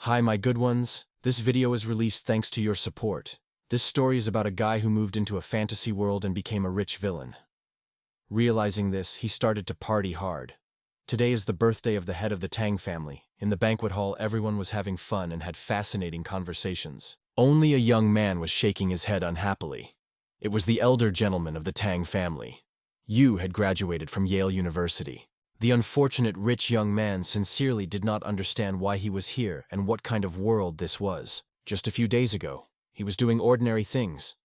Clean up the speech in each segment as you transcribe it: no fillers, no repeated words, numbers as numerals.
Hi my good ones, this video is released thanks to your support. This story is about a guy who moved into a fantasy world and became a rich villain. Realizing this, he started to party hard. Today is the birthday of the head of the Tang family. In the banquet hall, everyone was having fun and had fascinating conversations. Only a young man was shaking his head unhappily. It was the elder gentleman of the Tang family. Yu had graduated from Yale University. The unfortunate rich young man sincerely did not understand why he was here and what kind of world this was. Just a few days ago, he was doing ordinary things,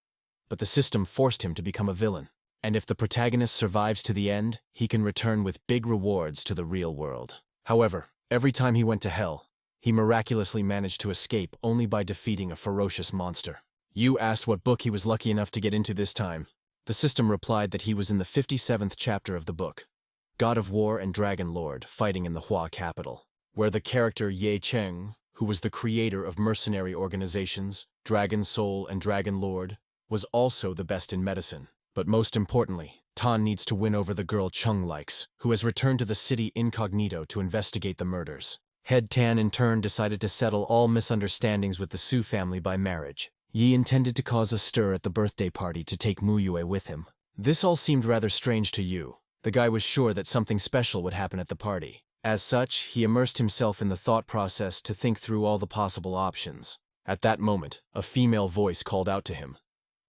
but the system forced him to become a villain. And if the protagonist survives to the end, he can return with big rewards to the real world. However, every time he went to hell, he miraculously managed to escape only by defeating a ferocious monster. Yu asked what book he was lucky enough to get into this time. The system replied that he was in the 57th chapter of the book, God of War and Dragon Lord fighting in the Hua capital, where the character Ye Cheng, who was the creator of mercenary organizations, Dragon Soul and Dragon Lord, was also the best in medicine. But most importantly, Tan needs to win over the girl Chung likes, who has returned to the city incognito to investigate the murders. Head Tan in turn decided to settle all misunderstandings with the Su family by marriage. Yi intended to cause a stir at the birthday party to take Mu Yue with him. This all seemed rather strange to Yu. The guy was sure that something special would happen at the party. As such, he immersed himself in the thought process to think through all the possible options. At that moment, a female voice called out to him.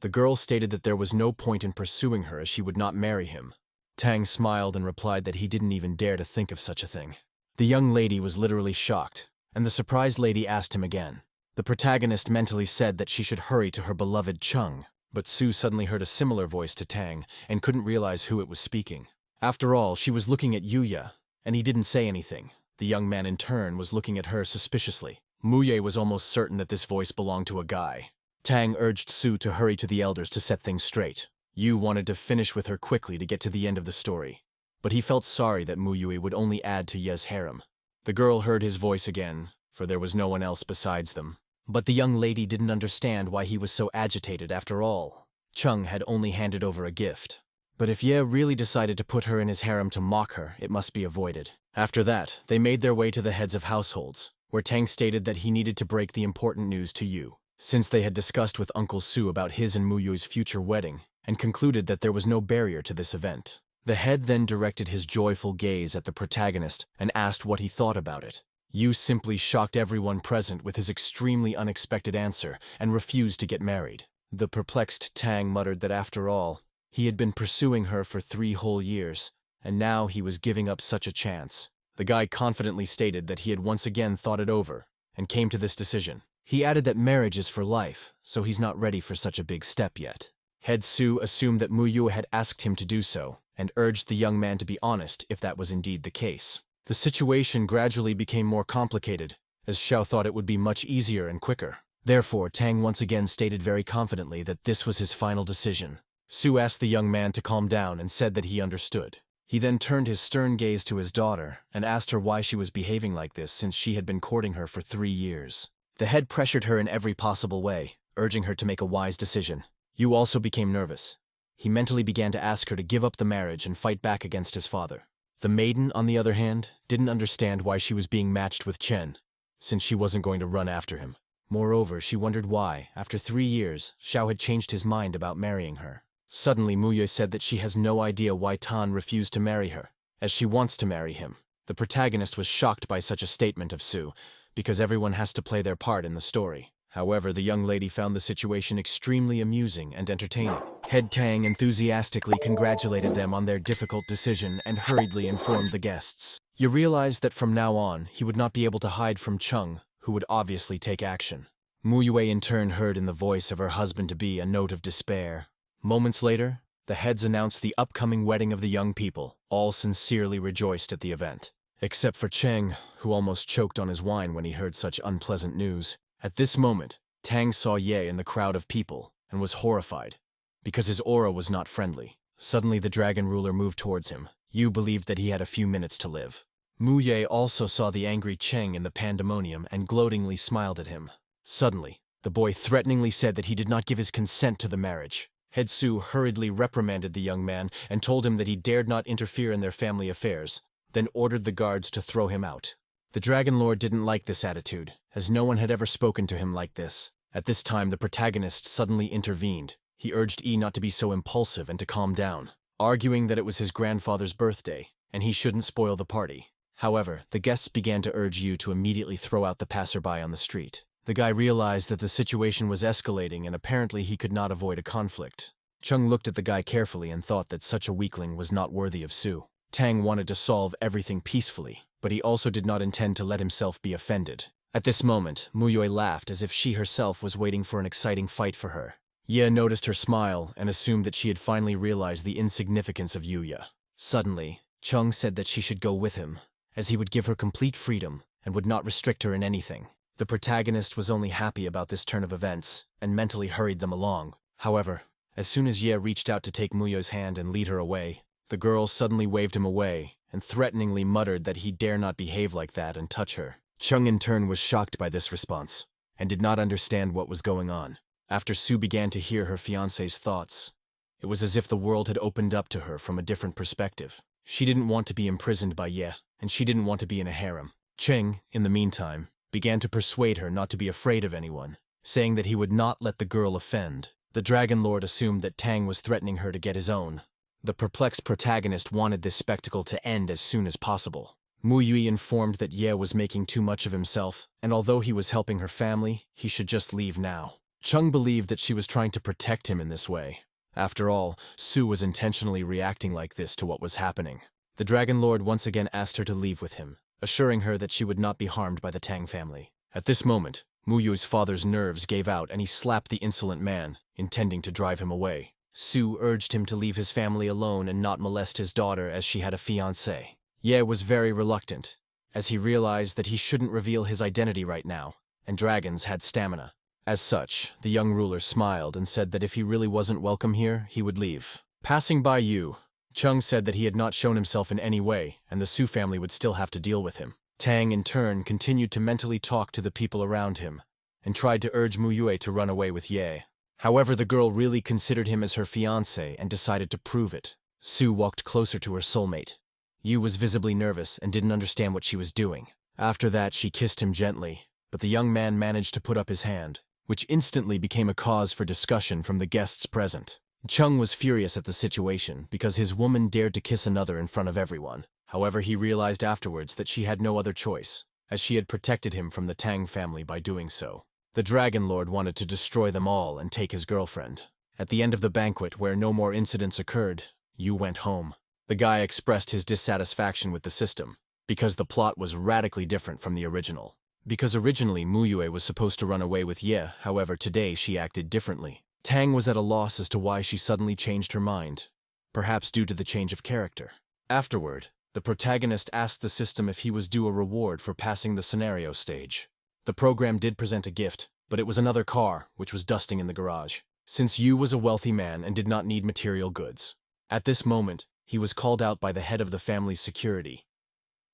The girl stated that there was no point in pursuing her as she would not marry him. Tang smiled and replied that he didn't even dare to think of such a thing. The young lady was literally shocked, and the surprised lady asked him again. The protagonist mentally said that she should hurry to her beloved Chung, but Su suddenly heard a similar voice to Tang and couldn't realize who it was speaking. After all, she was looking at Yuya, and he didn't say anything. The young man in turn was looking at her suspiciously. Muye was almost certain that this voice belonged to a guy. Tang urged Su to hurry to the elders to set things straight. Yu wanted to finish with her quickly to get to the end of the story, but he felt sorry that Mu Yue would only add to Ye's harem. The girl heard his voice again, for there was no one else besides them. But the young lady didn't understand why he was so agitated after all. Chung had only handed over a gift. But if Ye really decided to put her in his harem to mock her, it must be avoided. After that, they made their way to the heads of households, where Tang stated that he needed to break the important news to Yu, since they had discussed with Uncle Su about his and Mu Yue's future wedding, and concluded that there was no barrier to this event. The head then directed his joyful gaze at the protagonist and asked what he thought about it. Yu simply shocked everyone present with his extremely unexpected answer and refused to get married. The perplexed Tang muttered that after all, he had been pursuing her for 3 whole years, and now he was giving up such a chance. The guy confidently stated that he had once again thought it over, and came to this decision. He added that marriage is for life, so he's not ready for such a big step yet. Head Su assumed that Mu Yue had asked him to do so, and urged the young man to be honest if that was indeed the case. The situation gradually became more complicated, as Xiao thought it would be much easier and quicker. Therefore, Tang once again stated very confidently that this was his final decision. Su asked the young man to calm down and said that he understood. He then turned his stern gaze to his daughter and asked her why she was behaving like this since she had been courting her for 3 years. The head pressured her in every possible way, urging her to make a wise decision. Yu also became nervous. He mentally began to ask her to give up the marriage and fight back against his father. The maiden, on the other hand, didn't understand why she was being matched with Chen, since she wasn't going to run after him. Moreover, she wondered why, after 3 years, Xiao had changed his mind about marrying her. Suddenly, Mu Yue said that she has no idea why Tan refused to marry her, as she wants to marry him. The protagonist was shocked by such a statement of Su, because everyone has to play their part in the story. However, the young lady found the situation extremely amusing and entertaining. Head Tang enthusiastically congratulated them on their difficult decision and hurriedly informed the guests. You realized that from now on, he would not be able to hide from Chung, who would obviously take action. Mu Yue in turn heard in the voice of her husband-to-be a note of despair. Moments later, the heads announced the upcoming wedding of the young people. All sincerely rejoiced at the event, except for Cheng, who almost choked on his wine when he heard such unpleasant news. At this moment, Tang saw Ye in the crowd of people and was horrified, because his aura was not friendly. Suddenly the dragon ruler moved towards him. Yu believed that he had a few minutes to live. Mu Ye also saw the angry Cheng in the pandemonium and gloatingly smiled at him. Suddenly, the boy threateningly said that he did not give his consent to the marriage. Head Su hurriedly reprimanded the young man and told him that he dared not interfere in their family affairs, then ordered the guards to throw him out. The Dragon Lord didn't like this attitude, as no one had ever spoken to him like this. At this time, the protagonist suddenly intervened. He urged E not to be so impulsive and to calm down, arguing that it was his grandfather's birthday, and he shouldn't spoil the party. However, the guests began to urge Yu to immediately throw out the passerby on the street. The guy realized that the situation was escalating and apparently he could not avoid a conflict. Chung looked at the guy carefully and thought that such a weakling was not worthy of Su. Tang wanted to solve everything peacefully, but he also did not intend to let himself be offended. At this moment, Muyue laughed as if she herself was waiting for an exciting fight for her. Ye noticed her smile and assumed that she had finally realized the insignificance of Yuya. Suddenly, Chung said that she should go with him, as he would give her complete freedom and would not restrict her in anything. The protagonist was only happy about this turn of events and mentally hurried them along. However, as soon as Ye reached out to take Muyue's hand and lead her away, the girl suddenly waved him away and threateningly muttered that he dare not behave like that and touch her. Chung in turn was shocked by this response and did not understand what was going on. After Su began to hear her fiancé's thoughts, it was as if the world had opened up to her from a different perspective. She didn't want to be imprisoned by Ye, and she didn't want to be in a harem. Cheng, in the meantime, began to persuade her not to be afraid of anyone, saying that he would not let the girl offend. The Dragon Lord assumed that Tang was threatening her to get his own. The perplexed protagonist wanted this spectacle to end as soon as possible. Mu Yui informed that Ye was making too much of himself, and although he was helping her family, he should just leave now. Chung believed that she was trying to protect him in this way. After all, Su was intentionally reacting like this to what was happening. The Dragon Lord once again asked her to leave with him, assuring her that she would not be harmed by the Tang family. At this moment, Mu Yui's father's nerves gave out and he slapped the insolent man, intending to drive him away. Su urged him to leave his family alone and not molest his daughter as she had a fiancé. Ye was very reluctant, as he realized that he shouldn't reveal his identity right now, and dragons had stamina. As such, the young ruler smiled and said that if he really wasn't welcome here, he would leave. Passing by Yu, Chung said that he had not shown himself in any way, and the Su family would still have to deal with him. Tang, in turn, continued to mentally talk to the people around him, and tried to urge Mu Yue to run away with Ye. However, the girl really considered him as her fiancé and decided to prove it. Su walked closer to her soulmate. Yu was visibly nervous and didn't understand what she was doing. After that, she kissed him gently, but the young man managed to put up his hand, which instantly became a cause for discussion from the guests present. Chung was furious at the situation because his woman dared to kiss another in front of everyone. However, he realized afterwards that she had no other choice, as she had protected him from the Tang family by doing so. The Dragon Lord wanted to destroy them all and take his girlfriend. At the end of the banquet, where no more incidents occurred, Yu went home. The guy expressed his dissatisfaction with the system, because the plot was radically different from the original. Because originally Mu Yue was supposed to run away with Ye, however today she acted differently. Tang was at a loss as to why she suddenly changed her mind, perhaps due to the change of character. Afterward, the protagonist asked the system if he was due a reward for passing the scenario stage. The program did present a gift, but it was another car, which was dusting in the garage, since Yu was a wealthy man and did not need material goods. At this moment, he was called out by the head of the family's security.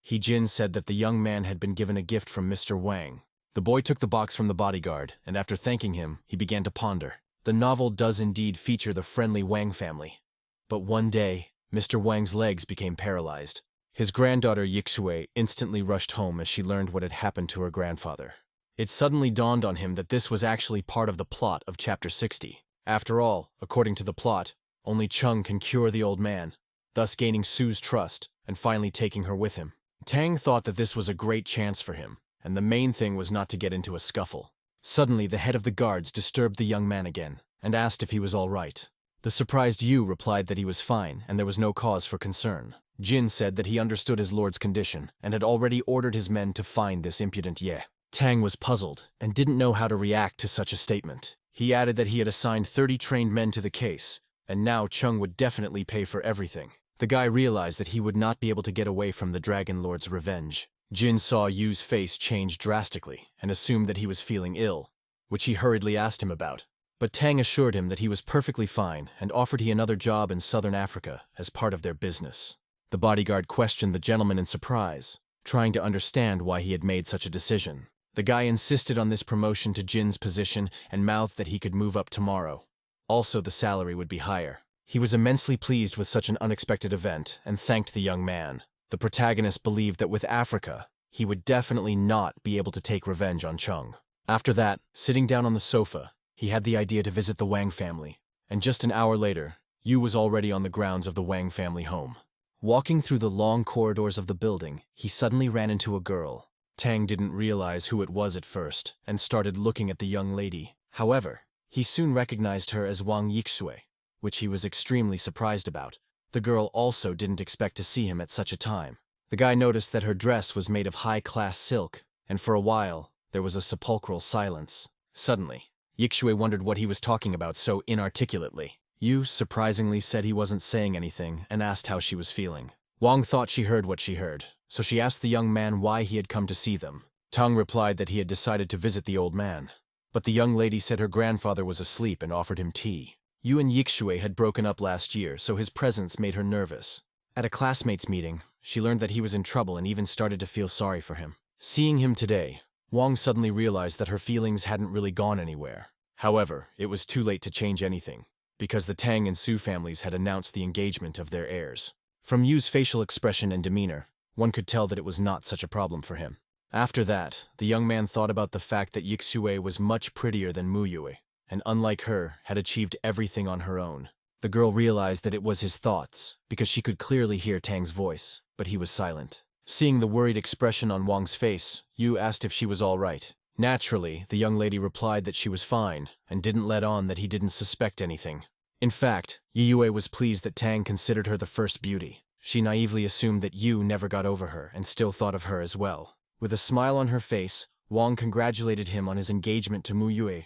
He Jin said that the young man had been given a gift from Mr. Wang. The boy took the box from the bodyguard, and after thanking him, he began to ponder. The novel does indeed feature the friendly Wang family. But one day, Mr. Wang's legs became paralyzed. His granddaughter Yixue instantly rushed home as she learned what had happened to her grandfather. It suddenly dawned on him that this was actually part of the plot of Chapter 60. After all, according to the plot, only Chung can cure the old man, thus gaining Su's trust and finally taking her with him. Tang thought that this was a great chance for him, and the main thing was not to get into a scuffle. Suddenly, the head of the guards disturbed the young man again, and asked if he was all right. The surprised Yu replied that he was fine, and there was no cause for concern. Jin said that he understood his lord's condition, and had already ordered his men to find this impudent Ye. Tang was puzzled, and didn't know how to react to such a statement. He added that he had assigned 30 trained men to the case, and now Chung would definitely pay for everything. The guy realized that he would not be able to get away from the Dragon Lord's revenge. Jin saw Yu's face change drastically and assumed that he was feeling ill, which he hurriedly asked him about. But Tang assured him that he was perfectly fine and offered he another job in southern Africa as part of their business. The bodyguard questioned the gentleman in surprise, trying to understand why he had made such a decision. The guy insisted on this promotion to Jin's position and mouthed that he could move up tomorrow. Also, the salary would be higher. He was immensely pleased with such an unexpected event and thanked the young man. The protagonist believed that with Africa, he would definitely not be able to take revenge on Chung. After that, sitting down on the sofa, he had the idea to visit the Wang family, and just an hour later, Yu was already on the grounds of the Wang family home. Walking through the long corridors of the building, he suddenly ran into a girl. Tang didn't realize who it was at first, and started looking at the young lady. However, he soon recognized her as Wang Yixue, which he was extremely surprised about. The girl also didn't expect to see him at such a time. The guy noticed that her dress was made of high-class silk, and for a while, there was a sepulchral silence. Suddenly, Yixue wondered what he was talking about so inarticulately. Yu surprisingly said he wasn't saying anything and asked how she was feeling. Wang thought she heard what she heard, so she asked the young man why he had come to see them. Tang replied that he had decided to visit the old man. But the young lady said her grandfather was asleep and offered him tea. Yu and Yixue had broken up last year, so his presence made her nervous. At a classmates' meeting, she learned that he was in trouble and even started to feel sorry for him. Seeing him today, Wang suddenly realized that her feelings hadn't really gone anywhere. However, it was too late to change anything, because the Tang and Su families had announced the engagement of their heirs. From Yu's facial expression and demeanor, one could tell that it was not such a problem for him. After that, the young man thought about the fact that Yixue was much prettier than Mu Yue, and unlike her, had achieved everything on her own. The girl realized that it was his thoughts, because she could clearly hear Tang's voice, but he was silent. Seeing the worried expression on Wang's face, Yu asked if she was all right. Naturally, the young lady replied that she was fine, and didn't let on that he didn't suspect anything. In fact, Yue was pleased that Tang considered her the first beauty. She naively assumed that Yu never got over her and still thought of her as well. With a smile on her face, Wang congratulated him on his engagement to Mu Yue,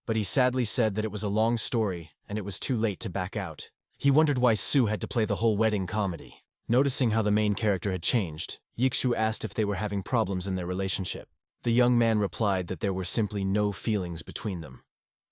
but he sadly said that it was a long story and it was too late to back out. He wondered why Su had to play the whole wedding comedy. Noticing how the main character had changed, Yixu asked if they were having problems in their relationship. The young man replied that there were simply no feelings between them.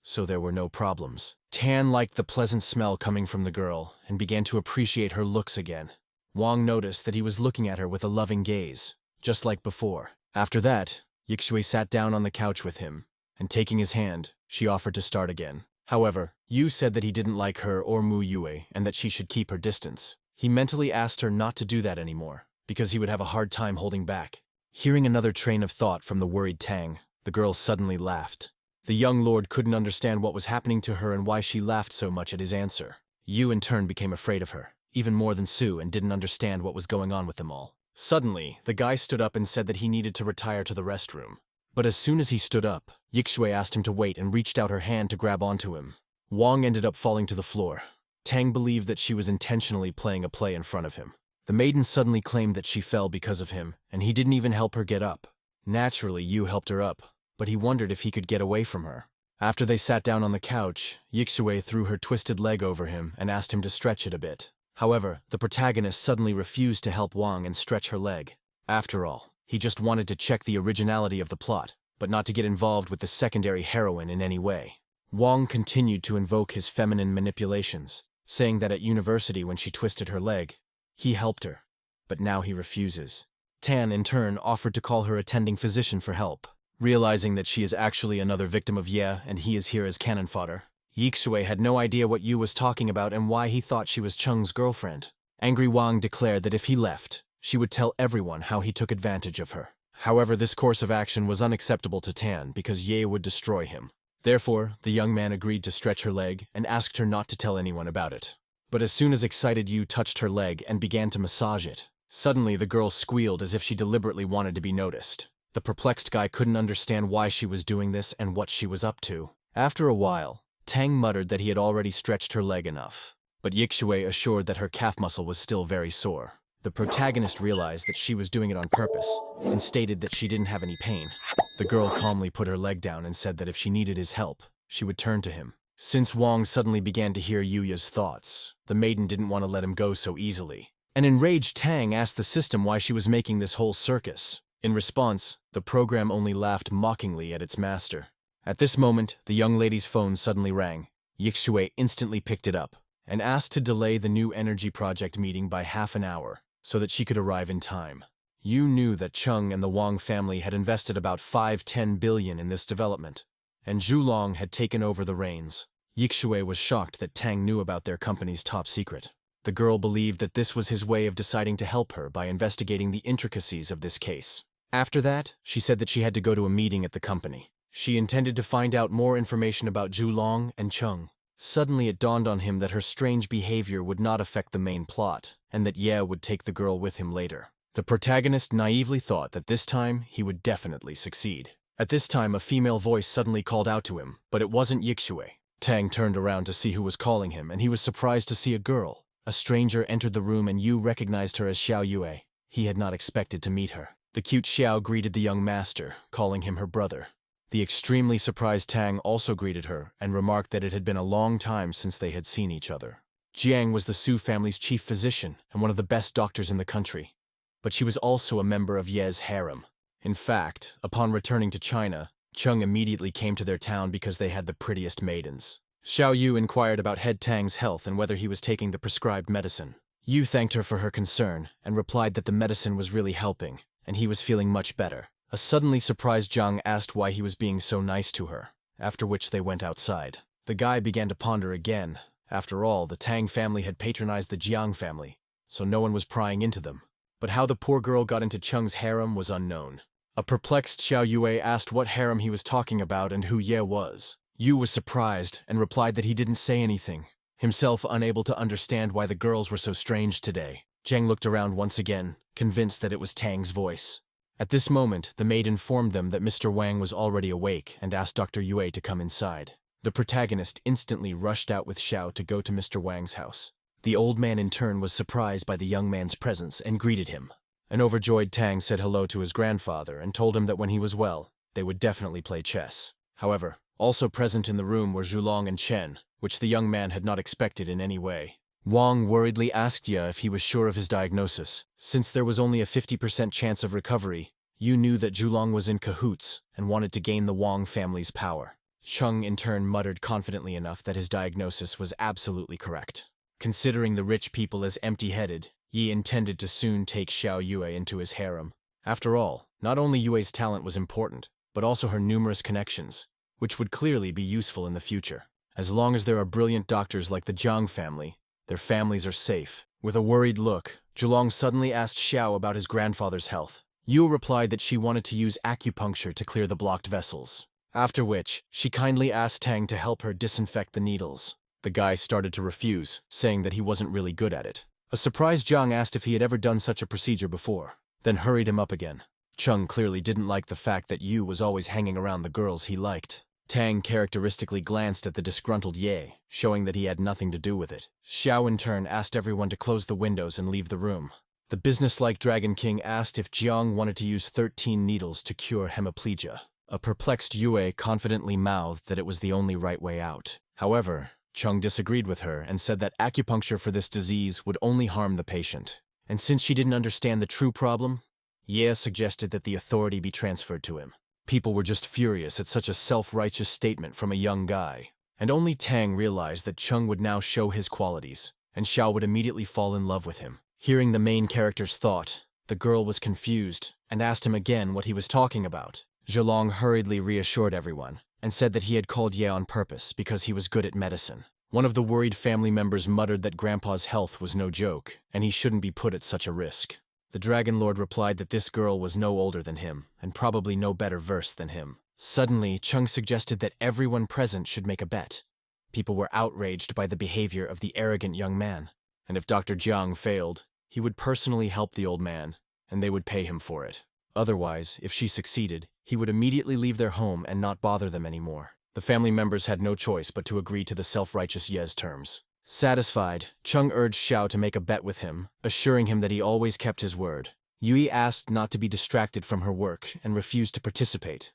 So there were no problems. Tan liked the pleasant smell coming from the girl and began to appreciate her looks again. Wang noticed that he was looking at her with a loving gaze, just like before. After that, Yixue sat down on the couch with him, and taking his hand, she offered to start again. However, Yu said that he didn't like her or Mu Yue and that she should keep her distance. He mentally asked her not to do that anymore, because he would have a hard time holding back. Hearing another train of thought from the worried Tang, the girl suddenly laughed. The young lord couldn't understand what was happening to her and why she laughed so much at his answer. Yu in turn became afraid of her, even more than Su, and didn't understand what was going on with them all. Suddenly, the guy stood up and said that he needed to retire to the restroom. But as soon as he stood up, Yixue asked him to wait and reached out her hand to grab onto him. Wang ended up falling to the floor. Tang believed that she was intentionally playing a play in front of him. The maiden suddenly claimed that she fell because of him, and he didn't even help her get up. Naturally, Yu helped her up, but he wondered if he could get away from her. After they sat down on the couch, Yixue threw her twisted leg over him and asked him to stretch it a bit. However, the protagonist suddenly refused to help Wang and stretch her leg. After all, he just wanted to check the originality of the plot, but not to get involved with the secondary heroine in any way. Wang continued to invoke his feminine manipulations, saying that at university when she twisted her leg, he helped her, but now he refuses. Tan, in turn, offered to call her attending physician for help. Realizing that she is actually another victim of Ye and he is here as cannon fodder, Yixue had no idea what Yu was talking about and why he thought she was Cheng's girlfriend. Angry Wang declared that if he left, she would tell everyone how he took advantage of her. However, this course of action was unacceptable to Tan because Ye would destroy him. Therefore, the young man agreed to stretch her leg and asked her not to tell anyone about it. But as soon as excited Yu touched her leg and began to massage it, suddenly the girl squealed as if she deliberately wanted to be noticed. The perplexed guy couldn't understand why she was doing this and what she was up to. After a while, Tang muttered that he had already stretched her leg enough, but Yixue assured that her calf muscle was still very sore. The protagonist realized that she was doing it on purpose and stated that she didn't have any pain. The girl calmly put her leg down and said that if she needed his help, she would turn to him. Since Wang suddenly began to hear Yuya's thoughts, the maiden didn't want to let him go so easily. An enraged Tang asked the system why she was making this whole circus. In response, the program only laughed mockingly at its master. At this moment, the young lady's phone suddenly rang. Yixue instantly picked it up and asked to delay the new energy project meeting by half an hour so that she could arrive in time. Yu knew that Cheng and the Wang family had invested about 5–10 billion in this development, and Zhulong had taken over the reins. Yixue was shocked that Tang knew about their company's top secret. The girl believed that this was his way of deciding to help her by investigating the intricacies of this case. After that, she said that she had to go to a meeting at the company. She intended to find out more information about Zhulong and Chung. Suddenly it dawned on him that her strange behavior would not affect the main plot, and that Ye would take the girl with him later. The protagonist naively thought that this time he would definitely succeed. At this time a female voice suddenly called out to him, but it wasn't Yixue. Tang turned around to see who was calling him, and he was surprised to see a girl. A stranger entered the room and Yu recognized her as Xiao Yue. He had not expected to meet her. The cute Xiao greeted the young master, calling him her brother. The extremely surprised Tang also greeted her and remarked that it had been a long time since they had seen each other. Jiang was the Su family's chief physician and one of the best doctors in the country, but she was also a member of Ye's harem. In fact, upon returning to China, Chung immediately came to their town because they had the prettiest maidens. Xiao Yu inquired about head Tang's health and whether he was taking the prescribed medicine. Yu thanked her for her concern and replied that the medicine was really helping, and he was feeling much better. A suddenly surprised Jiang asked why he was being so nice to her, after which they went outside. The guy began to ponder again. After all, the Tang family had patronized the Jiang family, so no one was prying into them. But how the poor girl got into Chung's harem was unknown. A perplexed Xiao Yue asked what harem he was talking about and who Ye was. Yu was surprised and replied that he didn't say anything, himself unable to understand why the girls were so strange today. Jiang looked around once again, convinced that it was Tang's voice. At this moment, the maid informed them that Mr. Wang was already awake and asked Dr. Yue to come inside. The protagonist instantly rushed out with Xiao to go to Mr. Wang's house. The old man in turn was surprised by the young man's presence and greeted him. An overjoyed Tang said hello to his grandfather and told him that when he was well, they would definitely play chess. However, also present in the room were Zhulong and Chen, which the young man had not expected in any way. Wang worriedly asked Ye if he was sure of his diagnosis. Since there was only a 50% chance of recovery, Yu knew that Zhulong was in cahoots and wanted to gain the Wang family's power. Chung in turn muttered confidently enough that his diagnosis was absolutely correct. Considering the rich people as empty-headed, Yi intended to soon take Xiao Yue into his harem. After all, not only Yue's talent was important, but also her numerous connections, which would clearly be useful in the future. As long as there are brilliant doctors like the Jiang family, their families are safe. With a worried look, Zhulong suddenly asked Xiao about his grandfather's health. Yu replied that she wanted to use acupuncture to clear the blocked vessels. After which, she kindly asked Tang to help her disinfect the needles. The guy started to refuse, saying that he wasn't really good at it. A surprised Jiang asked if he had ever done such a procedure before, then hurried him up again. Chung clearly didn't like the fact that Yu was always hanging around the girls he liked. Tang characteristically glanced at the disgruntled Ye, showing that he had nothing to do with it. Xiao in turn asked everyone to close the windows and leave the room. The businesslike Dragon King asked if Jiang wanted to use 13 needles to cure hemiplegia. A perplexed Yue confidently mouthed that it was the only right way out. However, Chung disagreed with her and said that acupuncture for this disease would only harm the patient. And since she didn't understand the true problem, Ye suggested that the authority be transferred to him. People were just furious at such a self-righteous statement from a young guy. And only Tang realized that Chung would now show his qualities, and Xiao would immediately fall in love with him. Hearing the main character's thought, the girl was confused and asked him again what he was talking about. Zhulong hurriedly reassured everyone and said that he had called Ye on purpose because he was good at medicine. One of the worried family members muttered that Grandpa's health was no joke, and he shouldn't be put at such a risk. The Dragon Lord replied that this girl was no older than him, and probably no better versed than him. Suddenly, Chung suggested that everyone present should make a bet. People were outraged by the behavior of the arrogant young man, and if Dr. Jiang failed, he would personally help the old man, and they would pay him for it. Otherwise, if she succeeded, he would immediately leave their home and not bother them anymore. The family members had no choice but to agree to the self-righteous Ye's terms. Satisfied, Chung urged Xiao to make a bet with him, assuring him that he always kept his word. Yui asked not to be distracted from her work and refused to participate.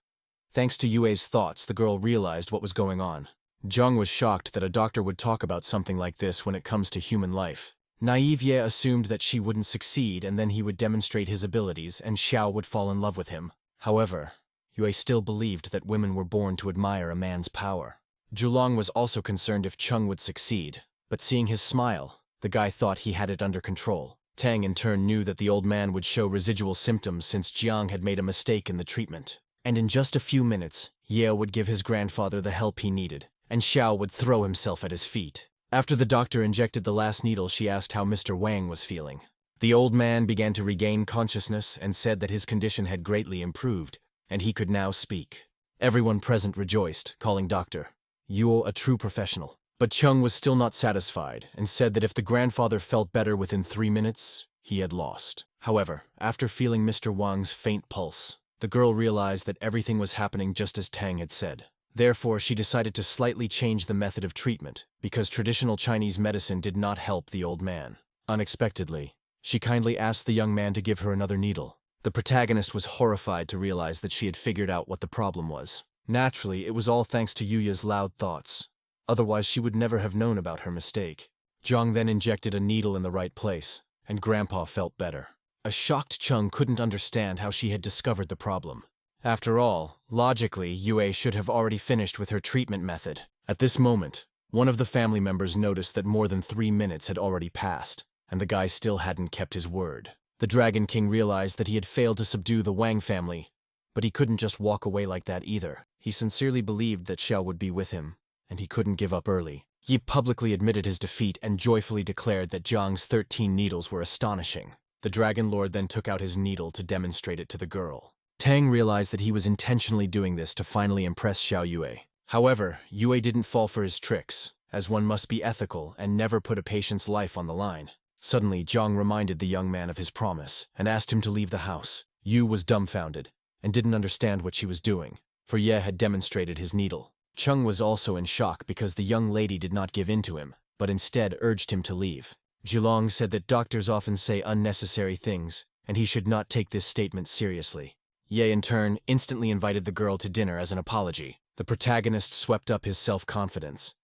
Thanks to Yue's thoughts, the girl realized what was going on. Zhang was shocked that a doctor would talk about something like this when it comes to human life. Naive Ye assumed that she wouldn't succeed and then he would demonstrate his abilities and Xiao would fall in love with him. However, Yue still believed that women were born to admire a man's power. Zhulong was also concerned if Chung would succeed, but seeing his smile, the guy thought he had it under control. Tang in turn knew that the old man would show residual symptoms since Jiang had made a mistake in the treatment. And in just a few minutes, Ye would give his grandfather the help he needed, and Xiao would throw himself at his feet. After the doctor injected the last needle, she asked how Mr. Wang was feeling. The old man began to regain consciousness and said that his condition had greatly improved, and he could now speak. Everyone present rejoiced, calling Dr. Yule a true professional. But Chung was still not satisfied and said that if the grandfather felt better within 3 minutes, he had lost. However, after feeling Mr. Wang's faint pulse, the girl realized that everything was happening just as Tang had said. Therefore, she decided to slightly change the method of treatment, because traditional Chinese medicine did not help the old man. Unexpectedly, she kindly asked the young man to give her another needle. The protagonist was horrified to realize that she had figured out what the problem was. Naturally, it was all thanks to Yuya's loud thoughts. Otherwise, she would never have known about her mistake. Zhang then injected a needle in the right place, and Grandpa felt better. A shocked Chung couldn't understand how she had discovered the problem. After all, logically, Yue should have already finished with her treatment method. At this moment, one of the family members noticed that more than 3 minutes had already passed, and the guy still hadn't kept his word. The Dragon King realized that he had failed to subdue the Wang family, but he couldn't just walk away like that either. He sincerely believed that Xiao would be with him, and he couldn't give up early. He publicly admitted his defeat and joyfully declared that Zhang's 13 needles were astonishing. The Dragon Lord then took out his needle to demonstrate it to the girl. Tang realized that he was intentionally doing this to finally impress Xiao Yue. However, Yue didn't fall for his tricks, as one must be ethical and never put a patient's life on the line. Suddenly, Zhang reminded the young man of his promise and asked him to leave the house. Yu was dumbfounded and didn't understand what she was doing, for Ye had demonstrated his needle. Chung was also in shock because the young lady did not give in to him, but instead urged him to leave. Zhulong said that doctors often say unnecessary things, and he should not take this statement seriously. Ye, in turn, instantly invited the girl to dinner as an apology. The protagonist swept up his self-confidence,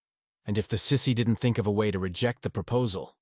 and if the sissy didn't think of a way to reject the proposal,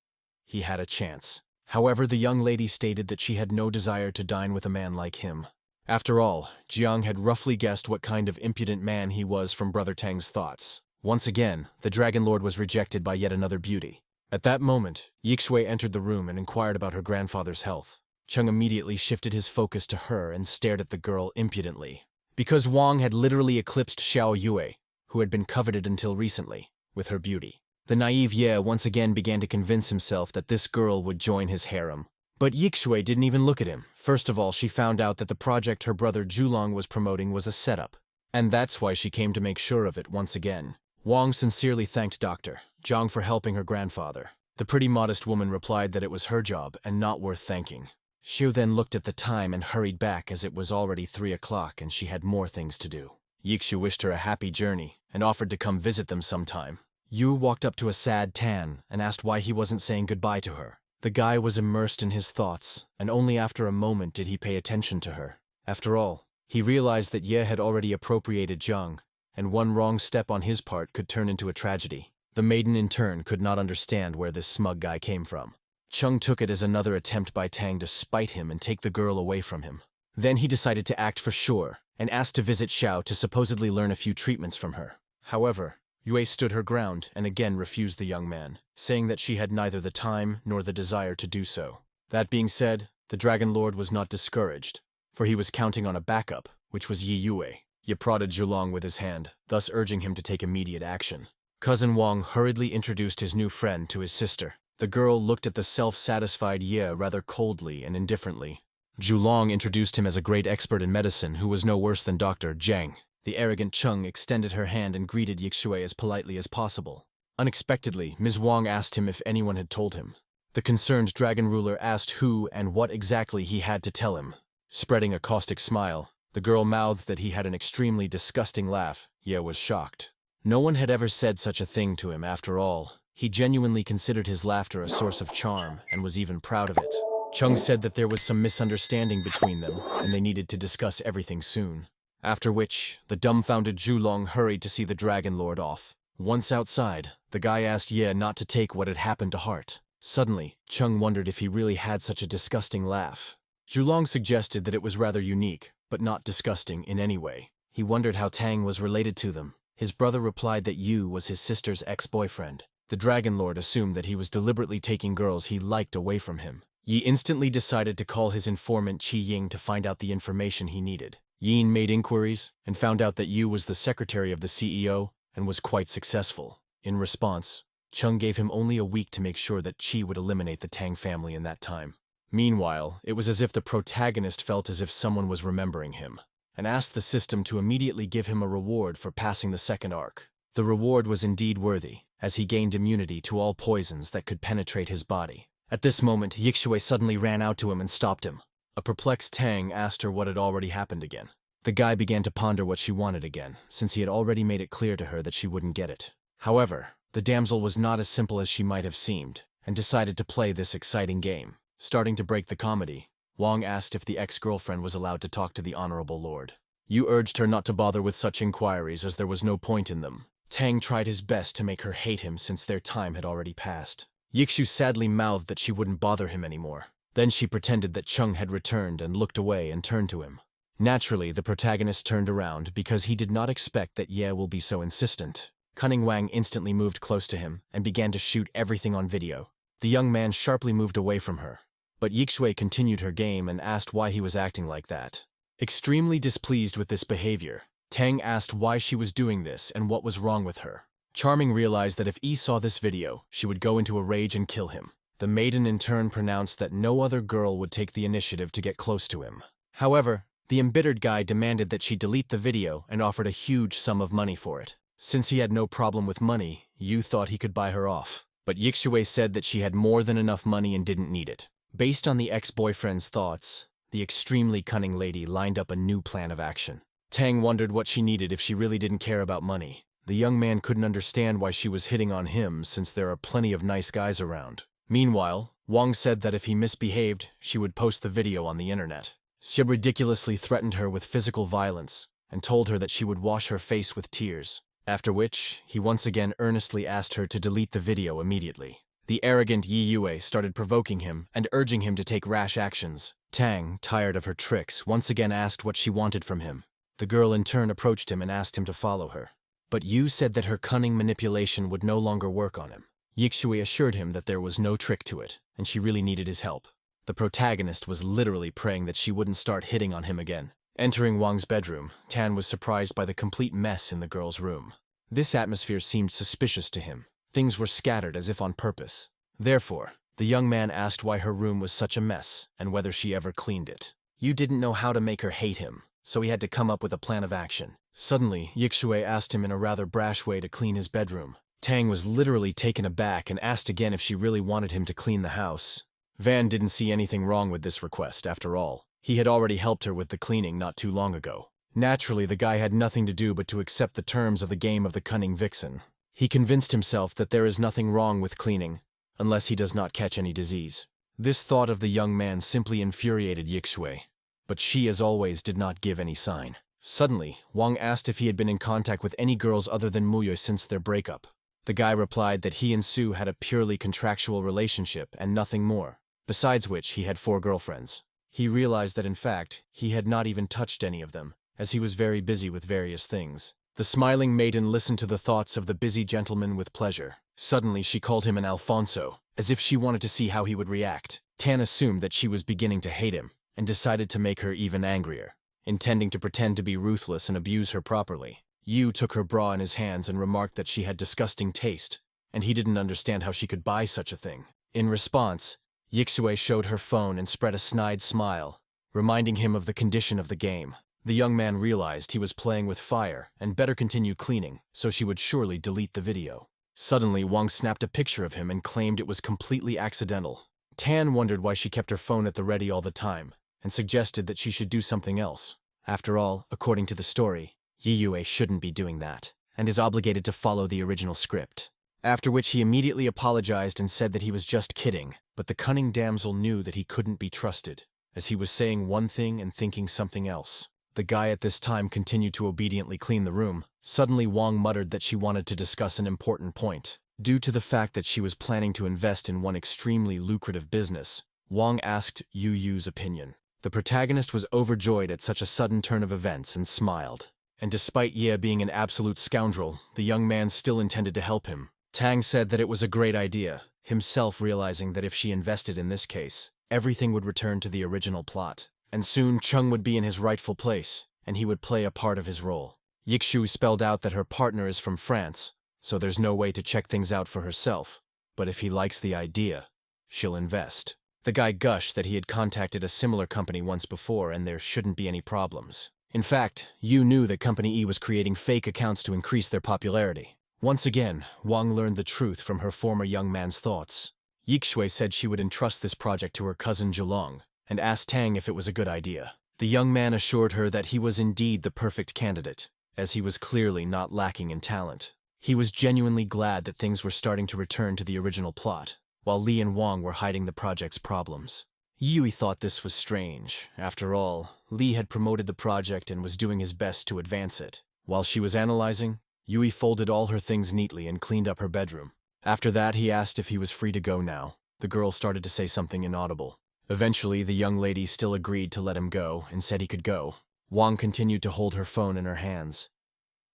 he had a chance. However, the young lady stated that she had no desire to dine with a man like him. After all, Jiang had roughly guessed what kind of impudent man he was from Brother Tang's thoughts. Once again, the Dragon Lord was rejected by yet another beauty. At that moment, Yixue entered the room and inquired about her grandfather's health. Chung immediately shifted his focus to her and stared at the girl impudently. Because Wang had literally eclipsed Xiao Yue, who had been coveted until recently, with her beauty. The naive Ye once again began to convince himself that this girl would join his harem. But Yixue didn't even look at him. First of all, she found out that the project her brother Zhulong was promoting was a setup. And that's why she came to make sure of it once again. Wang sincerely thanked Dr. Zhang for helping her grandfather. The pretty modest woman replied that it was her job and not worth thanking. Xiu then looked at the time and hurried back as it was already 3 o'clock and she had more things to do. Yixu wished her a happy journey and offered to come visit them sometime. Yu walked up to a sad Tan and asked why he wasn't saying goodbye to her. The guy was immersed in his thoughts, and only after a moment did he pay attention to her. After all, he realized that Ye had already appropriated Zhang, and one wrong step on his part could turn into a tragedy. The maiden in turn could not understand where this smug guy came from. Chung took it as another attempt by Tang to spite him and take the girl away from him. Then he decided to act for sure, and asked to visit Xiao to supposedly learn a few treatments from her. However, Yue stood her ground and again refused the young man, saying that she had neither the time nor the desire to do so. That being said, the Dragon Lord was not discouraged, for he was counting on a backup, which was Yi Yue. Ye prodded Zhulong with his hand, thus urging him to take immediate action. Cousin Wang hurriedly introduced his new friend to his sister. The girl looked at the self-satisfied Ye rather coldly and indifferently. Zhulong introduced him as a great expert in medicine who was no worse than Dr. Zhang. The arrogant Chung extended her hand and greeted Yixue as politely as possible. Unexpectedly, Ms. Wang asked him if anyone had told him. The concerned dragon ruler asked who and what exactly he had to tell him. Spreading a caustic smile, the girl mouthed that he had an extremely disgusting laugh. Ye was shocked. No one had ever said such a thing to him after all. He genuinely considered his laughter a source of charm and was even proud of it. Chung said that there was some misunderstanding between them and they needed to discuss everything soon. After which, the dumbfounded Zhulong hurried to see the Dragon Lord off. Once outside, the guy asked Ye not to take what had happened to heart. Suddenly, Chung wondered if he really had such a disgusting laugh. Zhulong suggested that it was rather unique, but not disgusting in any way. He wondered how Tang was related to them. His brother replied that Yu was his sister's ex-boyfriend. The Dragon Lord assumed that he was deliberately taking girls he liked away from him. Yi instantly decided to call his informant Qi Ying to find out the information he needed. Yin made inquiries and found out that Yu was the secretary of the CEO and was quite successful. In response, Chung gave him only a week to make sure that Qi would eliminate the Tang family in that time. Meanwhile, it was as if the protagonist felt as if someone was remembering him, and asked the system to immediately give him a reward for passing the second arc. The reward was indeed worthy, as he gained immunity to all poisons that could penetrate his body. At this moment, Yixue suddenly ran out to him and stopped him. A perplexed Tang asked her what had already happened again. The guy began to ponder what she wanted again, since he had already made it clear to her that she wouldn't get it. However, the damsel was not as simple as she might have seemed, and decided to play this exciting game. Starting to break the comedy, Wang asked if the ex-girlfriend was allowed to talk to the Honorable Lord. Yu urged her not to bother with such inquiries as there was no point in them. Tang tried his best to make her hate him since their time had already passed. Yixu sadly mouthed that she wouldn't bother him anymore. Then she pretended that Chung had returned and looked away and turned to him. Naturally, the protagonist turned around because he did not expect that Ye will be so insistent. Cunning Wang instantly moved close to him and began to shoot everything on video. The young man sharply moved away from her, but Yixue continued her game and asked why he was acting like that. Extremely displeased with this behavior, Tang asked why she was doing this and what was wrong with her. Charming realized that if Yi saw this video, she would go into a rage and kill him. The maiden in turn pronounced that no other girl would take the initiative to get close to him. However, the embittered guy demanded that she delete the video and offered a huge sum of money for it. Since he had no problem with money, Yu thought he could buy her off. But Yixue said that she had more than enough money and didn't need it. Based on the ex-boyfriend's thoughts, the extremely cunning lady lined up a new plan of action. Tang wondered what she needed if she really didn't care about money. The young man couldn't understand why she was hitting on him since there are plenty of nice guys around. Meanwhile, Wang said that if he misbehaved, she would post the video on the internet. She ridiculously threatened her with physical violence and told her that she would wash her face with tears. After which, he once again earnestly asked her to delete the video immediately. The arrogant Yi Yue started provoking him and urging him to take rash actions. Tang, tired of her tricks, once again asked what she wanted from him. The girl in turn approached him and asked him to follow her. But Yu said that her cunning manipulation would no longer work on him. Yixue assured him that there was no trick to it, and she really needed his help. The protagonist was literally praying that she wouldn't start hitting on him again. Entering Wang's bedroom, Tan was surprised by the complete mess in the girl's room. This atmosphere seemed suspicious to him. Things were scattered as if on purpose. Therefore, the young man asked why her room was such a mess and whether she ever cleaned it. Yu didn't know how to make her hate him, so he had to come up with a plan of action. Suddenly, Yixue asked him in a rather brash way to clean his bedroom. Tang was literally taken aback and asked again if she really wanted him to clean the house. Van didn't see anything wrong with this request, after all. He had already helped her with the cleaning not too long ago. Naturally, the guy had nothing to do but to accept the terms of the game of the cunning vixen. He convinced himself that there is nothing wrong with cleaning, unless he does not catch any disease. This thought of the young man simply infuriated Yixue, but she, as always, did not give any sign. Suddenly, Wang asked if he had been in contact with any girls other than Muyo since their breakup. The guy replied that he and Sue had a purely contractual relationship and nothing more, besides which he had 4 girlfriends. He realized that in fact, he had not even touched any of them, as he was very busy with various things. The smiling maiden listened to the thoughts of the busy gentleman with pleasure. Suddenly she called him an Alfonso, as if she wanted to see how he would react. Tan assumed that she was beginning to hate him, and decided to make her even angrier, intending to pretend to be ruthless and abuse her properly. Yu took her bra in his hands and remarked that she had disgusting taste, and he didn't understand how she could buy such a thing. In response, Yixue showed her phone and spread a snide smile, reminding him of the condition of the game. The young man realized he was playing with fire and better continue cleaning, so she would surely delete the video. Suddenly, Wang snapped a picture of him and claimed it was completely accidental. Tan wondered why she kept her phone at the ready all the time, and suggested that she should do something else. After all, according to the story, Yiyue shouldn't be doing that, and is obligated to follow the original script. After which he immediately apologized and said that he was just kidding, but the cunning damsel knew that he couldn't be trusted, as he was saying one thing and thinking something else. The guy at this time continued to obediently clean the room. Suddenly Wang muttered that she wanted to discuss an important point. Due to the fact that she was planning to invest in one extremely lucrative business, Wang asked Yu Yu's opinion. The protagonist was overjoyed at such a sudden turn of events and smiled. And despite Ye being an absolute scoundrel, the young man still intended to help him. Tang said that it was a great idea, himself realizing that if she invested in this case, everything would return to the original plot. And soon Chung would be in his rightful place, and he would play a part of his role. Yixu spelled out that her partner is from France, so there's no way to check things out for herself. But if he likes the idea, she'll invest. The guy gushed that he had contacted a similar company once before and there shouldn't be any problems. In fact, Yu knew that Company E was creating fake accounts to increase their popularity. Once again, Wang learned the truth from her former young man's thoughts. Yixue said she would entrust this project to her cousin Zhulong, and asked Tang if it was a good idea. The young man assured her that he was indeed the perfect candidate, as he was clearly not lacking in talent. He was genuinely glad that things were starting to return to the original plot, while Li and Wang were hiding the project's problems. Yui thought this was strange. After all, Li had promoted the project and was doing his best to advance it. While she was analyzing, Yui folded all her things neatly and cleaned up her bedroom. After that, he asked if he was free to go now. The girl started to say something inaudible. Eventually, the young lady still agreed to let him go and said he could go. Wang continued to hold her phone in her hands.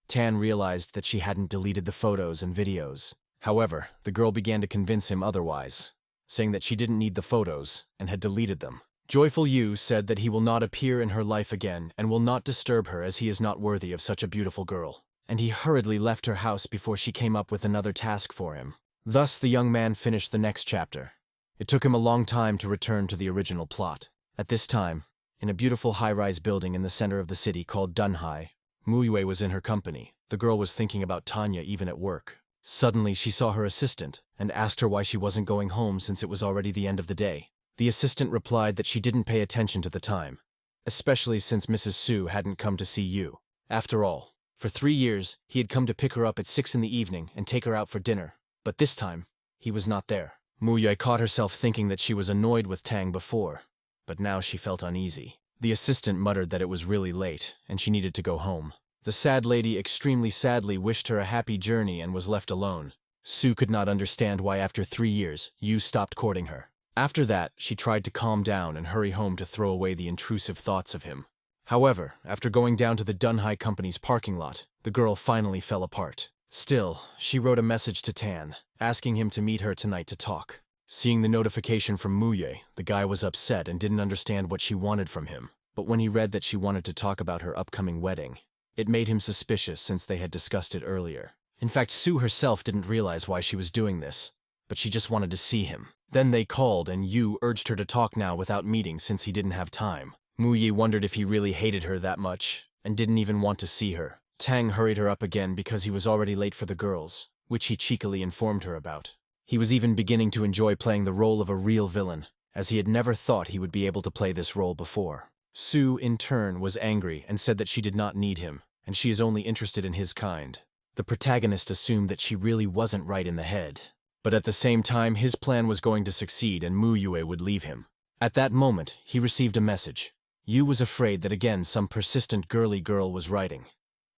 Tan realized that she hadn't deleted the photos and videos. However, the girl began to convince him otherwise, saying that she didn't need the photos and had deleted them. Joyful Yu said that he will not appear in her life again and will not disturb her as he is not worthy of such a beautiful girl. And he hurriedly left her house before she came up with another task for him. Thus, the young man finished the next chapter. It took him a long time to return to the original plot. At this time, in a beautiful high-rise building in the center of the city called Dunhai, Muyue was in her company. The girl was thinking about Tanya even at work. Suddenly, she saw her assistant and asked her why she wasn't going home since it was already the end of the day. The assistant replied that she didn't pay attention to the time, especially since Mrs. Su hadn't come to see Yu. After all, for 3 years, he had come to pick her up at 6 in the evening and take her out for dinner. But this time, he was not there. Muyue caught herself thinking that she was annoyed with Tang before, but now she felt uneasy. The assistant muttered that it was really late and she needed to go home. The sad lady extremely sadly wished her a happy journey and was left alone. Su could not understand why after 3 years, Yu stopped courting her. After that, she tried to calm down and hurry home to throw away the intrusive thoughts of him. However, after going down to the Dunhai Company's parking lot, the girl finally fell apart. Still, she wrote a message to Tan, asking him to meet her tonight to talk. Seeing the notification from Muyue, the guy was upset and didn't understand what she wanted from him. But when he read that she wanted to talk about her upcoming wedding, it made him suspicious since they had discussed it earlier. In fact, Su herself didn't realize why she was doing this, but she just wanted to see him. Then they called and Yu urged her to talk now without meeting since he didn't have time. Muyue wondered if he really hated her that much and didn't even want to see her. Tang hurried her up again because he was already late for the girls, which he cheekily informed her about. He was even beginning to enjoy playing the role of a real villain, as he had never thought he would be able to play this role before. Su, in turn, was angry and said that she did not need him, and she is only interested in his kind. The protagonist assumed that she really wasn't right in the head. But at the same time, his plan was going to succeed and Muyue would leave him. At that moment, he received a message. Yu was afraid that again some persistent girly girl was writing.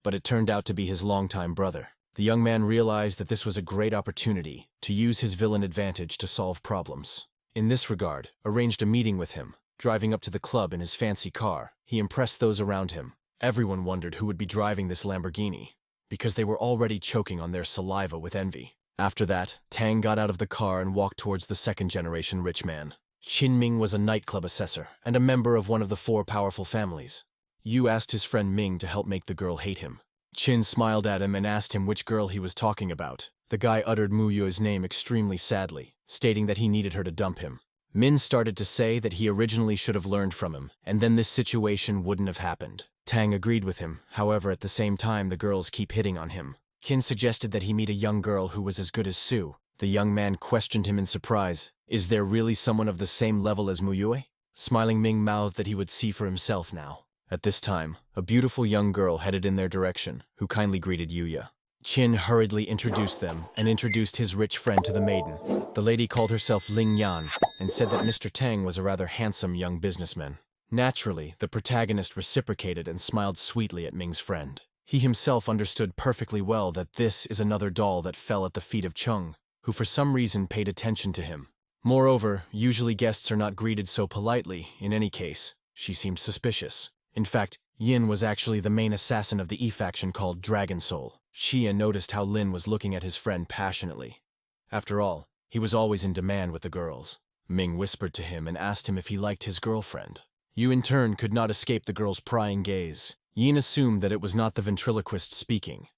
But it turned out to be his longtime brother. The young man realized that this was a great opportunity to use his villain advantage to solve problems. In this regard, arranged a meeting with him. Driving up to the club in his fancy car, he impressed those around him. Everyone wondered who would be driving this Lamborghini, because they were already choking on their saliva with envy. After that, Tang got out of the car and walked towards the second-generation rich man. Qin Ming was a nightclub assessor and a member of one of the 4 powerful families. Yu asked his friend Ming to help make the girl hate him. Qin smiled at him and asked him which girl he was talking about. The guy uttered Muyue's name extremely sadly, stating that he needed her to dump him. Min started to say that he originally should have learned from him, and then this situation wouldn't have happened. Tang agreed with him, however at the same time the girls keep hitting on him. Qin suggested that he meet a young girl who was as good as Su. The young man questioned him in surprise. Is there really someone of the same level as Muyue? Smiling Ming mouthed that he would see for himself now. At this time, a beautiful young girl headed in their direction, who kindly greeted Yuya. Qin hurriedly introduced them and introduced his rich friend to the maiden. The lady called herself Ling Yan and said that Mr. Tang was a rather handsome young businessman. Naturally, the protagonist reciprocated and smiled sweetly at Ming's friend. He himself understood perfectly well that this is another doll that fell at the feet of Chung, who for some reason paid attention to him. Moreover, usually guests are not greeted so politely. In any case, she seemed suspicious. In fact, Yin was actually the main assassin of the E faction called Dragon Soul. Xia noticed how Lin was looking at his friend passionately. After all, he was always in demand with the girls. Ming whispered to him and asked him if he liked his girlfriend. Yu in turn could not escape the girl's prying gaze. Yin assumed that it was not the ventriloquist speaking,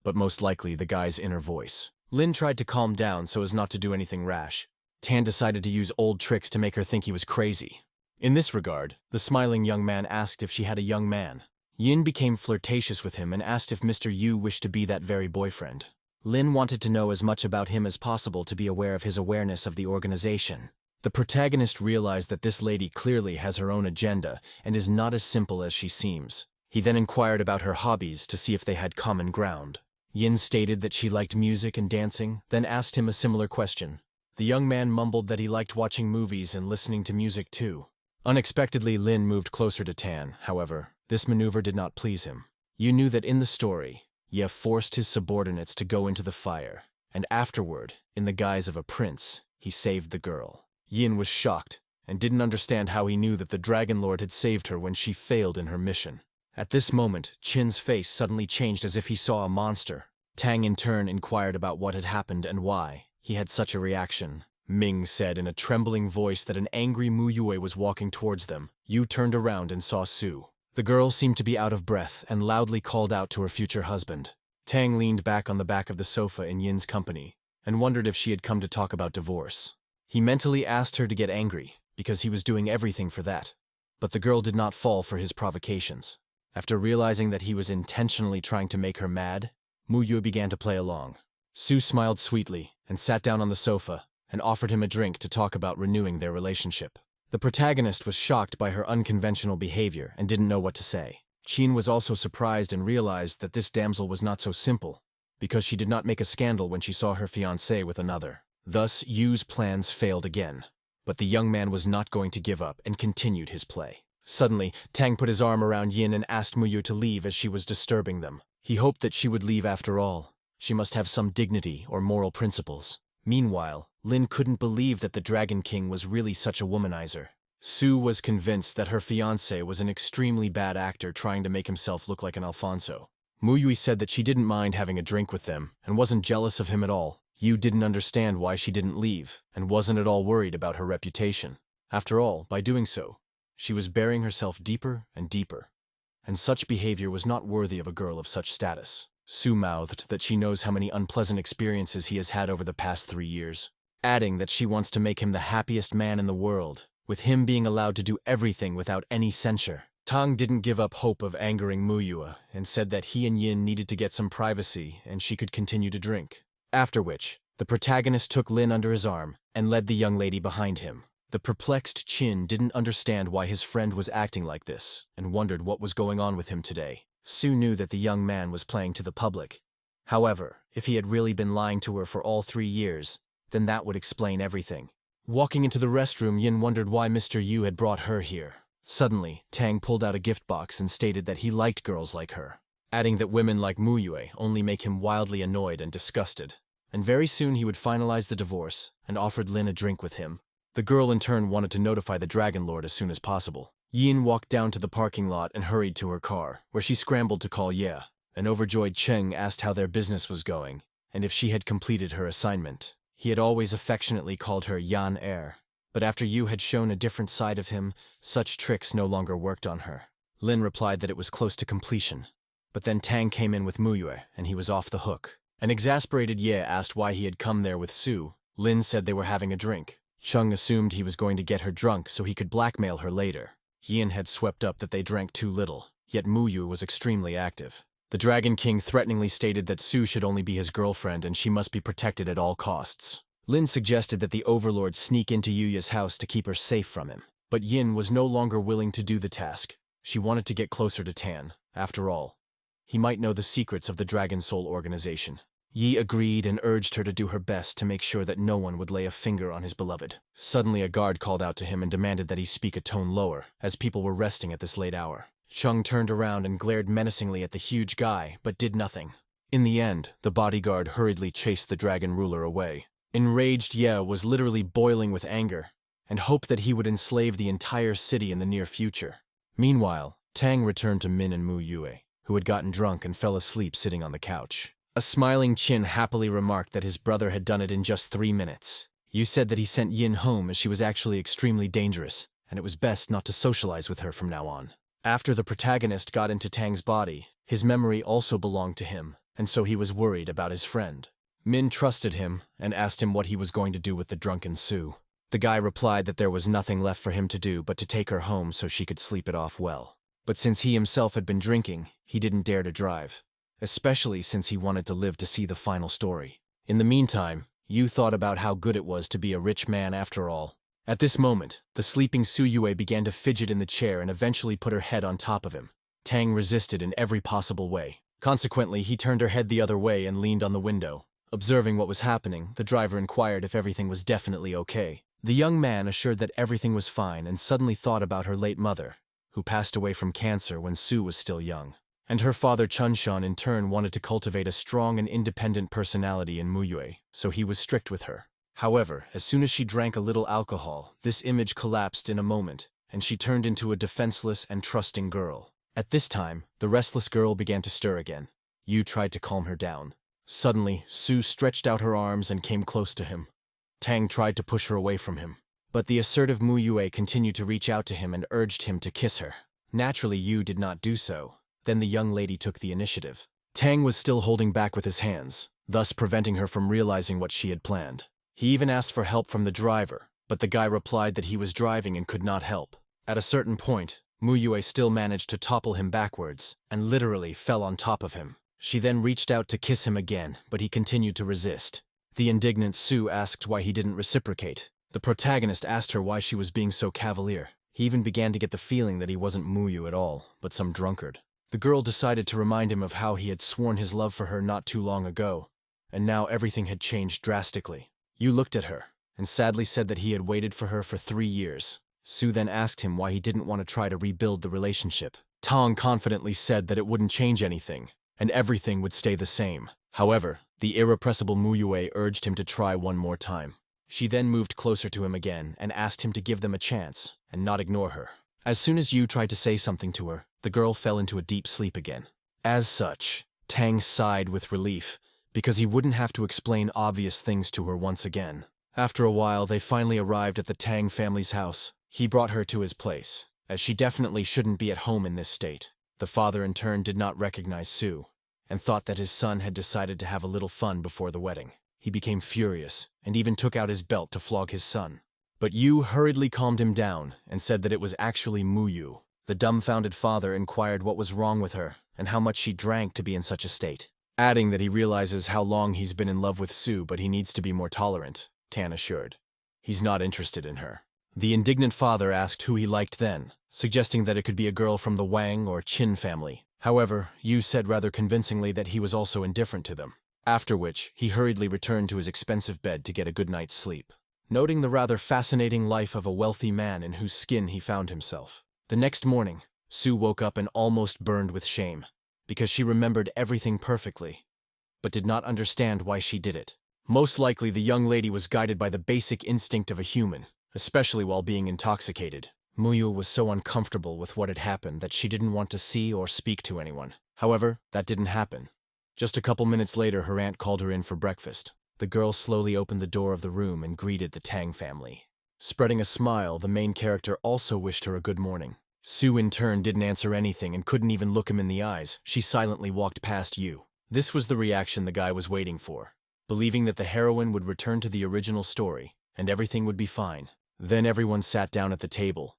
but most likely the guy's inner voice. Lin tried to calm down so as not to do anything rash, Tan decided to use old tricks to make her think he was crazy. In this regard, the smiling young man asked if she had a young man. Yin became flirtatious with him and asked if Mr. Yu wished to be that very boyfriend. Lin wanted to know as much about him as possible to be aware of his awareness of the organization. The protagonist realized that this lady clearly has her own agenda and is not as simple as she seems. He then inquired about her hobbies to see if they had common ground. Yin stated that she liked music and dancing, then asked him a similar question. The young man mumbled that he liked watching movies and listening to music too. Unexpectedly, Lin moved closer to Tan. However, this maneuver did not please him. You knew that in the story, Ye forced his subordinates to go into the fire, and afterward, in the guise of a prince, he saved the girl. Yin was shocked, and didn't understand how he knew that the Dragon Lord had saved her when she failed in her mission. At this moment, Qin's face suddenly changed as if he saw a monster. Tang in turn inquired about what had happened and why he had such a reaction. Ming said in a trembling voice that an angry Mu Yue was walking towards them. Yu turned around and saw Su. The girl seemed to be out of breath and loudly called out to her future husband. Tang leaned back on the back of the sofa in Yin's company and wondered if she had come to talk about divorce. He mentally asked her to get angry because he was doing everything for that, but the girl did not fall for his provocations. After realizing that he was intentionally trying to make her mad, Mu Yue began to play along. Su smiled sweetly and sat down on the sofa and offered him a drink to talk about renewing their relationship. The protagonist was shocked by her unconventional behavior and didn't know what to say. Qin was also surprised and realized that this damsel was not so simple, because she did not make a scandal when she saw her fiancé with another. Thus, Yu's plans failed again. But the young man was not going to give up and continued his play. Suddenly, Tang put his arm around Yin and asked Mu Yu to leave as she was disturbing them. He hoped that she would leave after all. She must have some dignity or moral principles. Meanwhile, Lin couldn't believe that the Dragon King was really such a womanizer. Su was convinced that her fiancé was an extremely bad actor trying to make himself look like an Alfonso. Mu Yui said that she didn't mind having a drink with them and wasn't jealous of him at all. Yu didn't understand why she didn't leave and wasn't at all worried about her reputation. After all, by doing so, she was burying herself deeper and deeper. And such behavior was not worthy of a girl of such status. Su mouthed that she knows how many unpleasant experiences he has had over the past 3 years, adding that she wants to make him the happiest man in the world, with him being allowed to do everything without any censure. Tang didn't give up hope of angering Mu Yue and said that he and Yin needed to get some privacy and she could continue to drink. After which, the protagonist took Lin under his arm and led the young lady behind him. The perplexed Qin didn't understand why his friend was acting like this and wondered what was going on with him today. Su knew that the young man was playing to the public. However, if he had really been lying to her for all 3 years, then that would explain everything. Walking into the restroom, Yin wondered why Mr. Yu had brought her here. Suddenly, Tang pulled out a gift box and stated that he liked girls like her, adding that women like Mu Yue only make him wildly annoyed and disgusted. And very soon he would finalize the divorce and offered Lin a drink with him. The girl in turn wanted to notify the Dragon Lord as soon as possible. Yin walked down to the parking lot and hurried to her car, where she scrambled to call Ye. An overjoyed Cheng asked how their business was going, and if she had completed her assignment. He had always affectionately called her Yan Er, but after Yu had shown a different side of him, such tricks no longer worked on her. Lin replied that it was close to completion, but then Tang came in with Mu Yue, and he was off the hook. An exasperated Ye asked why he had come there with Su. Lin said they were having a drink. Cheng assumed he was going to get her drunk so he could blackmail her later. Yin had swept up that they drank too little, yet Mu Yu was extremely active. The Dragon King threateningly stated that Su should only be his girlfriend and she must be protected at all costs. Lin suggested that the Overlord sneak into Yuya's house to keep her safe from him. But Yin was no longer willing to do the task. She wanted to get closer to Tan. After all, he might know the secrets of the Dragon Soul organization. Yi agreed and urged her to do her best to make sure that no one would lay a finger on his beloved. Suddenly a guard called out to him and demanded that he speak a tone lower, as people were resting at this late hour. Cheng turned around and glared menacingly at the huge guy, but did nothing. In the end, the bodyguard hurriedly chased the dragon ruler away. Enraged Ye was literally boiling with anger, and hoped that he would enslave the entire city in the near future. Meanwhile, Tang returned to Min and Mu Yue, who had gotten drunk and fell asleep sitting on the couch. A smiling Qin happily remarked that his brother had done it in just 3 minutes. Yu said that he sent Yin home as she was actually extremely dangerous, and it was best not to socialize with her from now on. After the protagonist got into Tang's body, his memory also belonged to him, and so he was worried about his friend. Min trusted him and asked him what he was going to do with the drunken Sue. The guy replied that there was nothing left for him to do but to take her home so she could sleep it off well. But since he himself had been drinking, he didn't dare to drive, especially since he wanted to live to see the final story. In the meantime, Yu thought about how good it was to be a rich man after all. At this moment, the sleeping Suyue began to fidget in the chair and eventually put her head on top of him. Tang resisted in every possible way. Consequently, he turned her head the other way and leaned on the window. Observing what was happening, the driver inquired if everything was definitely okay. The young man assured that everything was fine and suddenly thought about her late mother, who passed away from cancer when Sue was still young. And her father Chunshan in turn wanted to cultivate a strong and independent personality in Muyue, so he was strict with her. However, as soon as she drank a little alcohol, this image collapsed in a moment, and she turned into a defenseless and trusting girl. At this time, the restless girl began to stir again. Yu tried to calm her down. Suddenly, Sue stretched out her arms and came close to him. Tang tried to push her away from him, but the assertive Muyue continued to reach out to him and urged him to kiss her. Naturally, Yu did not do so. Then the young lady took the initiative. Tang was still holding back with his hands, thus preventing her from realizing what she had planned. He even asked for help from the driver, but the guy replied that he was driving and could not help. At a certain point, Muyue still managed to topple him backwards, and literally fell on top of him. She then reached out to kiss him again, but he continued to resist. The indignant Sue asked why he didn't reciprocate. The protagonist asked her why she was being so cavalier. He even began to get the feeling that he wasn't Muyu at all, but some drunkard. The girl decided to remind him of how he had sworn his love for her not too long ago, and now everything had changed drastically. Yu looked at her, and sadly said that he had waited for her for 3 years. Sue then asked him why he didn't want to try to rebuild the relationship. Tang confidently said that it wouldn't change anything, and everything would stay the same. However, the irrepressible Muyue urged him to try one more time. She then moved closer to him again and asked him to give them a chance and not ignore her. As soon as Yu tried to say something to her, the girl fell into a deep sleep again. As such, Tang sighed with relief, because he wouldn't have to explain obvious things to her once again. After a while, they finally arrived at the Tang family's house. He brought her to his place, as she definitely shouldn't be at home in this state. The father in turn did not recognize Sue, and thought that his son had decided to have a little fun before the wedding. He became furious, and even took out his belt to flog his son. But Yu hurriedly calmed him down, and said that it was actually Muyu. The dumbfounded father inquired what was wrong with her, and how much she drank to be in such a state. Adding that he realizes how long he's been in love with Sue, but he needs to be more tolerant, Tan assured. He's not interested in her. The indignant father asked who he liked then, suggesting that it could be a girl from the Wang or Qin family. However, Yu said rather convincingly that he was also indifferent to them. After which, he hurriedly returned to his expensive bed to get a good night's sleep, noting the rather fascinating life of a wealthy man in whose skin he found himself. The next morning, Sue woke up and almost burned with shame, because she remembered everything perfectly, but did not understand why she did it. Most likely the young lady was guided by the basic instinct of a human, especially while being intoxicated. Muyu was so uncomfortable with what had happened that she didn't want to see or speak to anyone. However, that didn't happen. Just a couple minutes later, her aunt called her in for breakfast. The girl slowly opened the door of the room and greeted the Tang family. Spreading a smile, the main character also wished her a good morning. Sue in turn didn't answer anything and couldn't even look him in the eyes. She silently walked past Yu. This was the reaction the guy was waiting for, believing that the heroine would return to the original story and everything would be fine. Then everyone sat down at the table,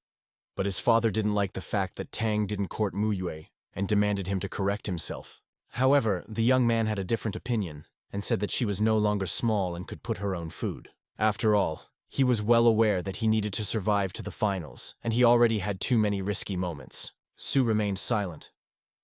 but his father didn't like the fact that Tang didn't court Muyue and demanded him to correct himself. However, the young man had a different opinion and said that she was no longer small and could put her own food. After all, he was well aware that he needed to survive to the finals, and he already had too many risky moments. Sue remained silent,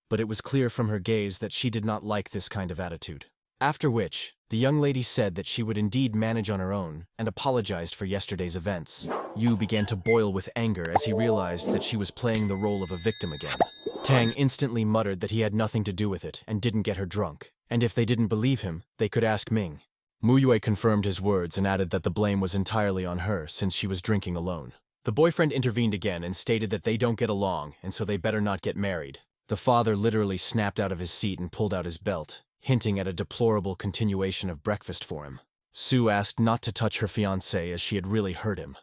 but it was clear from her gaze that she did not like this kind of attitude. After which, the young lady said that she would indeed manage on her own and apologized for yesterday's events. Yu began to boil with anger as he realized that she was playing the role of a victim again. Tang instantly muttered that he had nothing to do with it and didn't get her drunk, and if they didn't believe him, they could ask Ming. Muyue confirmed his words and added that the blame was entirely on her since she was drinking alone. The boyfriend intervened again and stated that they don't get along and so they better not get married. The father literally snapped out of his seat and pulled out his belt, hinting at a deplorable continuation of breakfast for him. Sue asked not to touch her fiancé as she had really hurt him,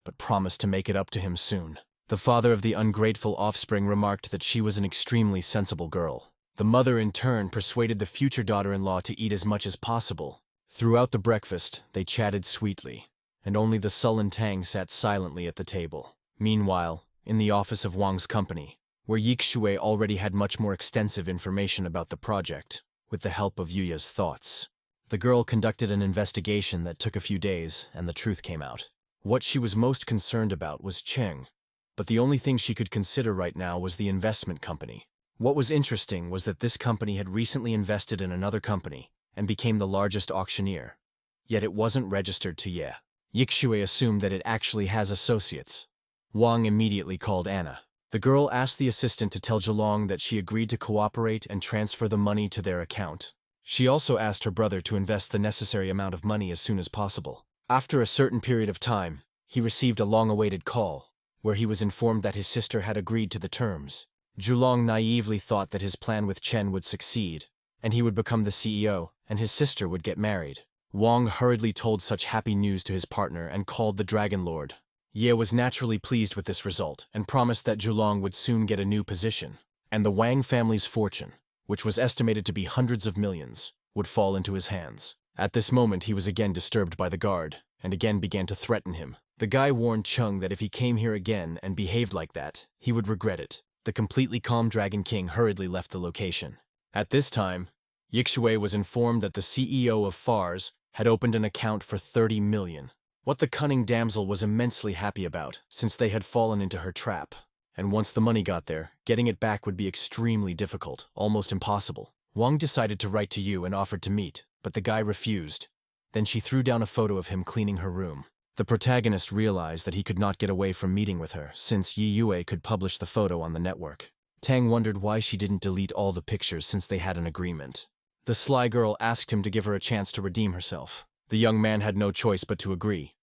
but promised to make it up to him soon. The father of the ungrateful offspring remarked that she was an extremely sensible girl. The mother in turn persuaded the future daughter-in-law to eat as much as possible, Throughout the breakfast, they chatted sweetly, and only the sullen Tang sat silently at the table. Meanwhile, in the office of Wang's company, where Yixue already had much more extensive information about the project, with the help of Yuya's thoughts. The girl conducted an investigation that took a few days, and the truth came out. What she was most concerned about was Cheng, but the only thing she could consider right now was the investment company. What was interesting was that this company had recently invested in another company and became the largest auctioneer. Yet it wasn't registered to Ye. Yixue assumed that it actually has associates. Wang immediately called Anna. The girl asked the assistant to tell Zhelong that she agreed to cooperate and transfer the money to their account. She also asked her brother to invest the necessary amount of money as soon as possible. After a certain period of time, he received a long-awaited call, where he was informed that his sister had agreed to the terms. Zhelong naively thought that his plan with Chen would succeed, and he would become the CEO, and his sister would get married. Wang hurriedly told such happy news to his partner and called the Dragon Lord. Ye was naturally pleased with this result and promised that Zhelong would soon get a new position, and the Wang family's fortune, which was estimated to be hundreds of millions, would fall into his hands. At this moment he was again disturbed by the guard, and again began to threaten him. The guy warned Cheng that if he came here again and behaved like that, he would regret it. The completely calm Dragon King hurriedly left the location. At this time, Yixue was informed that the CEO of Fars had opened an account for 30 million. What the cunning damsel was immensely happy about, since they had fallen into her trap. And once the money got there, getting it back would be extremely difficult, almost impossible. Wang decided to write to Yu and offered to meet, but the guy refused. Then she threw down a photo of him cleaning her room. The protagonist realized that he could not get away from meeting with her, since Yi Yue could publish the photo on the network. Tang wondered why she didn't delete all the pictures since they had an agreement. The sly girl asked him to give her a chance to redeem herself. The young man had no choice but to agree.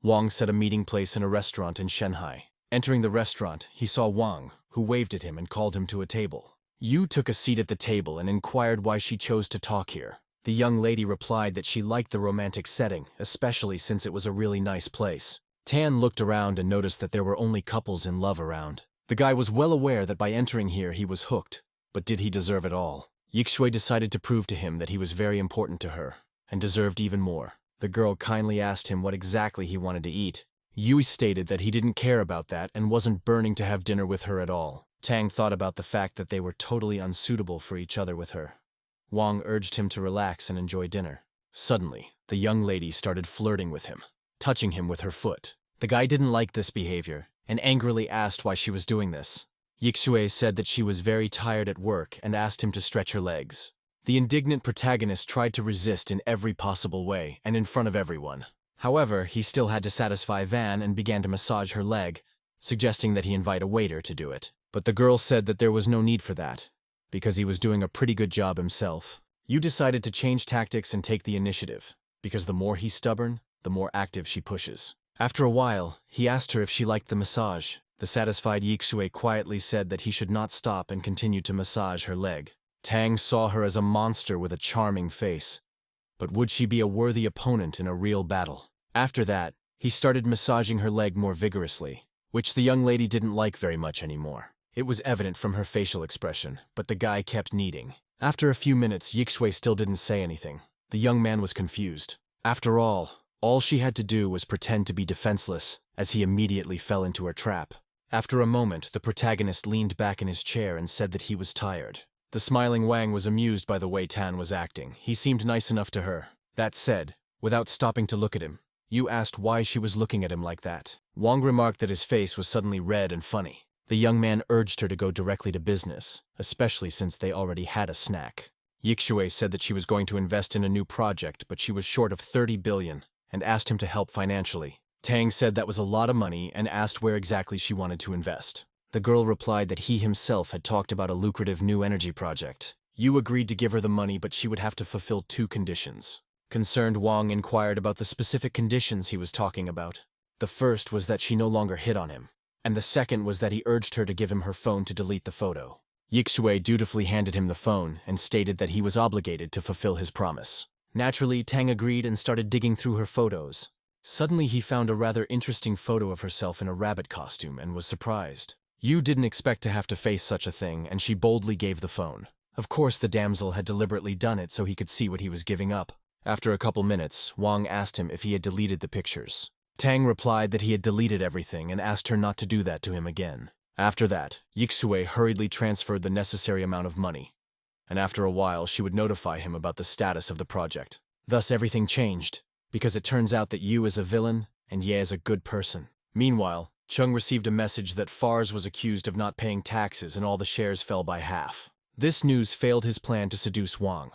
Wang set a meeting place in a restaurant in Shanghai. Entering the restaurant, he saw Wang, who waved at him and called him to a table. Yu took a seat at the table and inquired why she chose to talk here. The young lady replied that she liked the romantic setting, especially since it was a really nice place. Tan looked around and noticed that there were only couples in love around. The guy was well aware that by entering here he was hooked, but did he deserve it all? Yixue decided to prove to him that he was very important to her, and deserved even more. The girl kindly asked him what exactly he wanted to eat. Yui stated that he didn't care about that and wasn't burning to have dinner with her at all. Tang thought about the fact that they were totally unsuitable for each other with her. Wang urged him to relax and enjoy dinner. Suddenly, the young lady started flirting with him, touching him with her foot. The guy didn't like this behavior, and angrily asked why she was doing this. Yixue said that she was very tired at work and asked him to stretch her legs. The indignant protagonist tried to resist in every possible way and in front of everyone. However, he still had to satisfy Van and began to massage her leg, suggesting that he invite a waiter to do it. But the girl said that there was no need for that, because he was doing a pretty good job himself. Yu decided to change tactics and take the initiative, because the more he's stubborn, the more active she pushes. After a while, he asked her if she liked the massage. The satisfied Yixue quietly said that he should not stop and continued to massage her leg. Tang saw her as a monster with a charming face, but would she be a worthy opponent in a real battle? After that, he started massaging her leg more vigorously, which the young lady didn't like very much anymore. It was evident from her facial expression, but the guy kept kneading. After a few minutes, Yixue still didn't say anything. The young man was confused. After all she had to do was pretend to be defenseless, as he immediately fell into her trap. After a moment, the protagonist leaned back in his chair and said that he was tired. The smiling Wang was amused by the way Tan was acting. He seemed nice enough to her. That said, without stopping to look at him, Yu asked why she was looking at him like that. Wang remarked that his face was suddenly red and funny. The young man urged her to go directly to business, especially since they already had a snack. Yixue said that she was going to invest in a new project, but she was short of 30 billion, and asked him to help financially. Tang said that was a lot of money and asked where exactly she wanted to invest. The girl replied that he himself had talked about a lucrative new energy project. Yu agreed to give her the money, but she would have to fulfill 2 conditions. Concerned, Wang inquired about the specific conditions he was talking about. The first was that she no longer hit on him, and the second was that he urged her to give him her phone to delete the photo. Yixue dutifully handed him the phone and stated that he was obligated to fulfill his promise. Naturally, Tang agreed and started digging through her photos. Suddenly he found a rather interesting photo of herself in a rabbit costume and was surprised. Yu didn't expect to have to face such a thing, and she boldly gave the phone. Of course the damsel had deliberately done it so he could see what he was giving up. After a couple minutes, Wang asked him if he had deleted the pictures. Tang replied that he had deleted everything and asked her not to do that to him again. After that, Yixue hurriedly transferred the necessary amount of money, and after a while she would notify him about the status of the project. Thus everything changed, because it turns out that Yu is a villain and Ye is a good person. Meanwhile, Chung received a message that Fars was accused of not paying taxes and all the shares fell by half. This news failed his plan to seduce Wang,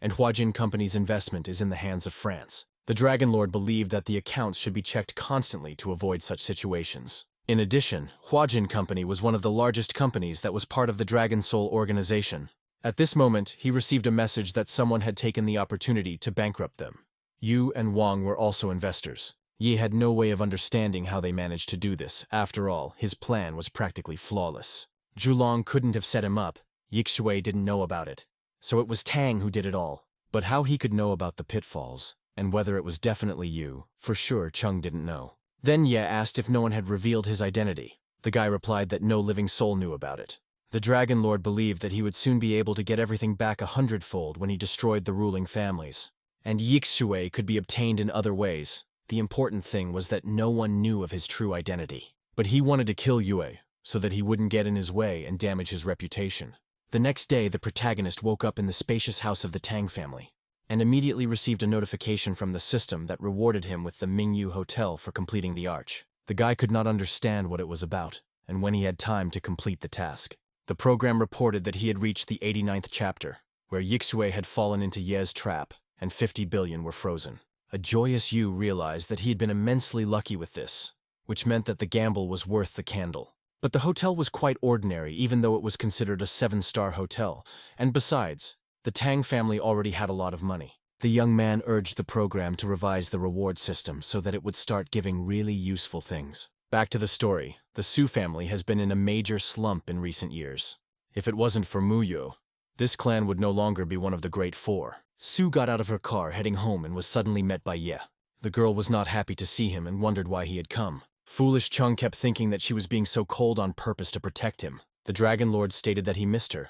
and Huajin Company's investment is in the hands of France. The Dragon Lord believed that the accounts should be checked constantly to avoid such situations. In addition, Huajin Company was one of the largest companies that was part of the Dragon Soul organization. At this moment, he received a message that someone had taken the opportunity to bankrupt them. Yu and Wang were also investors. Yi had no way of understanding how they managed to do this. After all, his plan was practically flawless. Zhulong couldn't have set him up. Yixue didn't know about it. So it was Tang who did it all. But how he could know about the pitfalls, and whether it was definitely Yu, for sure Chung didn't know. Then Ye asked if no one had revealed his identity. The guy replied that no living soul knew about it. The Dragon Lord believed that he would soon be able to get everything back 100-fold when he destroyed the ruling families. And Yixue could be obtained in other ways. The important thing was that no one knew of his true identity. But he wanted to kill Yue, so that he wouldn't get in his way and damage his reputation. The next day, the protagonist woke up in the spacious house of the Tang family, and immediately received a notification from the system that rewarded him with the Mingyu Hotel for completing the arch. The guy could not understand what it was about, and when he had time to complete the task. The program reported that he had reached the 89th chapter, where Yixue had fallen into Ye's trap, and 50 billion were frozen. A joyous Yu realized that he had been immensely lucky with this, which meant that the gamble was worth the candle. But the hotel was quite ordinary, even though it was considered a 7-star hotel, and besides, the Tang family already had a lot of money. The young man urged the program to revise the reward system so that it would start giving really useful things. Back to the story, the Su family has been in a major slump in recent years. If it wasn't for Muyo, this clan would no longer be one of the Great Four. Su got out of her car heading home and was suddenly met by Ye. The girl was not happy to see him and wondered why he had come. Foolish Chung kept thinking that she was being so cold on purpose to protect him. The Dragon Lord stated that he missed her,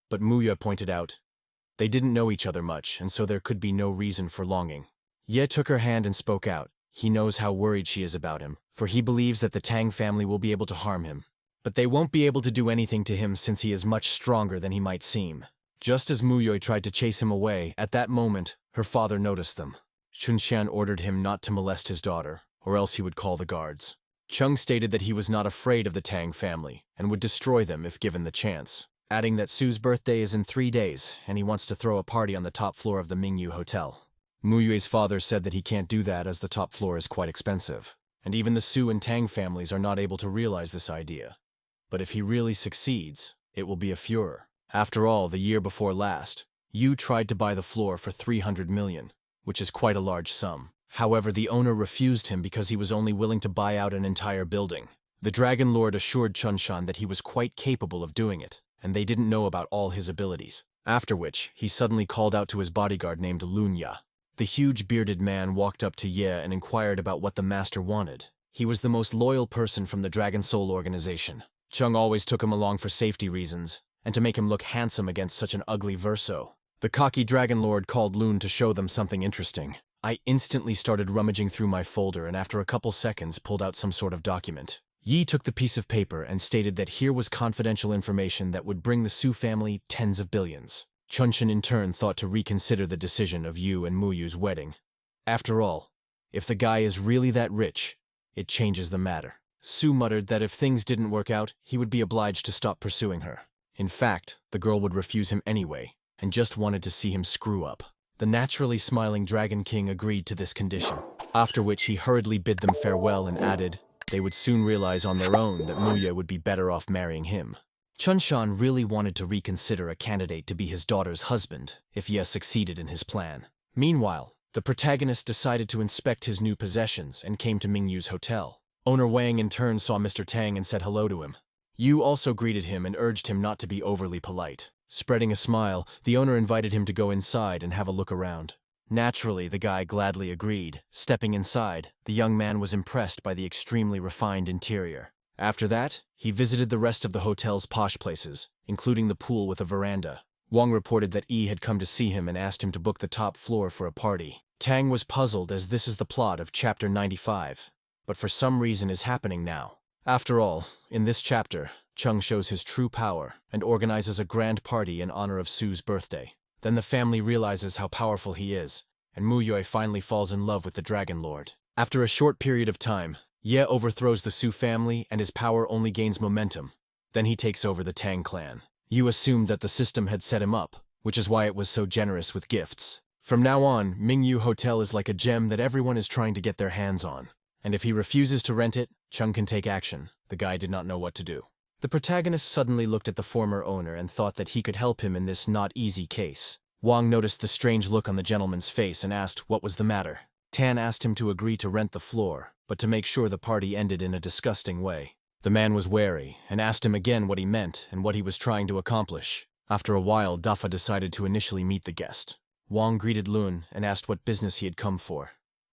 but Muya pointed out they didn't know each other much, and so there could be no reason for longing. Ye took her hand and spoke out. He knows how worried she is about him, for he believes that the Tang family will be able to harm him. But they won't be able to do anything to him since he is much stronger than he might seem. Just as Muyo tried to chase him away, at that moment, her father noticed them. Chunshan ordered him not to molest his daughter, or else he would call the guards. Chung stated that he was not afraid of the Tang family, and would destroy them if given the chance, adding that Su's birthday is in 3 days, and he wants to throw a party on the top floor of the Mingyu Hotel. Muyue's father said that he can't do that as the top floor is quite expensive, and even the Su and Tang families are not able to realize this idea. But if he really succeeds, it will be a furor. After all, the year before last, Yu tried to buy the floor for 300 million, which is quite a large sum. However, the owner refused him because he was only willing to buy out an entire building. The Dragon Lord assured Chunshan that he was quite capable of doing it, and they didn't know about all his abilities. After which, he suddenly called out to his bodyguard named Lunya. The huge bearded man walked up to Ye and inquired about what the master wanted. He was the most loyal person from the Dragon Soul organization. Chung always took him along for safety reasons, and to make him look handsome against such an ugly verso. The cocky Dragon Lord called Lun to show them something interesting. I instantly started rummaging through my folder and after a couple seconds pulled out some sort of document. Yi took the piece of paper and stated that here was confidential information that would bring the Su family tens of billions. Chunshan in turn thought to reconsider the decision of Yu and Muyu's wedding. After all, if the guy is really that rich, it changes the matter. Su muttered that if things didn't work out, he would be obliged to stop pursuing her. In fact, the girl would refuse him anyway, and just wanted to see him screw up. The naturally smiling Dragon King agreed to this condition, after which he hurriedly bid them farewell and added they would soon realize on their own that Muye would be better off marrying him. Chunshan really wanted to reconsider a candidate to be his daughter's husband if Ye succeeded in his plan. Meanwhile, the protagonist decided to inspect his new possessions and came to Mingyu's hotel. Owner Wang in turn saw Mr. Tang and said hello to him. Yu also greeted him and urged him not to be overly polite. Spreading a smile, the owner invited him to go inside and have a look around. Naturally, the guy gladly agreed. Stepping inside, the young man was impressed by the extremely refined interior. After that, he visited the rest of the hotel's posh places, including the pool with a veranda. Wang reported that Yi had come to see him and asked him to book the top floor for a party. Tang was puzzled, as this is the plot of chapter 95, but for some reason is happening now. After all, in this chapter, Chung shows his true power and organizes a grand party in honor of Su's birthday. Then the family realizes how powerful he is, and Mu Yue finally falls in love with the Dragon Lord. After a short period of time, Ye overthrows the Su family and his power only gains momentum. Then he takes over the Tang clan. Yu assumed that the system had set him up, which is why it was so generous with gifts. From now on, Mingyu Hotel is like a gem that everyone is trying to get their hands on. And if he refuses to rent it, Chung can take action. The guy did not know what to do. The protagonist suddenly looked at the former owner and thought that he could help him in this not easy case. Wang noticed the strange look on the gentleman's face and asked what was the matter. Tan asked him to agree to rent the floor, but to make sure the party ended in a disgusting way. The man was wary and asked him again what he meant and what he was trying to accomplish. After a while, Dafa decided to initially meet the guest. Wang greeted Lun and asked what business he had come for,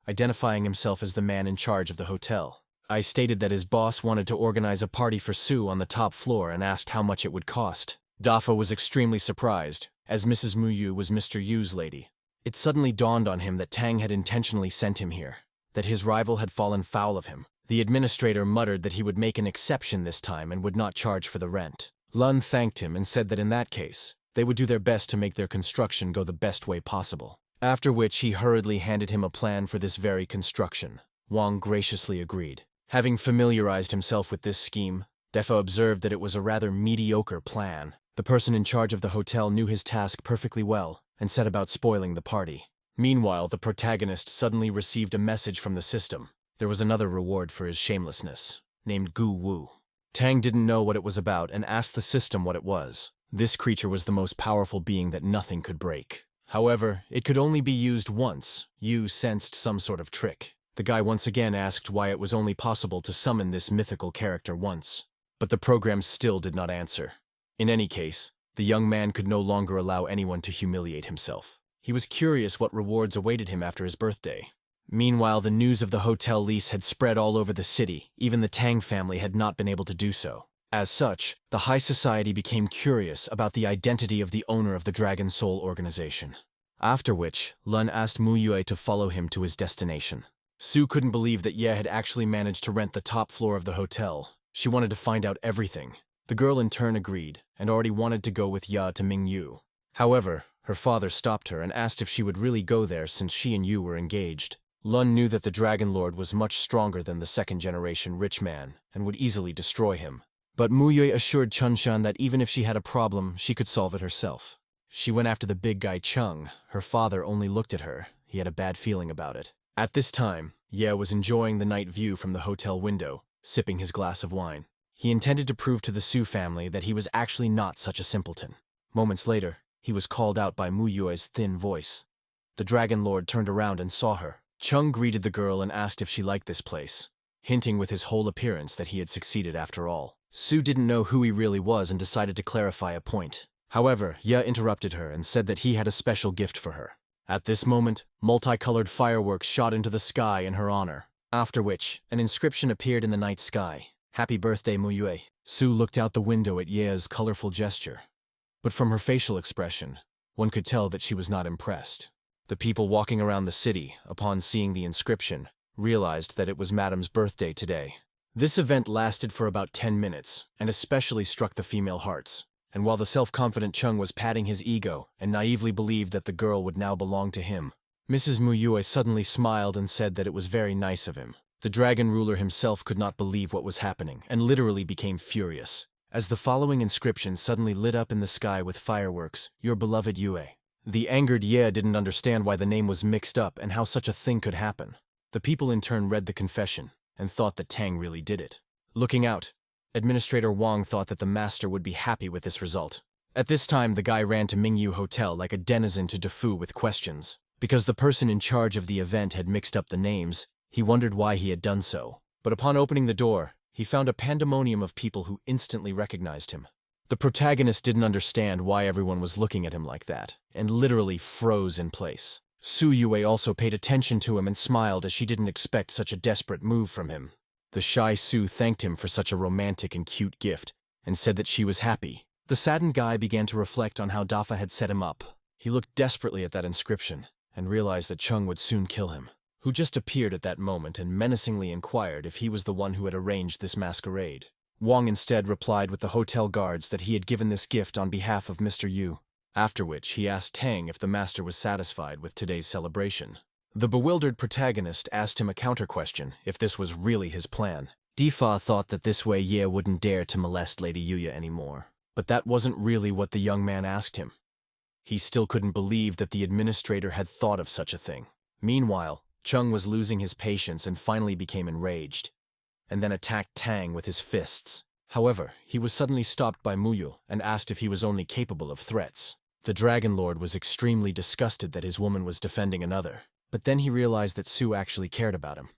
identifying himself as the man in charge of the hotel. I stated that his boss wanted to organize a party for Su on the top floor and asked how much it would cost. Dafa was extremely surprised, as Mrs. Muyu was Mr. Yu's lady. It suddenly dawned on him that Tang had intentionally sent him here, that his rival had fallen foul of him. The administrator muttered that he would make an exception this time and would not charge for the rent. Lun thanked him and said that in that case, they would do their best to make their construction go the best way possible. After which he hurriedly handed him a plan for this very construction. Wang graciously agreed. Having familiarized himself with this scheme, Defa observed that it was a rather mediocre plan. The person in charge of the hotel knew his task perfectly well and set about spoiling the party. Meanwhile, the protagonist suddenly received a message from the system. There was another reward for his shamelessness, named Gu Wu. Tang didn't know what it was about and asked the system what it was. This creature was the most powerful being that nothing could break. However, it could only be used once. Yu sensed some sort of trick. The guy once again asked why it was only possible to summon this mythical character once. But the program still did not answer. In any case, the young man could no longer allow anyone to humiliate himself. He was curious what rewards awaited him after his birthday. Meanwhile, the news of the hotel lease had spread all over the city. Even the Tang family had not been able to do so. As such, the high society became curious about the identity of the owner of the Dragon Soul organization. After which, Lun asked Mu Yue to follow him to his destination. Su couldn't believe that Ye had actually managed to rent the top floor of the hotel. She wanted to find out everything. The girl in turn agreed, and already wanted to go with Ya to Mingyu. However, her father stopped her and asked if she would really go there since she and Yu were engaged. Lun knew that the Dragon Lord was much stronger than the second-generation rich man, and would easily destroy him. But Mu Yue assured Chunshan that even if she had a problem, she could solve it herself. She went after the big guy Chung. Her father only looked at her. He had a bad feeling about it. At this time, Ye was enjoying the night view from the hotel window, sipping his glass of wine. He intended to prove to the Su family that he was actually not such a simpleton. Moments later, he was called out by Mu Yue's thin voice. The Dragon Lord turned around and saw her. Chung greeted the girl and asked if she liked this place, hinting with his whole appearance that he had succeeded after all. Su didn't know who he really was and decided to clarify a point. However, Ye interrupted her and said that he had a special gift for her. At this moment, multicolored fireworks shot into the sky in her honor, after which an inscription appeared in the night sky. Happy birthday, Mu Yue. Su looked out the window at Ye's colorful gesture. But from her facial expression, one could tell that she was not impressed. The people walking around the city, upon seeing the inscription, realized that it was Madame's birthday today. This event lasted for about 10 minutes, and especially struck the female hearts. And while the self-confident Chung was patting his ego and naively believed that the girl would now belong to him, Mrs. Mu Yue suddenly smiled and said that it was very nice of him. The dragon ruler himself could not believe what was happening and literally became furious, as the following inscription suddenly lit up in the sky with fireworks, "Your beloved Yue." The angered Ye didn't understand why the name was mixed up and how such a thing could happen. The people in turn read the confession and thought that Tang really did it. Looking out, Administrator Wang thought that the master would be happy with this result. At this time, the guy ran to Mingyu Hotel like a denizen to Defu with questions. Because the person in charge of the event had mixed up the names, he wondered why he had done so. But upon opening the door, he found a pandemonium of people who instantly recognized him. The protagonist didn't understand why everyone was looking at him like that, and literally froze in place. Su Yue also paid attention to him and smiled as she didn't expect such a desperate move from him. The shy Su thanked him for such a romantic and cute gift, and said that she was happy. The saddened guy began to reflect on how Dafa had set him up. He looked desperately at that inscription and realized that Chung would soon kill him, who just appeared at that moment and menacingly inquired if he was the one who had arranged this masquerade. Wang instead replied with the hotel guards that he had given this gift on behalf of Mr. Yu, after which he asked Tang if the master was satisfied with today's celebration. The bewildered protagonist asked him a counter-question if this was really his plan. Difa thought that this way Ye wouldn't dare to molest Lady Yuya anymore. But that wasn't really what the young man asked him. He still couldn't believe that the administrator had thought of such a thing. Meanwhile, Chung was losing his patience and finally became enraged, and then attacked Tang with his fists. However, he was suddenly stopped by Muyu and asked if he was only capable of threats. The Dragon Lord was extremely disgusted that his woman was defending another, but then he realized that Su actually cared about him.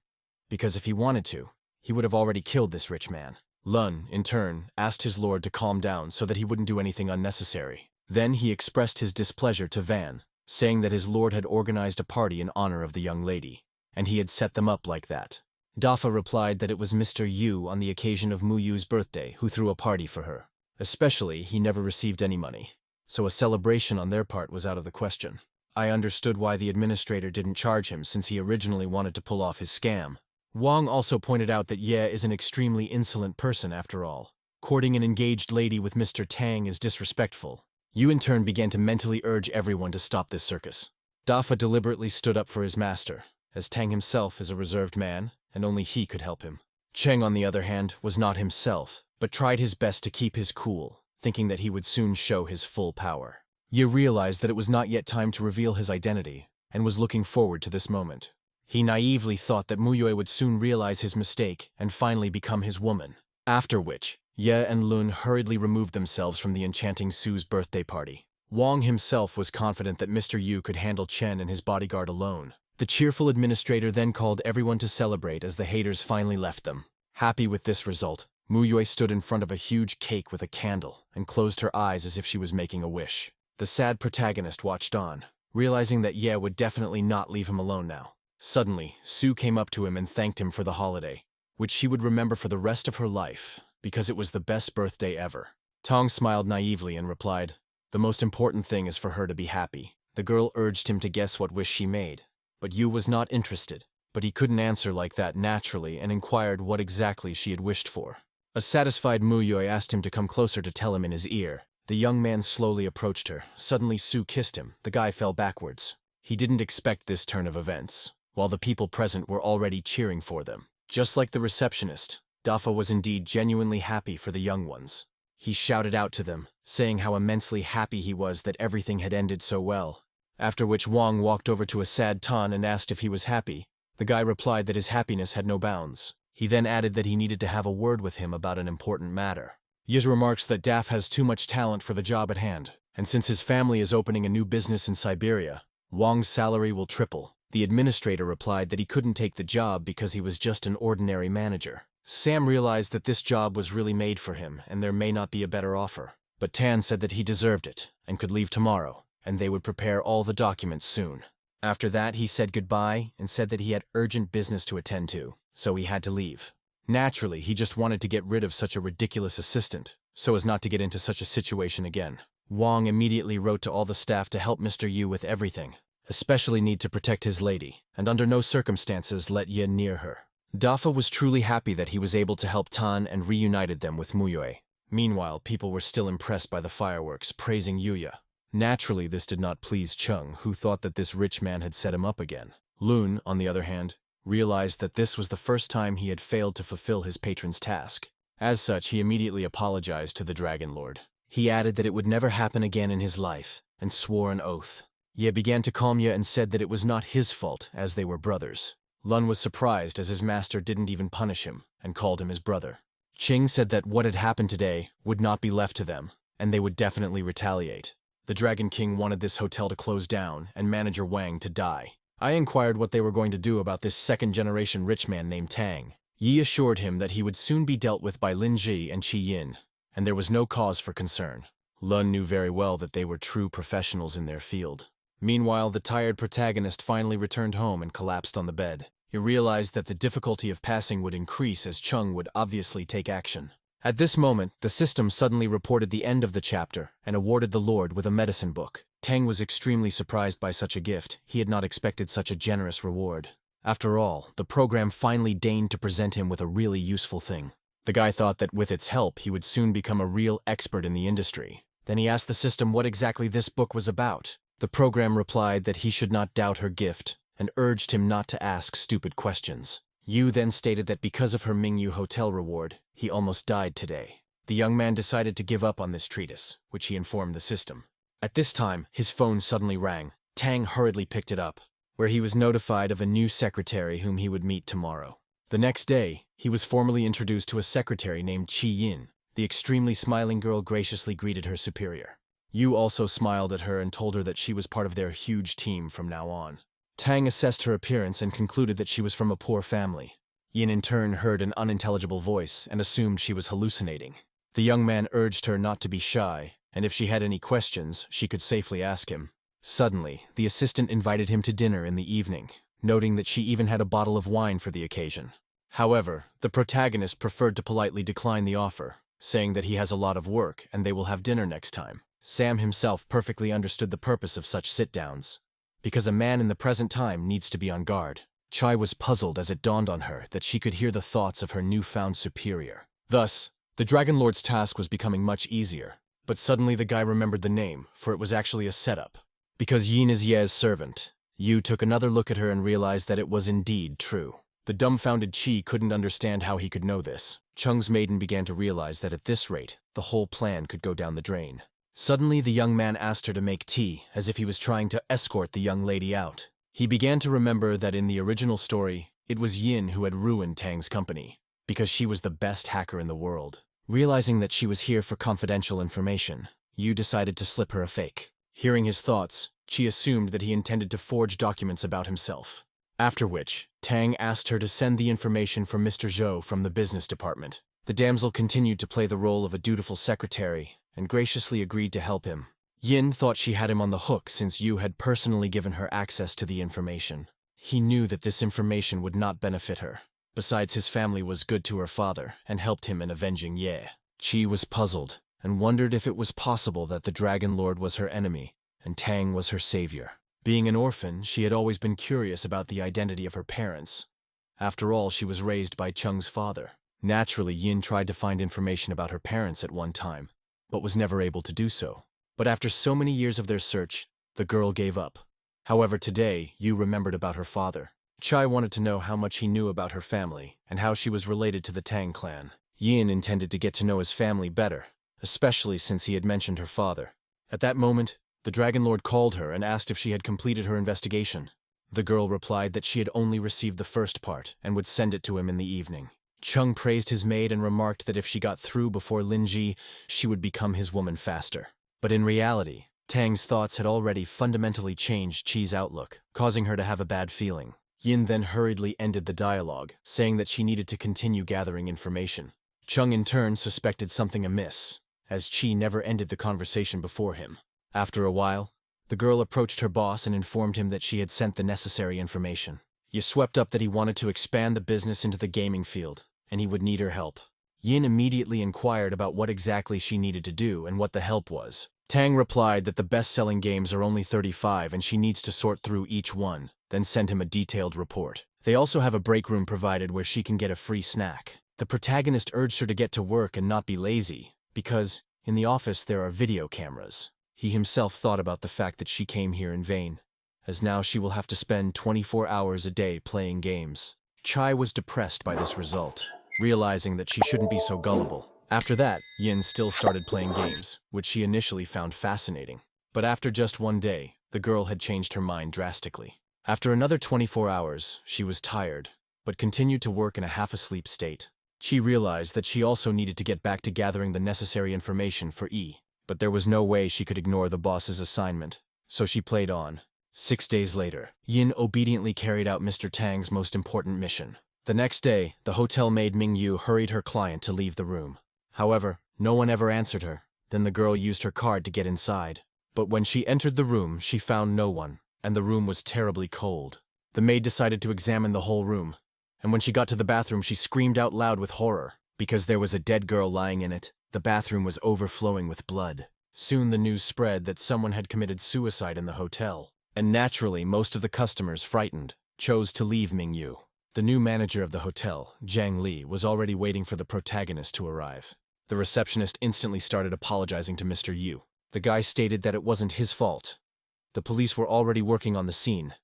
Because if he wanted to, he would have already killed this rich man. Lun, in turn, asked his lord to calm down so that he wouldn't do anything unnecessary. Then he expressed his displeasure to Van, saying that his lord had organized a party in honor of the young lady, and he had set them up like that. Dafa replied that it was Mr. Yu on the occasion of Muyu's birthday who threw a party for her. Especially, he never received any money, so a celebration on their part was out of the question. I understood why the administrator didn't charge him since he originally wanted to pull off his scam. Wang also pointed out that Ye is an extremely insolent person after all. Courting an engaged lady with Mr. Tang is disrespectful. Yu in turn began to mentally urge everyone to stop this circus. Dafa deliberately stood up for his master, as Tang himself is a reserved man, and only he could help him. Cheng, on the other hand, was not himself, but tried his best to keep his cool, thinking that he would soon show his full power. Ye realized that it was not yet time to reveal his identity, and was looking forward to this moment. He naively thought that Muyue would soon realize his mistake and finally become his woman. After which, Ye and Lun hurriedly removed themselves from the enchanting Su's birthday party. Wang himself was confident that Mr. Yu could handle Chen and his bodyguard alone. The cheerful administrator then called everyone to celebrate as the haters finally left them. Happy with this result, Muyue stood in front of a huge cake with a candle and closed her eyes as if she was making a wish. The sad protagonist watched on, realizing that Ye would definitely not leave him alone now. Suddenly, Su came up to him and thanked him for the holiday, which she would remember for the rest of her life, because it was the best birthday ever. Tong smiled naively and replied, "The most important thing is for her to be happy." The girl urged him to guess what wish she made, but Yu was not interested. But he couldn't answer like that naturally and inquired what exactly she had wished for. A satisfied Muyue asked him to come closer to tell him in his ear. The young man slowly approached her. Suddenly Su kissed him. The guy fell backwards. He didn't expect this turn of events, while the people present were already cheering for them. Just like the receptionist, Dafa was indeed genuinely happy for the young ones. He shouted out to them, saying how immensely happy he was that everything had ended so well. After which Wang walked over to a sad Tan and asked if he was happy. The guy replied that his happiness had no bounds. He then added that he needed to have a word with him about an important matter. Yiz remarks that Daf has too much talent for the job at hand, and since his family is opening a new business in Siberia, Wang's salary will triple. The administrator replied that he couldn't take the job because he was just an ordinary manager. Sam realized that this job was really made for him and there may not be a better offer. But Tan said that he deserved it and could leave tomorrow, and they would prepare all the documents soon. After that, he said goodbye and said that he had urgent business to attend to, so he had to leave. Naturally, he just wanted to get rid of such a ridiculous assistant, so as not to get into such a situation again. Wang immediately wrote to all the staff to help Mr. Yu with everything, especially need to protect his lady, and under no circumstances let Yin near her. Dafa was truly happy that he was able to help Tan and reunited them with Muyue. Meanwhile, people were still impressed by the fireworks, praising Yuya. Naturally, this did not please Chung, who thought that this rich man had set him up again. Lun, on the other hand, realized that this was the first time he had failed to fulfill his patron's task. As such, he immediately apologized to the Dragon Lord. He added that it would never happen again in his life, and swore an oath. Ye began to calm Ye and said that it was not his fault, as they were brothers. Lun was surprised as his master didn't even punish him, and called him his brother. Qing said that what had happened today would not be left to them, and they would definitely retaliate. The Dragon King wanted this hotel to close down, and manager Wang to die. I inquired what they were going to do about this second-generation rich man named Tang. Yi assured him that he would soon be dealt with by Lin Ji and Qi Yin, and there was no cause for concern. Lun knew very well that they were true professionals in their field. Meanwhile, the tired protagonist finally returned home and collapsed on the bed. He realized that the difficulty of passing would increase as Chung would obviously take action. At this moment, the system suddenly reported the end of the chapter and awarded the Lord with a medicine book. Tang was extremely surprised by such a gift. He had not expected such a generous reward. After all, the program finally deigned to present him with a really useful thing. The guy thought that with its help, he would soon become a real expert in the industry. Then he asked the system what exactly this book was about. The program replied that he should not doubt her gift and urged him not to ask stupid questions. Yu then stated that because of her Mingyu hotel reward, he almost died today. The young man decided to give up on this treatise, which he informed the system. At this time, his phone suddenly rang. Tang hurriedly picked it up, where he was notified of a new secretary whom he would meet tomorrow. The next day, he was formally introduced to a secretary named Chi Yin. The extremely smiling girl graciously greeted her superior. Yu also smiled at her and told her that she was part of their huge team from now on. Tang assessed her appearance and concluded that she was from a poor family. Yin in turn heard an unintelligible voice and assumed she was hallucinating. The young man urged her not to be shy, and if she had any questions, she could safely ask him. Suddenly, the assistant invited him to dinner in the evening, noting that she even had a bottle of wine for the occasion. However, the protagonist preferred to politely decline the offer, saying that he has a lot of work and they will have dinner next time. Sam himself perfectly understood the purpose of such sit-downs, because a man in the present time needs to be on guard. Chai was puzzled as it dawned on her that she could hear the thoughts of her newfound superior. Thus, the Dragon Lord's task was becoming much easier, but suddenly the guy remembered the name, for it was actually a setup. Because Yin is Ye's servant, Yu took another look at her and realized that it was indeed true. The dumbfounded Chi couldn't understand how he could know this. Chung's maiden began to realize that at this rate, the whole plan could go down the drain. Suddenly, the young man asked her to make tea, as if he was trying to escort the young lady out. He began to remember that in the original story, it was Yin who had ruined Tang's company, because she was the best hacker in the world. Realizing that she was here for confidential information, Yu decided to slip her a fake. Hearing his thoughts, Chi assumed that he intended to forge documents about himself. After which, Tang asked her to send the information for Mr. Zhou from the business department. The damsel continued to play the role of a dutiful secretary and graciously agreed to help him. Yin thought she had him on the hook since Yu had personally given her access to the information. He knew that this information would not benefit her. Besides, his family was good to her father and helped him in avenging Ye. Chi was puzzled and wondered if it was possible that the Dragon Lord was her enemy and Tang was her savior. Being an orphan, she had always been curious about the identity of her parents. After all, she was raised by Chung's father. Naturally, Yin tried to find information about her parents at one time, but was never able to do so. But after so many years of their search, the girl gave up. However, today, Yu remembered about her father. Chai wanted to know how much he knew about her family and how she was related to the Tang clan. Yin intended to get to know his family better, especially since he had mentioned her father. At that moment, the Dragon Lord called her and asked if she had completed her investigation. The girl replied that she had only received the first part and would send it to him in the evening. Chung praised his maid and remarked that if she got through before Linji, she would become his woman faster. But in reality, Tang's thoughts had already fundamentally changed Chi's outlook, causing her to have a bad feeling. Yin then hurriedly ended the dialogue, saying that she needed to continue gathering information. Chung in turn suspected something amiss, as Chi never ended the conversation before him. After a while, the girl approached her boss and informed him that she had sent the necessary information. Ye swept up that he wanted to expand the business into the gaming field, and he would need her help. Yin immediately inquired about what exactly she needed to do and what the help was. Tang replied that the best-selling games are only 35 and she needs to sort through each one, then send him a detailed report. They also have a break room provided where she can get a free snack. The protagonist urged her to get to work and not be lazy, because, in the office there are video cameras. He himself thought about the fact that she came here in vain, as now she will have to spend 24 hours a day playing games. Chai was depressed by this result, realizing that she shouldn't be so gullible. After that, Yin still started playing games, which she initially found fascinating. But after just one day, the girl had changed her mind drastically. After another 24 hours, she was tired, but continued to work in a half-asleep state. Chi realized that she also needed to get back to gathering the necessary information for E. But there was no way she could ignore the boss's assignment, so she played on. 6 days later, Yin obediently carried out Mr. Tang's most important mission. The next day, the hotel maid Mingyu hurried her client to leave the room. However, no one ever answered her. Then the girl used her card to get inside. But when she entered the room, she found no one, and the room was terribly cold. The maid decided to examine the whole room, and when she got to the bathroom, she screamed out loud with horror. Because there was a dead girl lying in it, the bathroom was overflowing with blood. Soon the news spread that someone had committed suicide in the hotel. And naturally, most of the customers, frightened, chose to leave Mingyu. The new manager of the hotel, Jiang Li, was already waiting for the protagonist to arrive. The receptionist instantly started apologizing to Mr. Yu. The guy stated that it wasn't his fault. The police were already working on the scene,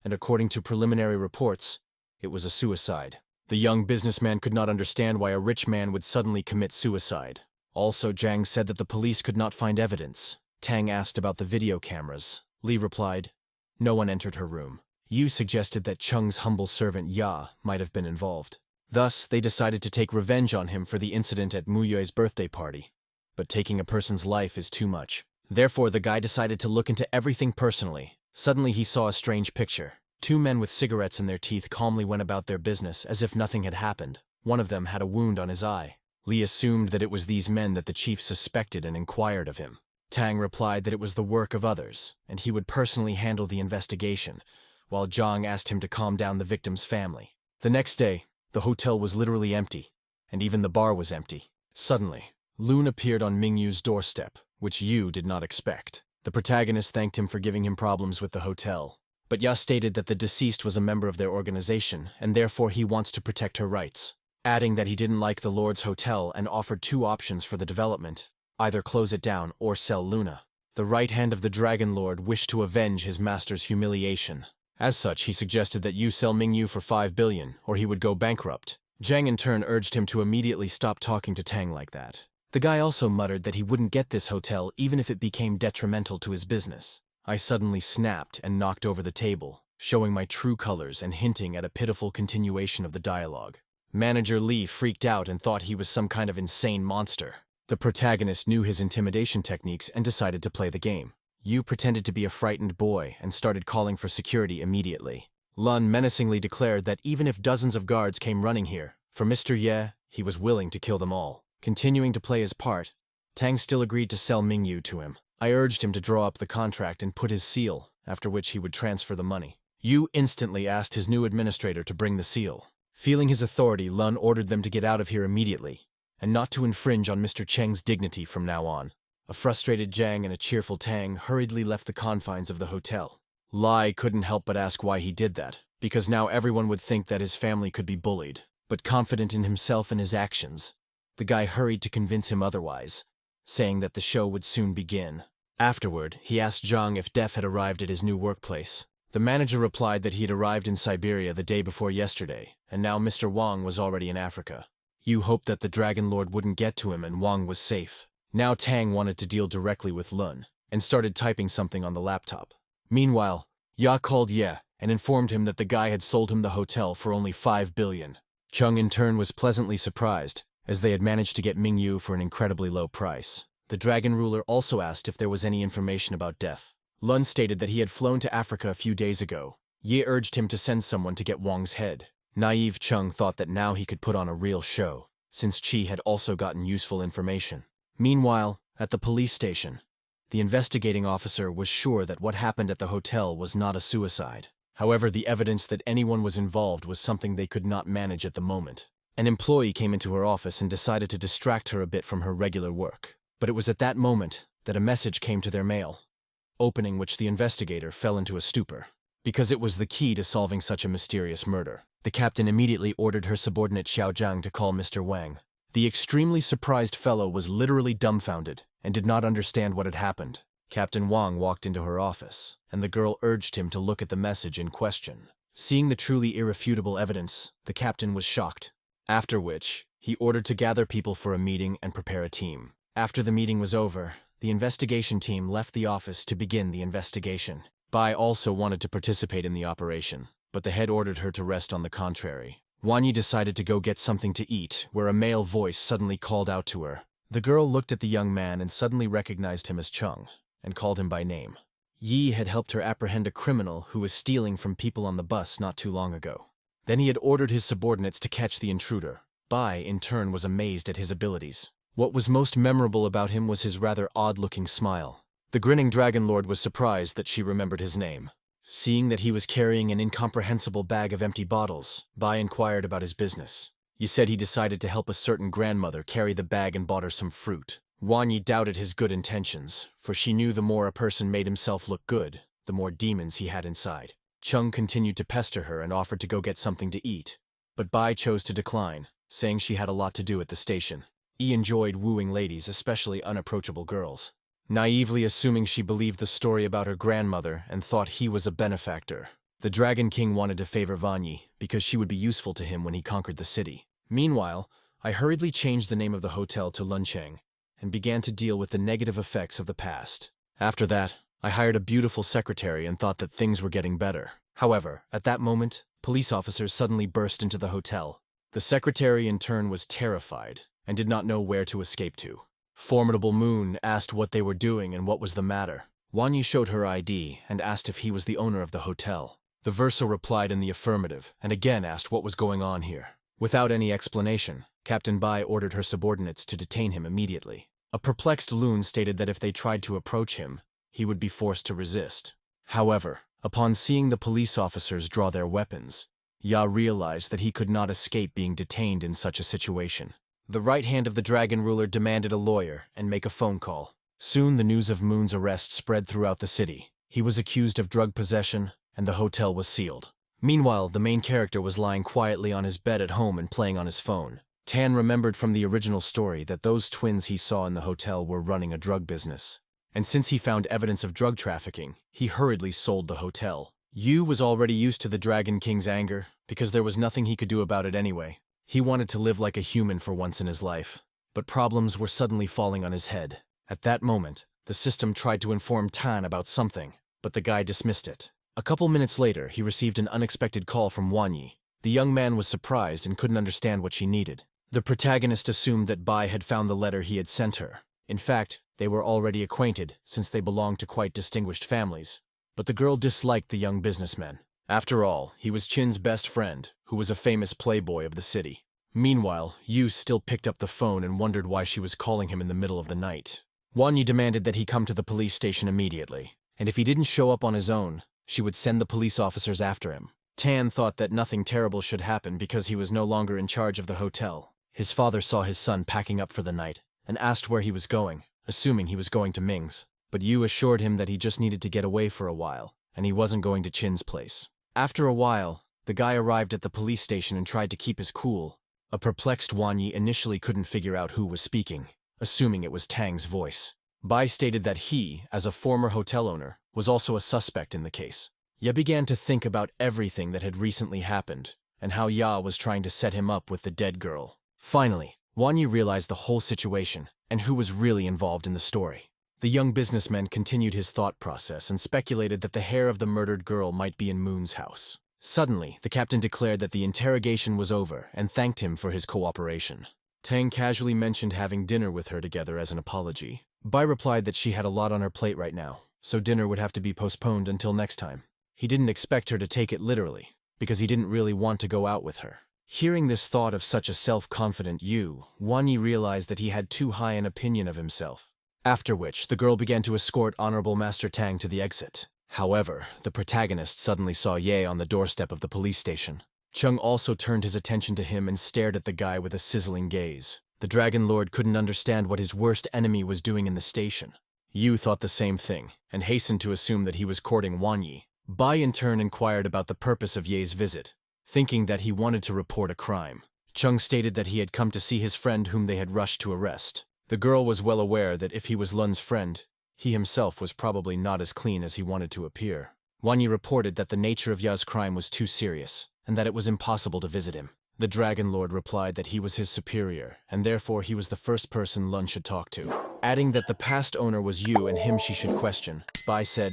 and according to preliminary reports, it was a suicide. The young businessman could not understand why a rich man would suddenly commit suicide. Also, Jiang said that the police could not find evidence. Tang asked about the video cameras. Li replied, no one entered her room. Yu suggested that Cheng's humble servant Ya might have been involved. Thus, they decided to take revenge on him for the incident at Muyue's birthday party. But taking a person's life is too much. Therefore, the guy decided to look into everything personally. Suddenly, he saw a strange picture. Two men with cigarettes in their teeth calmly went about their business as if nothing had happened. One of them had a wound on his eye. Li assumed that it was these men that the chief suspected and inquired of him. Tang replied that it was the work of others, and he would personally handle the investigation, while Zhang asked him to calm down the victim's family. The next day, the hotel was literally empty, and even the bar was empty. Suddenly, Loon appeared on Mingyu's doorstep, which Yu did not expect. The protagonist thanked him for giving him problems with the hotel, but Ya stated that the deceased was a member of their organization, and therefore he wants to protect her rights, adding that he didn't like the Lord's hotel and offered two options for the development, either close it down or sell Luna. The right hand of the Dragon Lord wished to avenge his master's humiliation. As such, he suggested that Yu sell Mingyu for 5 billion, or he would go bankrupt. Jiang in turn urged him to immediately stop talking to Tang like that. The guy also muttered that he wouldn't get this hotel even if it became detrimental to his business. I suddenly snapped and knocked over the table, showing my true colors and hinting at a pitiful continuation of the dialogue. Manager Li freaked out and thought he was some kind of insane monster. The protagonist knew his intimidation techniques and decided to play the game. Yu pretended to be a frightened boy and started calling for security immediately. Lun menacingly declared that even if dozens of guards came running here, for Mr. Ye, he was willing to kill them all. Continuing to play his part, Tang still agreed to sell Mingyu to him. I urged him to draw up the contract and put his seal, after which he would transfer the money. Yu instantly asked his new administrator to bring the seal. Feeling his authority, Lun ordered them to get out of here immediately, and not to infringe on Mr. Cheng's dignity from now on. A frustrated Jiang and a cheerful Tang hurriedly left the confines of the hotel. Lai couldn't help but ask why he did that, because now everyone would think that his family could be bullied. But confident in himself and his actions, the guy hurried to convince him otherwise, saying that the show would soon begin. Afterward, he asked Zhang if Def had arrived at his new workplace. The manager replied that he had arrived in Siberia the day before yesterday, and now Mr. Wang was already in Africa. Yu hoped that the Dragon Lord wouldn't get to him and Wang was safe. Now Tang wanted to deal directly with Lun, and started typing something on the laptop. Meanwhile, Ya called Ye and informed him that the guy had sold him the hotel for only 5 billion. Chung in turn was pleasantly surprised, as they had managed to get Mingyu for an incredibly low price. The Dragon Ruler also asked if there was any information about Def. Lun stated that he had flown to Africa a few days ago. Ye urged him to send someone to get Wang's head. Naive Chung thought that now he could put on a real show, since Chi had also gotten useful information. Meanwhile, at the police station, the investigating officer was sure that what happened at the hotel was not a suicide. However, the evidence that anyone was involved was something they could not manage at the moment. An employee came into her office and decided to distract her a bit from her regular work. But it was at that moment that a message came to their mail, opening which the investigator fell into a stupor. Because it was the key to solving such a mysterious murder, the captain immediately ordered her subordinate Xiao Zhang to call Mr. Wang. The extremely surprised fellow was literally dumbfounded and did not understand what had happened. Captain Wang walked into her office, and the girl urged him to look at the message in question. Seeing the truly irrefutable evidence, the captain was shocked. After which, he ordered to gather people for a meeting and prepare a team. After the meeting was over, the investigation team left the office to begin the investigation. Bai also wanted to participate in the operation, but the head ordered her to rest on the contrary. Wanyi decided to go get something to eat, where a male voice suddenly called out to her. The girl looked at the young man and suddenly recognized him as Chung, and called him by name. Yi had helped her apprehend a criminal who was stealing from people on the bus not too long ago. Then he had ordered his subordinates to catch the intruder. Bai, in turn, was amazed at his abilities. What was most memorable about him was his rather odd-looking smile. The grinning Dragon Lord was surprised that she remembered his name. Seeing that he was carrying an incomprehensible bag of empty bottles, Bai inquired about his business. You said he decided to help a certain grandmother carry the bag and bought her some fruit. Wanyi doubted his good intentions, for she knew the more a person made himself look good, the more demons he had inside. Chung continued to pester her and offered to go get something to eat, but Bai chose to decline, saying she had a lot to do at the station. He enjoyed wooing ladies, especially unapproachable girls, naively assuming she believed the story about her grandmother and thought he was a benefactor. The Dragon King wanted to favor Vanyi because she would be useful to him when he conquered the city. Meanwhile, I hurriedly changed the name of the hotel to Luncheng and began to deal with the negative effects of the past. After that, I hired a beautiful secretary and thought that things were getting better. However, at that moment, police officers suddenly burst into the hotel. The secretary in turn was terrified and did not know where to escape to. Formidable Moon asked what they were doing and what was the matter. Wanyi showed her ID and asked if he was the owner of the hotel. The Verso replied in the affirmative and again asked what was going on here. Without any explanation, Captain Bai ordered her subordinates to detain him immediately. A perplexed Loon stated that if they tried to approach him, he would be forced to resist. However, upon seeing the police officers draw their weapons, Ya realized that he could not escape being detained in such a situation. The right hand of the dragon ruler demanded a lawyer and make a phone call. Soon the news of Moon's arrest spread throughout the city. He was accused of drug possession, and the hotel was sealed. Meanwhile, the main character was lying quietly on his bed at home and playing on his phone. Tan remembered from the original story that those twins he saw in the hotel were running a drug business. And since he found evidence of drug trafficking, he hurriedly sold the hotel. Yu was already used to the Dragon King's anger, because there was nothing he could do about it anyway. He wanted to live like a human for once in his life, but problems were suddenly falling on his head. At that moment, the system tried to inform Tan about something, but the guy dismissed it. A couple minutes later, he received an unexpected call from Wanyi. The young man was surprised and couldn't understand what she needed. The protagonist assumed that Bai had found the letter he had sent her. In fact, they were already acquainted, since they belonged to quite distinguished families. But the girl disliked the young businessman. After all, he was Chin's best friend, who was a famous playboy of the city. Meanwhile, Yu still picked up the phone and wondered why she was calling him in the middle of the night. Wanyi demanded that he come to the police station immediately, and if he didn't show up on his own, she would send the police officers after him. Tan thought that nothing terrible should happen because he was no longer in charge of the hotel. His father saw his son packing up for the night and asked where he was going, assuming he was going to Ming's. But Yu assured him that he just needed to get away for a while, and he wasn't going to Chin's place. After a while, the guy arrived at the police station and tried to keep his cool. A perplexed Wanyi initially couldn't figure out who was speaking, assuming it was Tang's voice. Bai stated that he, as a former hotel owner, was also a suspect in the case. Ya began to think about everything that had recently happened, and how Ya was trying to set him up with the dead girl. Finally, Wanyi realized the whole situation, and who was really involved in the story. The young businessman continued his thought process and speculated that the hair of the murdered girl might be in Moon's house. Suddenly, the captain declared that the interrogation was over and thanked him for his cooperation. Tang casually mentioned having dinner with her together as an apology. Bai replied that she had a lot on her plate right now, so dinner would have to be postponed until next time. He didn't expect her to take it literally, because he didn't really want to go out with her. Hearing this thought of such a self-confident Yu, Wanyi realized that he had too high an opinion of himself. After which, the girl began to escort Honorable Master Tang to the exit. However, the protagonist suddenly saw Ye on the doorstep of the police station. Chung also turned his attention to him and stared at the guy with a sizzling gaze. The Dragon Lord couldn't understand what his worst enemy was doing in the station. Yu thought the same thing, and hastened to assume that he was courting Wanyi. Bai in turn inquired about the purpose of Ye's visit, thinking that he wanted to report a crime. Chung stated that he had come to see his friend whom they had rushed to arrest. The girl was well aware that if he was Lun's friend, he himself was probably not as clean as he wanted to appear. Wanyi reported that the nature of Ya's crime was too serious, and that it was impossible to visit him. The Dragon Lord replied that he was his superior, and therefore he was the first person Lun should talk to. Adding that the past owner was Yu and him she should question, Bai said,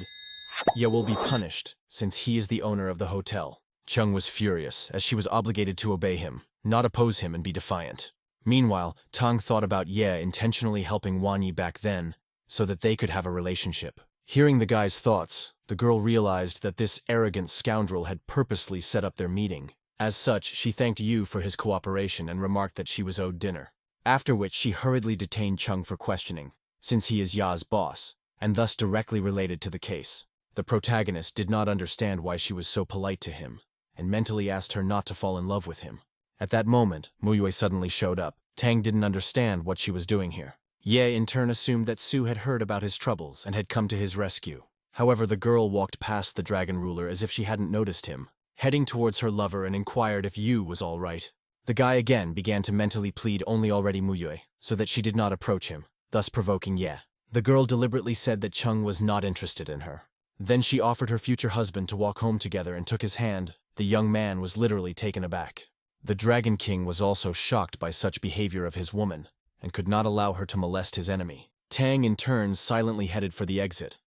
"Ya will be punished, since he is the owner of the hotel." Chung was furious, as she was obligated to obey him, not oppose him and be defiant. Meanwhile, Tang thought about Ye intentionally helping Wanyi back then, so that they could have a relationship. Hearing the guy's thoughts, the girl realized that this arrogant scoundrel had purposely set up their meeting. As such, she thanked Yu for his cooperation and remarked that she was owed dinner. After which she hurriedly detained Chung for questioning, since he is Ya's boss, and thus directly related to the case. The protagonist did not understand why she was so polite to him, and mentally asked her not to fall in love with him. At that moment, Muyue suddenly showed up. Tang didn't understand what she was doing here. Ye in turn assumed that Su had heard about his troubles and had come to his rescue. However, the girl walked past the dragon ruler as if she hadn't noticed him, heading towards her lover and inquired if Yu was all right. The guy again began to mentally plead only already Muyue, so that she did not approach him, thus provoking Ye. The girl deliberately said that Chung was not interested in her. Then she offered her future husband to walk home together and took his hand. The young man was literally taken aback. The Dragon King was also shocked by such behavior of his woman, and could not allow her to molest his enemy. Tang in turn silently headed for the exit.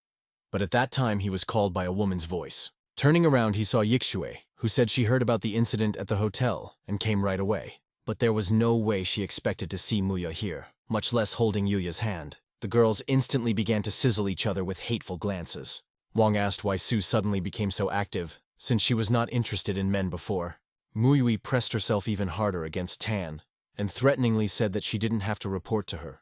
But at that time he was called by a woman's voice. Turning around he saw Yixue, who said she heard about the incident at the hotel, and came right away. But there was no way she expected to see Muya here, much less holding Yuya's hand. The girls instantly began to sizzle each other with hateful glances. Wang asked why Su suddenly became so active, since she was not interested in men before. Muyui pressed herself even harder against Tan, and threateningly said that she didn't have to report to her,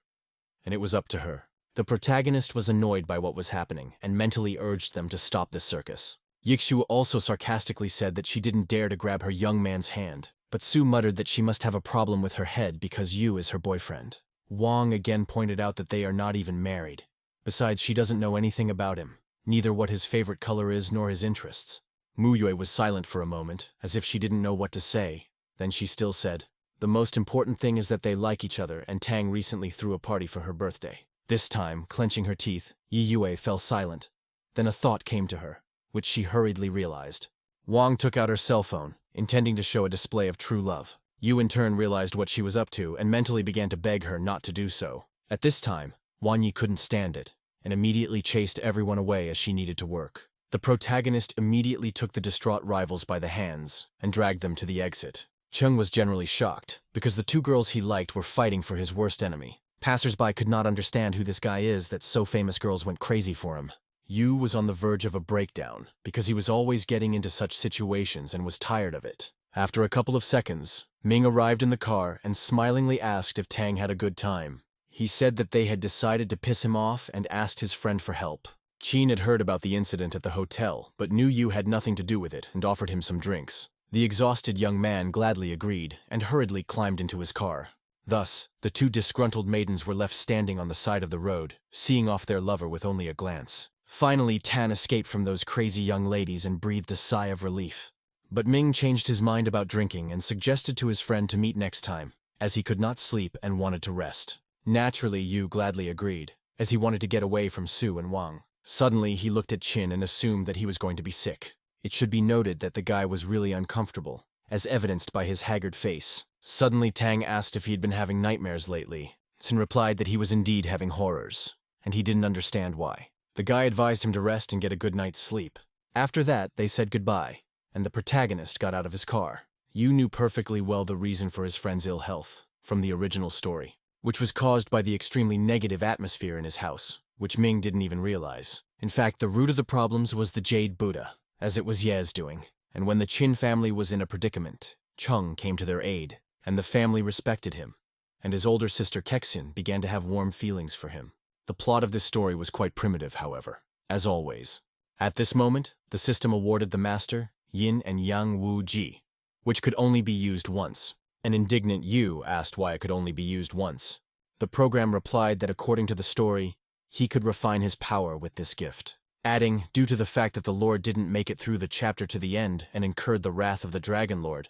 and it was up to her. The protagonist was annoyed by what was happening, and mentally urged them to stop this circus. Yixu also sarcastically said that she didn't dare to grab her young man's hand, but Su muttered that she must have a problem with her head because Yu is her boyfriend. Wang again pointed out that they are not even married. Besides, she doesn't know anything about him, neither what his favorite color is nor his interests. Muyue was silent for a moment, as if she didn't know what to say. Then she still said, "The most important thing is that they like each other, and Tang recently threw a party for her birthday." This time, clenching her teeth, Yi Yue fell silent. Then a thought came to her, which she hurriedly realized. Wang took out her cell phone, intending to show a display of true love. Yu in turn realized what she was up to and mentally began to beg her not to do so. At this time, Wang Yi couldn't stand it, and immediately chased everyone away as she needed to work. The protagonist immediately took the distraught rivals by the hands and dragged them to the exit. Chung was generally shocked, because the two girls he liked were fighting for his worst enemy. Passers-by could not understand who this guy is that so famous girls went crazy for him. Yu was on the verge of a breakdown, because he was always getting into such situations and was tired of it. After a couple of seconds, Ming arrived in the car and smilingly asked if Tang had a good time. He said that they had decided to piss him off and asked his friend for help. Qin had heard about the incident at the hotel, but knew Yu had nothing to do with it and offered him some drinks. The exhausted young man gladly agreed and hurriedly climbed into his car. Thus, the two disgruntled maidens were left standing on the side of the road, seeing off their lover with only a glance. Finally, Tan escaped from those crazy young ladies and breathed a sigh of relief. But Ming changed his mind about drinking and suggested to his friend to meet next time, as he could not sleep and wanted to rest. Naturally, Yu gladly agreed, as he wanted to get away from Su and Wang. Suddenly, he looked at Qin and assumed that he was going to be sick. It should be noted that the guy was really uncomfortable, as evidenced by his haggard face. Suddenly, Tang asked if he had been having nightmares lately. Qin replied that he was indeed having horrors, and he didn't understand why. The guy advised him to rest and get a good night's sleep. After that, they said goodbye, and the protagonist got out of his car. Yu knew perfectly well the reason for his friend's ill health, from the original story, which was caused by the extremely negative atmosphere in his house, which Ming didn't even realize. In fact, the root of the problems was the Jade Buddha, as it was Ye's doing. And when the Qin family was in a predicament, Chung came to their aid, and the family respected him, and his older sister Kexin began to have warm feelings for him. The plot of this story was quite primitive, however, as always. At this moment, the system awarded the master, Yin and Yang Wu Ji, which could only be used once. An indignant Yu asked why it could only be used once. The program replied that according to the story, he could refine his power with this gift, adding, due to the fact that the Lord didn't make it through the chapter to the end and incurred the wrath of the Dragon Lord,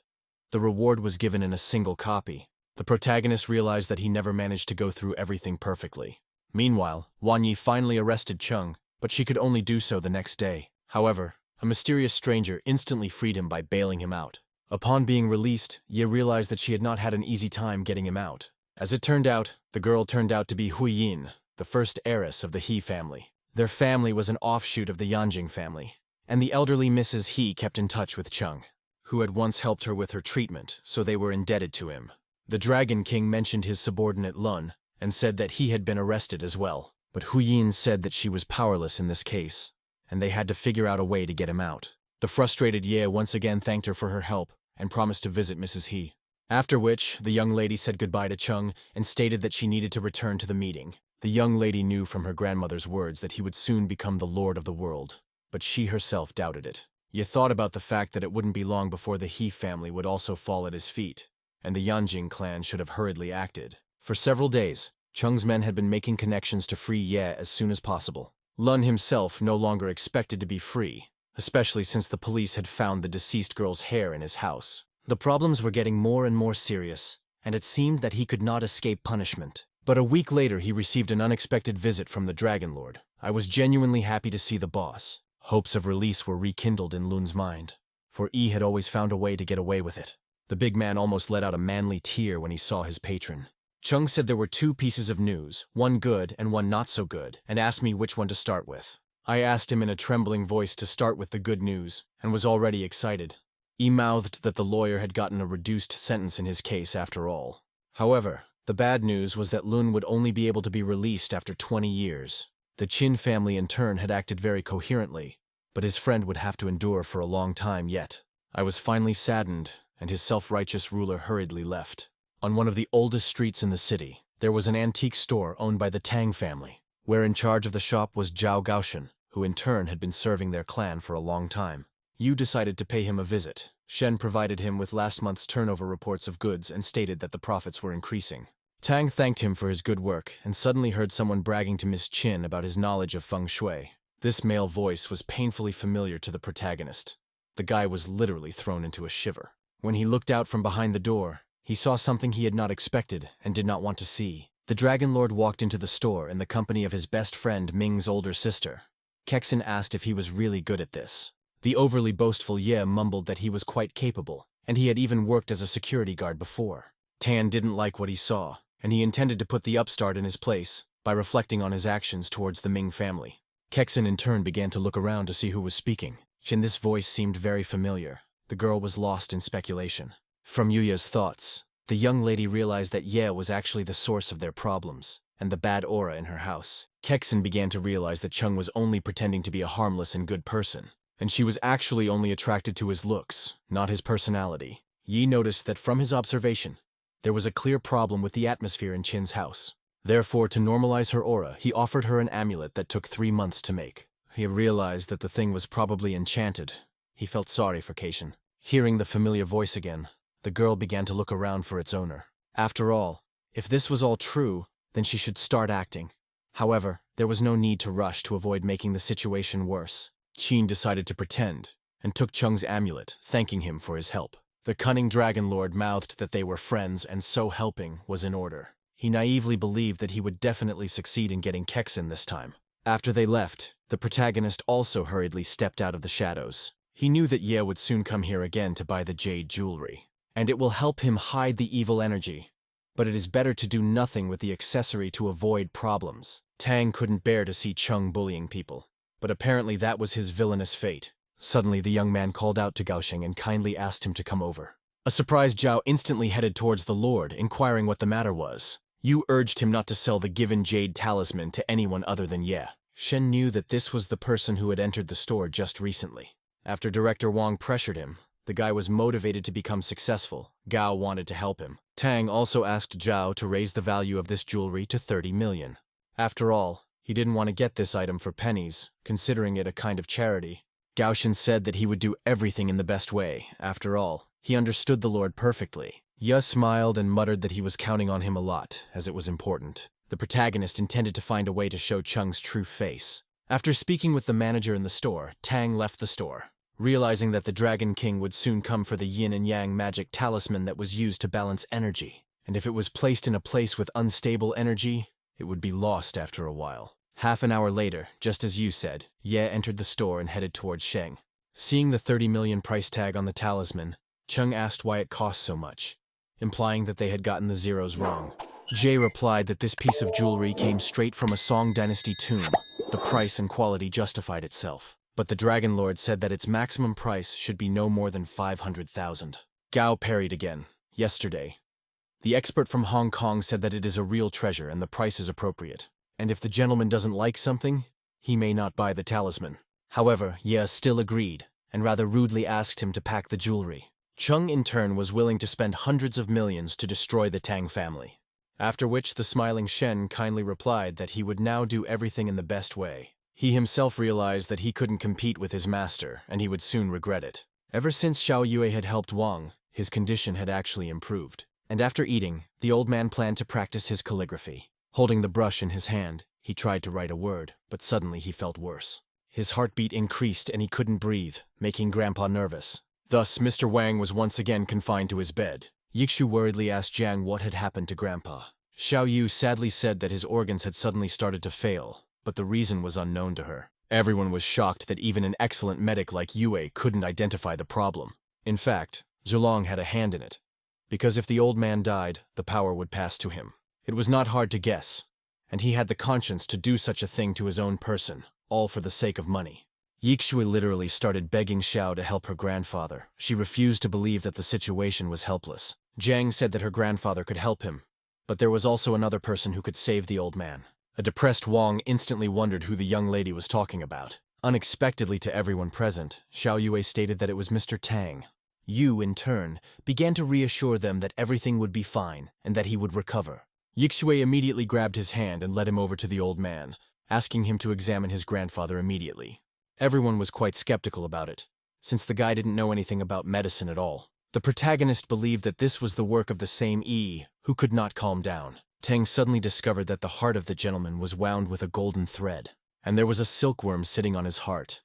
the reward was given in a single copy. The protagonist realized that he never managed to go through everything perfectly. Meanwhile, Wang Yi finally arrested Chung, but she could only do so the next day. However, a mysterious stranger instantly freed him by bailing him out. Upon being released, Ye realized that she had not had an easy time getting him out. As it turned out, the girl turned out to be Hui Yin, the first heiress of the He family. Their family was an offshoot of the Yanjing family, and the elderly Mrs. He kept in touch with Chung, who had once helped her with her treatment, so they were indebted to him. The Dragon King mentioned his subordinate Lun, and said that he had been arrested as well, but Hu Yin said that she was powerless in this case, and they had to figure out a way to get him out. The frustrated Ye once again thanked her for her help and promised to visit Mrs. He. After which, the young lady said goodbye to Chung and stated that she needed to return to the meeting. The young lady knew from her grandmother's words that he would soon become the lord of the world, but she herself doubted it. Ye thought about the fact that it wouldn't be long before the He family would also fall at his feet. and the Yanjing clan should have hurriedly acted. For several days, Chung's men had been making connections to free Ye as soon as possible. Lun himself no longer expected to be free, especially since the police had found the deceased girl's hair in his house. The problems were getting more and more serious, and it seemed that he could not escape punishment. But a week later he received an unexpected visit from the Dragon Lord. I was genuinely happy to see the boss. Hopes of release were rekindled in Lun's mind, for Yi had always found a way to get away with it. The big man almost let out a manly tear when he saw his patron. Chung said there were 2 pieces of news, one good and one not so good, and asked me which one to start with. I asked him in a trembling voice to start with the good news, and was already excited. He mouthed that the lawyer had gotten a reduced sentence in his case after all. However, the bad news was that Lun would only be able to be released after 20 years. The Qin family in turn had acted very coherently, but his friend would have to endure for a long time yet. I was finally saddened, and his self-righteous ruler hurriedly left. On one of the oldest streets in the city, there was an antique store owned by the Tang family, where in charge of the shop was Zhao Gaoshen, who in turn had been serving their clan for a long time. Yu decided to pay him a visit. Shen provided him with last month's turnover reports of goods and stated that the profits were increasing. Tang thanked him for his good work and suddenly heard someone bragging to Miss Qin about his knowledge of feng shui. This male voice was painfully familiar to the protagonist. The guy was literally thrown into a shiver. When he looked out from behind the door, he saw something he had not expected and did not want to see. The Dragon Lord walked into the store in the company of his best friend Ming's older sister. Kexin asked if he was really good at this. The overly boastful Ye mumbled that he was quite capable, and he had even worked as a security guard before. Tan didn't like what he saw, and he intended to put the upstart in his place by reflecting on his actions towards the Ming family. Kexin in turn began to look around to see who was speaking. This voice seemed very familiar. The girl was lost in speculation. From Yuya's thoughts, the young lady realized that Ye was actually the source of their problems, and the bad aura in her house. Kexin began to realize that Chung was only pretending to be a harmless and good person, and she was actually only attracted to his looks, not his personality. Yi noticed that from his observation, there was a clear problem with the atmosphere in Qin's house. Therefore, to normalize her aura, he offered her an amulet that took 3 months to make. He realized that the thing was probably enchanted. He felt sorry for Keishin. Hearing the familiar voice again, the girl began to look around for its owner. After all, if this was all true, then she should start acting. However, there was no need to rush to avoid making the situation worse. Qin decided to pretend, and took Chung's amulet, thanking him for his help. The cunning Dragon Lord mouthed that they were friends and so helping was in order. He naively believed that he would definitely succeed in getting Kexin this time. After they left, the protagonist also hurriedly stepped out of the shadows. He knew that Ye would soon come here again to buy the jade jewelry, and it will help him hide the evil energy. But it is better to do nothing with the accessory to avoid problems. Tang couldn't bear to see Chung bullying people, but apparently that was his villainous fate. Suddenly the young man called out to Gaosheng and kindly asked him to come over. A surprised Zhao instantly headed towards the lord, inquiring what the matter was. Yu urged him not to sell the given jade talisman to anyone other than Ye. Shen knew that this was the person who had entered the store just recently. After Director Wang pressured him, the guy was motivated to become successful. Gao wanted to help him. Tang also asked Zhao to raise the value of this jewelry to 30 million. After all, he didn't want to get this item for pennies, considering it a kind of charity. Gaoshen said that he would do everything in the best way. After all, he understood the lord perfectly. Ye smiled and muttered that he was counting on him a lot, as it was important. The protagonist intended to find a way to show Chung's true face. After speaking with the manager in the store, Tang left the store. Realizing that the Dragon King would soon come for the yin and yang magic talisman that was used to balance energy, and if it was placed in a place with unstable energy, it would be lost after a while. Half an hour later, just as you said, Ye entered the store and headed towards Sheng. Seeing the 30 million price tag on the talisman, Chung asked why it cost so much, implying that they had gotten the zeros wrong. Jay replied that this piece of jewelry came straight from a Song Dynasty tomb. The price and quality justified itself. But the Dragon Lord said that its maximum price should be no more than 500,000. Gao parried again. Yesterday, the expert from Hong Kong said that it is a real treasure and the price is appropriate. And if the gentleman doesn't like something, he may not buy the talisman. However, Ye still agreed, and rather rudely asked him to pack the jewelry. Chung in turn was willing to spend hundreds of millions to destroy the Tang family. After which the smiling Shen kindly replied that he would now do everything in the best way. He himself realized that he couldn't compete with his master, and he would soon regret it. Ever since Xiao Yue had helped Wang, his condition had actually improved. And after eating, the old man planned to practice his calligraphy. Holding the brush in his hand, he tried to write a word, but suddenly he felt worse. His heartbeat increased and he couldn't breathe, making Grandpa nervous. Thus, Mr. Wang was once again confined to his bed. Yikshu worriedly asked Jiang what had happened to Grandpa. Xiao Yu sadly said that his organs had suddenly started to fail, but the reason was unknown to her. Everyone was shocked that even an excellent medic like Yue couldn't identify the problem. In fact, Zhulong had a hand in it, because if the old man died, the power would pass to him. It was not hard to guess, and he had the conscience to do such a thing to his own person, all for the sake of money. Yikshui literally started begging Xiao to help her grandfather. She refused to believe that the situation was helpless. Jiang said that her grandfather could help him, but there was also another person who could save the old man. A depressed Wang instantly wondered who the young lady was talking about. Unexpectedly to everyone present, Xiao Yue stated that it was Mr. Tang. Yu, in turn, began to reassure them that everything would be fine and that he would recover. Yikshui immediately grabbed his hand and led him over to the old man, asking him to examine his grandfather immediately. Everyone was quite skeptical about it, since the guy didn't know anything about medicine at all. The protagonist believed that this was the work of the same Yi, who could not calm down. Tang suddenly discovered that the heart of the gentleman was wound with a golden thread, and there was a silkworm sitting on his heart.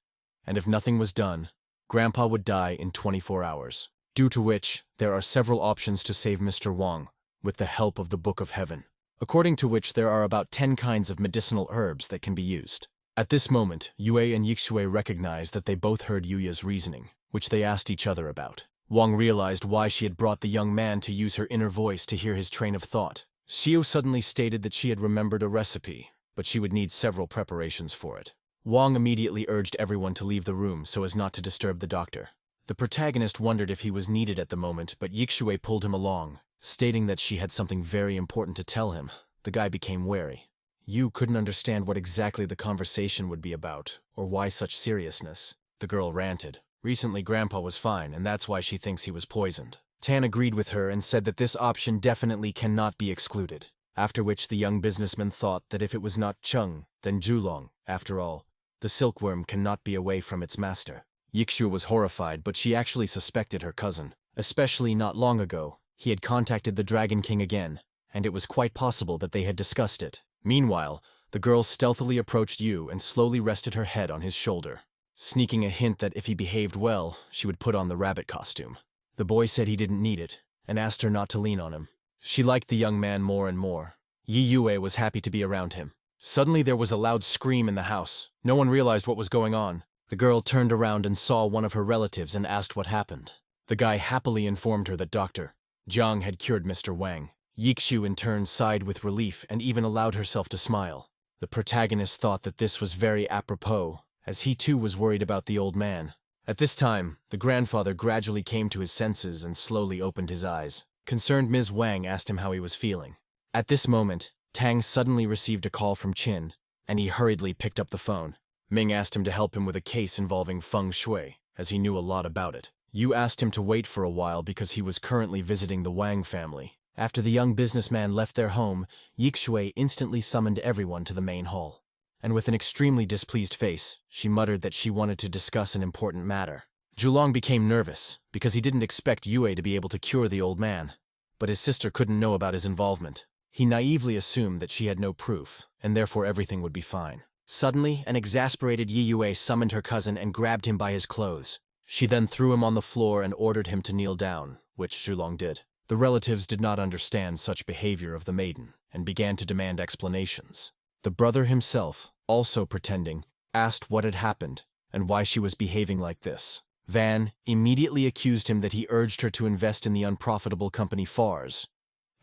And if nothing was done, Grandpa would die in 24 hours. Due to which, there are several options to save Mr. Wang, with the help of the Book of Heaven, according to which there are about 10 kinds of medicinal herbs that can be used. At this moment, Yue and Yixue recognized that they both heard Yuya's reasoning, which they asked each other about. Wang realized why she had brought the young man to use her inner voice to hear his train of thought. Xiu suddenly stated that she had remembered a recipe, but she would need several preparations for it. Wang immediately urged everyone to leave the room so as not to disturb the doctor. The protagonist wondered if he was needed at the moment, but Yixue pulled him along, stating that she had something very important to tell him. The guy became wary. Yu couldn't understand what exactly the conversation would be about, or why such seriousness. The girl ranted. Recently Grandpa was fine, and that's why she thinks he was poisoned. Tan agreed with her and said that this option definitely cannot be excluded, after which the young businessman thought that if it was not Cheng, then Zhulong. After all, the silkworm cannot be away from its master. Yikshu was horrified, but she actually suspected her cousin. Especially not long ago, he had contacted the Dragon King again, and it was quite possible that they had discussed it. Meanwhile, the girl stealthily approached Yu and slowly rested her head on his shoulder, sneaking a hint that if he behaved well, she would put on the rabbit costume. The boy said he didn't need it, and asked her not to lean on him. She liked the young man more and more. Yi Yue was happy to be around him. Suddenly there was a loud scream in the house. No one realized what was going on. The girl turned around and saw one of her relatives and asked what happened. The guy happily informed her that Dr. Jiang had cured Mr. Wang. Yikshu in turn sighed with relief and even allowed herself to smile. The protagonist thought that this was very apropos, as he too was worried about the old man. At this time, the grandfather gradually came to his senses and slowly opened his eyes. Concerned Ms. Wang asked him how he was feeling. At this moment, Tang suddenly received a call from Qin, and he hurriedly picked up the phone. Ming asked him to help him with a case involving feng shui, as he knew a lot about it. Yu asked him to wait for a while because he was currently visiting the Wang family. After the young businessman left their home, Yixue instantly summoned everyone to the main hall. And with an extremely displeased face, she muttered that she wanted to discuss an important matter. Zhulong became nervous, because he didn't expect Yue to be able to cure the old man. But his sister couldn't know about his involvement. He naively assumed that she had no proof, and therefore everything would be fine. Suddenly, an exasperated Yi Yue summoned her cousin and grabbed him by his clothes. She then threw him on the floor and ordered him to kneel down, which Zhulong did. The relatives did not understand such behavior of the maiden, and began to demand explanations. The brother himself, also pretending, asked what had happened, and why she was behaving like this. Van immediately accused him that he urged her to invest in the unprofitable company Fars,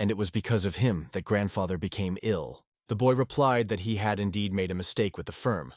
and it was because of him that grandfather became ill. The boy replied that he had indeed made a mistake with the firm,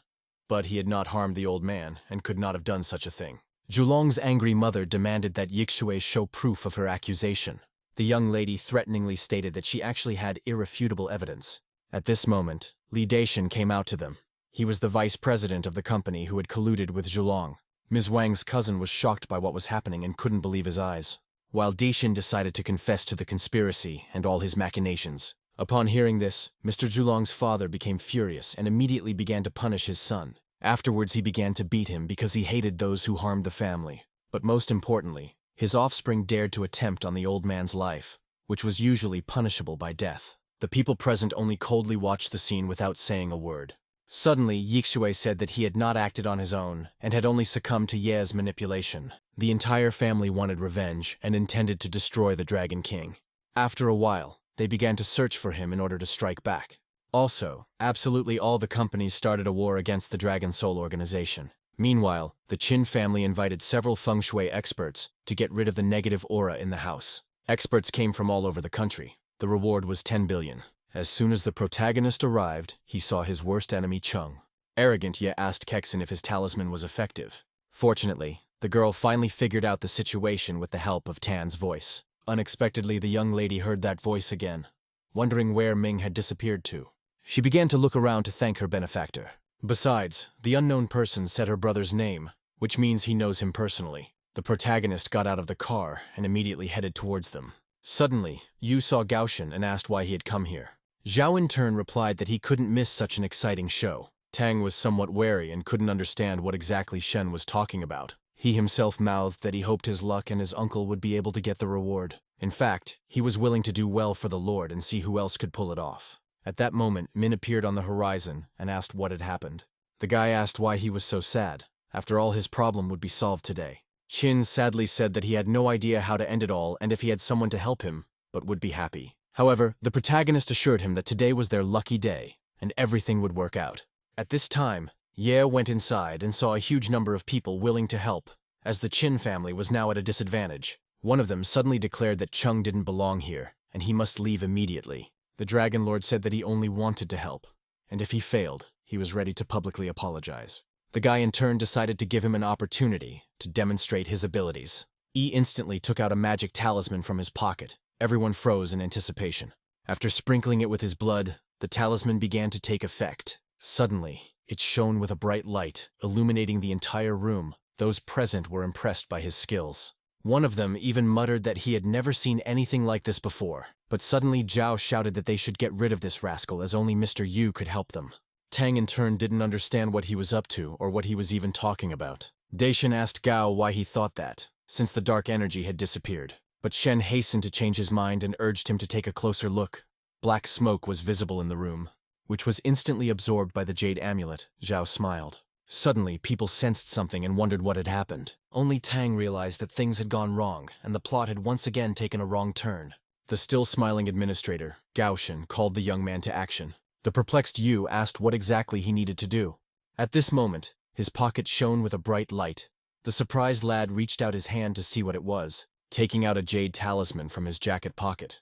but he had not harmed the old man and could not have done such a thing. Zhulong's angry mother demanded that Yixue show proof of her accusation. The young lady threateningly stated that she actually had irrefutable evidence. At this moment, Li Daishan came out to them. He was the vice president of the company who had colluded with Zhulong. Ms. Wang's cousin was shocked by what was happening and couldn't believe his eyes, while Daishan decided to confess to the conspiracy and all his machinations. Upon hearing this, Mr. Zhulong's father became furious and immediately began to punish his son. Afterwards he began to beat him because he hated those who harmed the family. But most importantly, his offspring dared to attempt on the old man's life. which was usually punishable by death. The people present only coldly watched the scene without saying a word. Suddenly, Yixue said that he had not acted on his own and had only succumbed to Ye's manipulation. The entire family wanted revenge and intended to destroy the Dragon King. After a while, they began to search for him in order to strike back. Also, absolutely all the companies started a war against the Dragon Soul organization. Meanwhile, the Qin family invited several feng shui experts to get rid of the negative aura in the house. Experts came from all over the country. The reward was 10 billion. As soon as the protagonist arrived, he saw his worst enemy Chung. Arrogant Ye asked Kexin if his talisman was effective. Fortunately, the girl finally figured out the situation with the help of Tan's voice. Unexpectedly, the young lady heard that voice again, wondering where Ming had disappeared to. She began to look around to thank her benefactor. Besides, the unknown person said her brother's name, which means he knows him personally. The protagonist got out of the car and immediately headed towards them. Suddenly, Yu saw Gaoshan and asked why he had come here. Zhao in turn replied that he couldn't miss such an exciting show. Tang was somewhat wary and couldn't understand what exactly Shen was talking about. He himself mouthed that he hoped his luck and his uncle would be able to get the reward. In fact, he was willing to do well for the Lord and see who else could pull it off. At that moment, Min appeared on the horizon and asked what had happened. The guy asked why he was so sad. After all, his problem would be solved today. Qin sadly said that he had no idea how to end it all and if he had someone to help him, but would be happy. However, the protagonist assured him that today was their lucky day, and everything would work out. At this time, Ye went inside and saw a huge number of people willing to help, as the Qin family was now at a disadvantage. One of them suddenly declared that Chung didn't belong here, and he must leave immediately. The Dragon Lord said that he only wanted to help, and if he failed, he was ready to publicly apologize. The guy in turn decided to give him an opportunity to demonstrate his abilities. He instantly took out a magic talisman from his pocket. Everyone froze in anticipation. After sprinkling it with his blood, the talisman began to take effect. Suddenly, it shone with a bright light, illuminating the entire room. Those present were impressed by his skills. One of them even muttered that he had never seen anything like this before. But suddenly Zhao shouted that they should get rid of this rascal as only Mr. Yu could help them. Tang in turn didn't understand what he was up to or what he was even talking about. Daishin asked Gao why he thought that, since the dark energy had disappeared. But Shen hastened to change his mind and urged him to take a closer look. Black smoke was visible in the room, which was instantly absorbed by the jade amulet. Zhao smiled. Suddenly, people sensed something and wondered what had happened. Only Tang realized that things had gone wrong, and the plot had once again taken a wrong turn. The still smiling administrator, Gaoshan, called the young man to action. The perplexed Yu asked what exactly he needed to do. At this moment, his pocket shone with a bright light. The surprised lad reached out his hand to see what it was, taking out a jade talisman from his jacket pocket.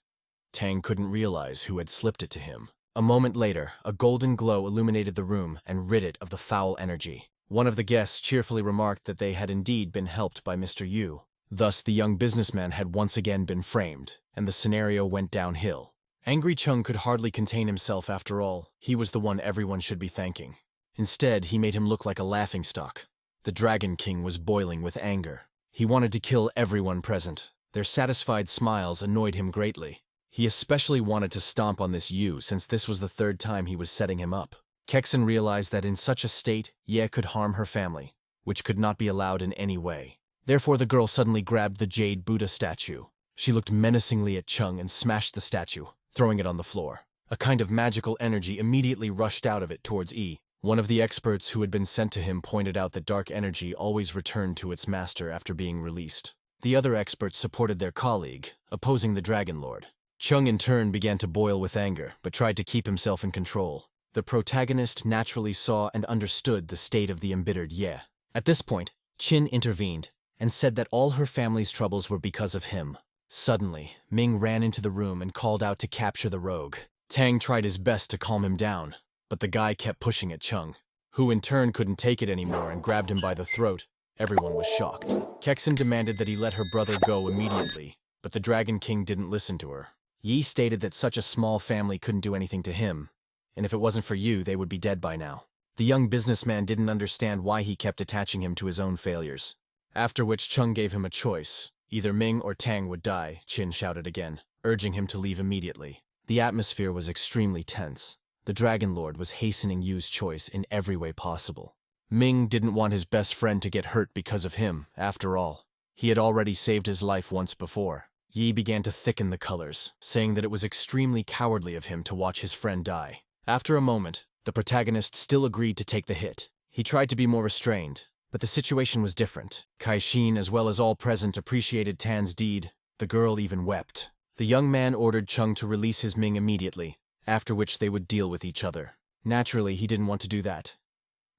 Tang couldn't realize who had slipped it to him. A moment later, a golden glow illuminated the room and rid it of the foul energy. One of the guests cheerfully remarked that they had indeed been helped by Mr. Yu. Thus, the young businessman had once again been framed, and the scenario went downhill. Angry Chung could hardly contain himself after all. He was the one everyone should be thanking. Instead, he made him look like a laughingstock. The Dragon King was boiling with anger. He wanted to kill everyone present. Their satisfied smiles annoyed him greatly. He especially wanted to stomp on this Yu since this was the third time he was setting him up. Kexin realized that in such a state, Ye could harm her family, which could not be allowed in any way. Therefore the girl suddenly grabbed the jade Buddha statue. She looked menacingly at Chung and smashed the statue, throwing it on the floor. A kind of magical energy immediately rushed out of it towards Yi. One of the experts who had been sent to him pointed out that dark energy always returned to its master after being released. The other experts supported their colleague, opposing the Dragon Lord. Chung in turn began to boil with anger, but tried to keep himself in control. The protagonist naturally saw and understood the state of the embittered Ye. At this point, Qin intervened and said that all her family's troubles were because of him. Suddenly, Ming ran into the room and called out to capture the rogue. Tang tried his best to calm him down, but the guy kept pushing at Chung, who in turn couldn't take it anymore and grabbed him by the throat. Everyone was shocked. Kexin demanded that he let her brother go immediately, but the Dragon King didn't listen to her. Yi stated that such a small family couldn't do anything to him, and if it wasn't for you, they would be dead by now. The young businessman didn't understand why he kept attaching him to his own failures. After which Chung gave him a choice. Either Ming or Tang would die, Qin shouted again, urging him to leave immediately. The atmosphere was extremely tense. The Dragon Lord was hastening Yu's choice in every way possible. Ming didn't want his best friend to get hurt because of him, after all. He had already saved his life once before. Yi began to thicken the colors, saying that it was extremely cowardly of him to watch his friend die. After a moment, the protagonist still agreed to take the hit. He tried to be more restrained, but the situation was different. Kaishin, as well as all present, appreciated Tan's deed. The girl even wept. The young man ordered Chung to release his Ming immediately, after which they would deal with each other. Naturally, he didn't want to do that,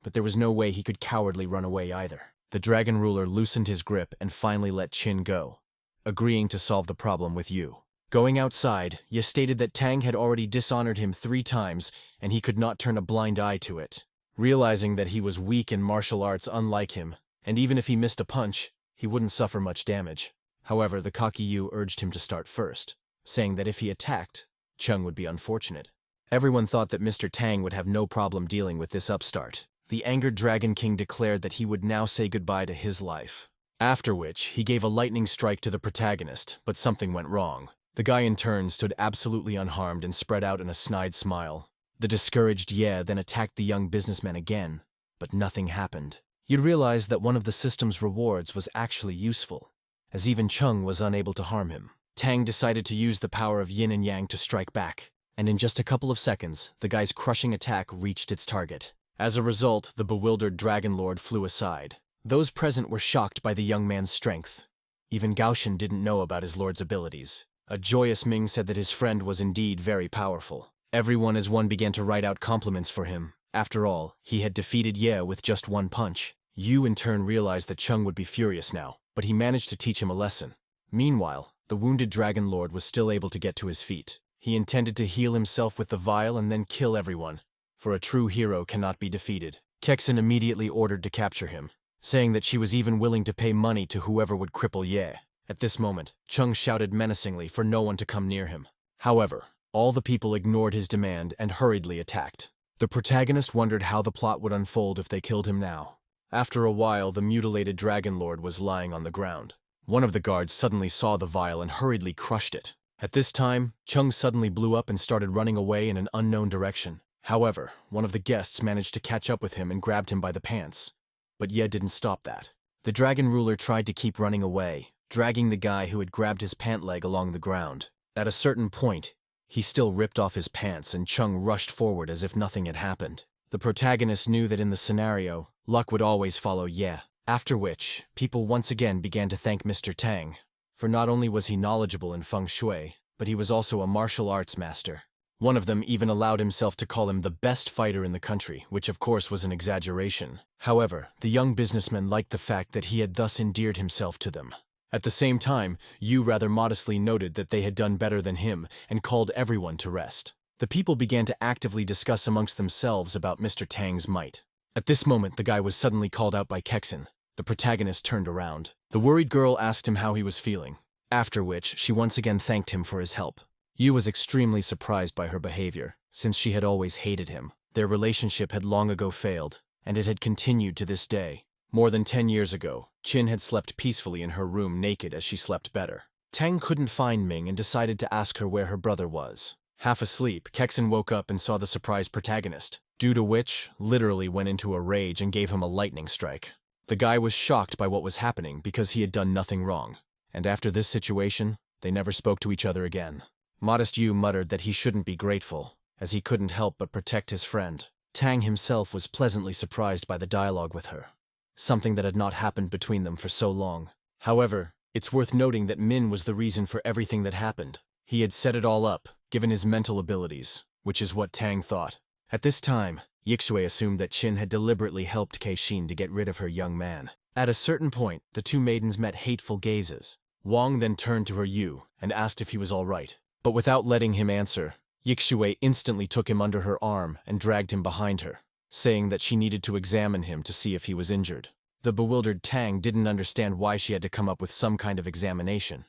but there was no way he could cowardly run away either. The dragon ruler loosened his grip and finally let Qin go, agreeing to solve the problem with Yu. Going outside, Ye stated that Tang had already dishonored him 3 times and he could not turn a blind eye to it. Realizing that he was weak in martial arts unlike him, and even if he missed a punch, he wouldn't suffer much damage. However, the cocky Yu urged him to start first, saying that if he attacked, Chung would be unfortunate. Everyone thought that Mr. Tang would have no problem dealing with this upstart. The angered Dragon King declared that he would now say goodbye to his life. After which, he gave a lightning strike to the protagonist, but something went wrong. The guy in turn stood absolutely unharmed and spread out in a snide smile. The discouraged Ye then attacked the young businessman again, but nothing happened. You'd realize that one of the system's rewards was actually useful, as even Chung was unable to harm him. Tang decided to use the power of yin and yang to strike back, and in just a couple of seconds, the guy's crushing attack reached its target. As a result, the bewildered Dragon Lord flew aside. Those present were shocked by the young man's strength. Even Gaoshan didn't know about his lord's abilities. A joyous Ming said that his friend was indeed very powerful. Everyone as one began to write out compliments for him. After all, he had defeated Ye with just 1 punch. Yu in turn realized that Chung would be furious now, but he managed to teach him a lesson. Meanwhile, the wounded Dragon Lord was still able to get to his feet. He intended to heal himself with the vial and then kill everyone, for a true hero cannot be defeated. Kexin immediately ordered to capture him, saying that she was even willing to pay money to whoever would cripple Ye. At this moment, Chung shouted menacingly for no one to come near him. However, all the people ignored his demand and hurriedly attacked. The protagonist wondered how the plot would unfold if they killed him now. After a while, the mutilated Dragon Lord was lying on the ground. One of the guards suddenly saw the vial and hurriedly crushed it. At this time, Chung suddenly blew up and started running away in an unknown direction. However, one of the guests managed to catch up with him and grabbed him by the pants. But Ye didn't stop that. The dragon ruler tried to keep running away, dragging the guy who had grabbed his pant leg along the ground. At a certain point, he still ripped off his pants and Chung rushed forward as if nothing had happened. The protagonist knew that in the scenario, luck would always follow Ye. After which, people once again began to thank Mr. Tang, for not only was he knowledgeable in feng shui, but he was also a martial arts master. One of them even allowed himself to call him the best fighter in the country, which of course was an exaggeration. However, the young businessman liked the fact that he had thus endeared himself to them. At the same time, Yu rather modestly noted that they had done better than him and called everyone to rest. The people began to actively discuss amongst themselves about Mr. Tang's might. At this moment, the guy was suddenly called out by Kexin. The protagonist turned around. The worried girl asked him how he was feeling, after which she once again thanked him for his help. Yu was extremely surprised by her behavior, since she had always hated him. Their relationship had long ago failed, and it had continued to this day. More than 10 years ago, Qin had slept peacefully in her room naked as she slept better. Tang couldn't find Ming and decided to ask her where her brother was. Half asleep, Kexin woke up and saw the surprised protagonist, due to which, literally went into a rage and gave him a lightning strike. The guy was shocked by what was happening because he had done nothing wrong, and after this situation, they never spoke to each other again. Modest Yu muttered that he shouldn't be grateful, as he couldn't help but protect his friend. Tang himself was pleasantly surprised by the dialogue with her, something that had not happened between them for so long. However, it's worth noting that Min was the reason for everything that happened. He had set it all up, given his mental abilities, which is what Tang thought. At this time, Yixue assumed that Qin had deliberately helped Keishin to get rid of her young man. At a certain point, the two maidens met hateful gazes. Wang then turned to her Yu and asked if he was all right. But without letting him answer, Yixue instantly took him under her arm and dragged him behind her, saying that she needed to examine him to see if he was injured. The bewildered Tang didn't understand why she had to come up with some kind of examination.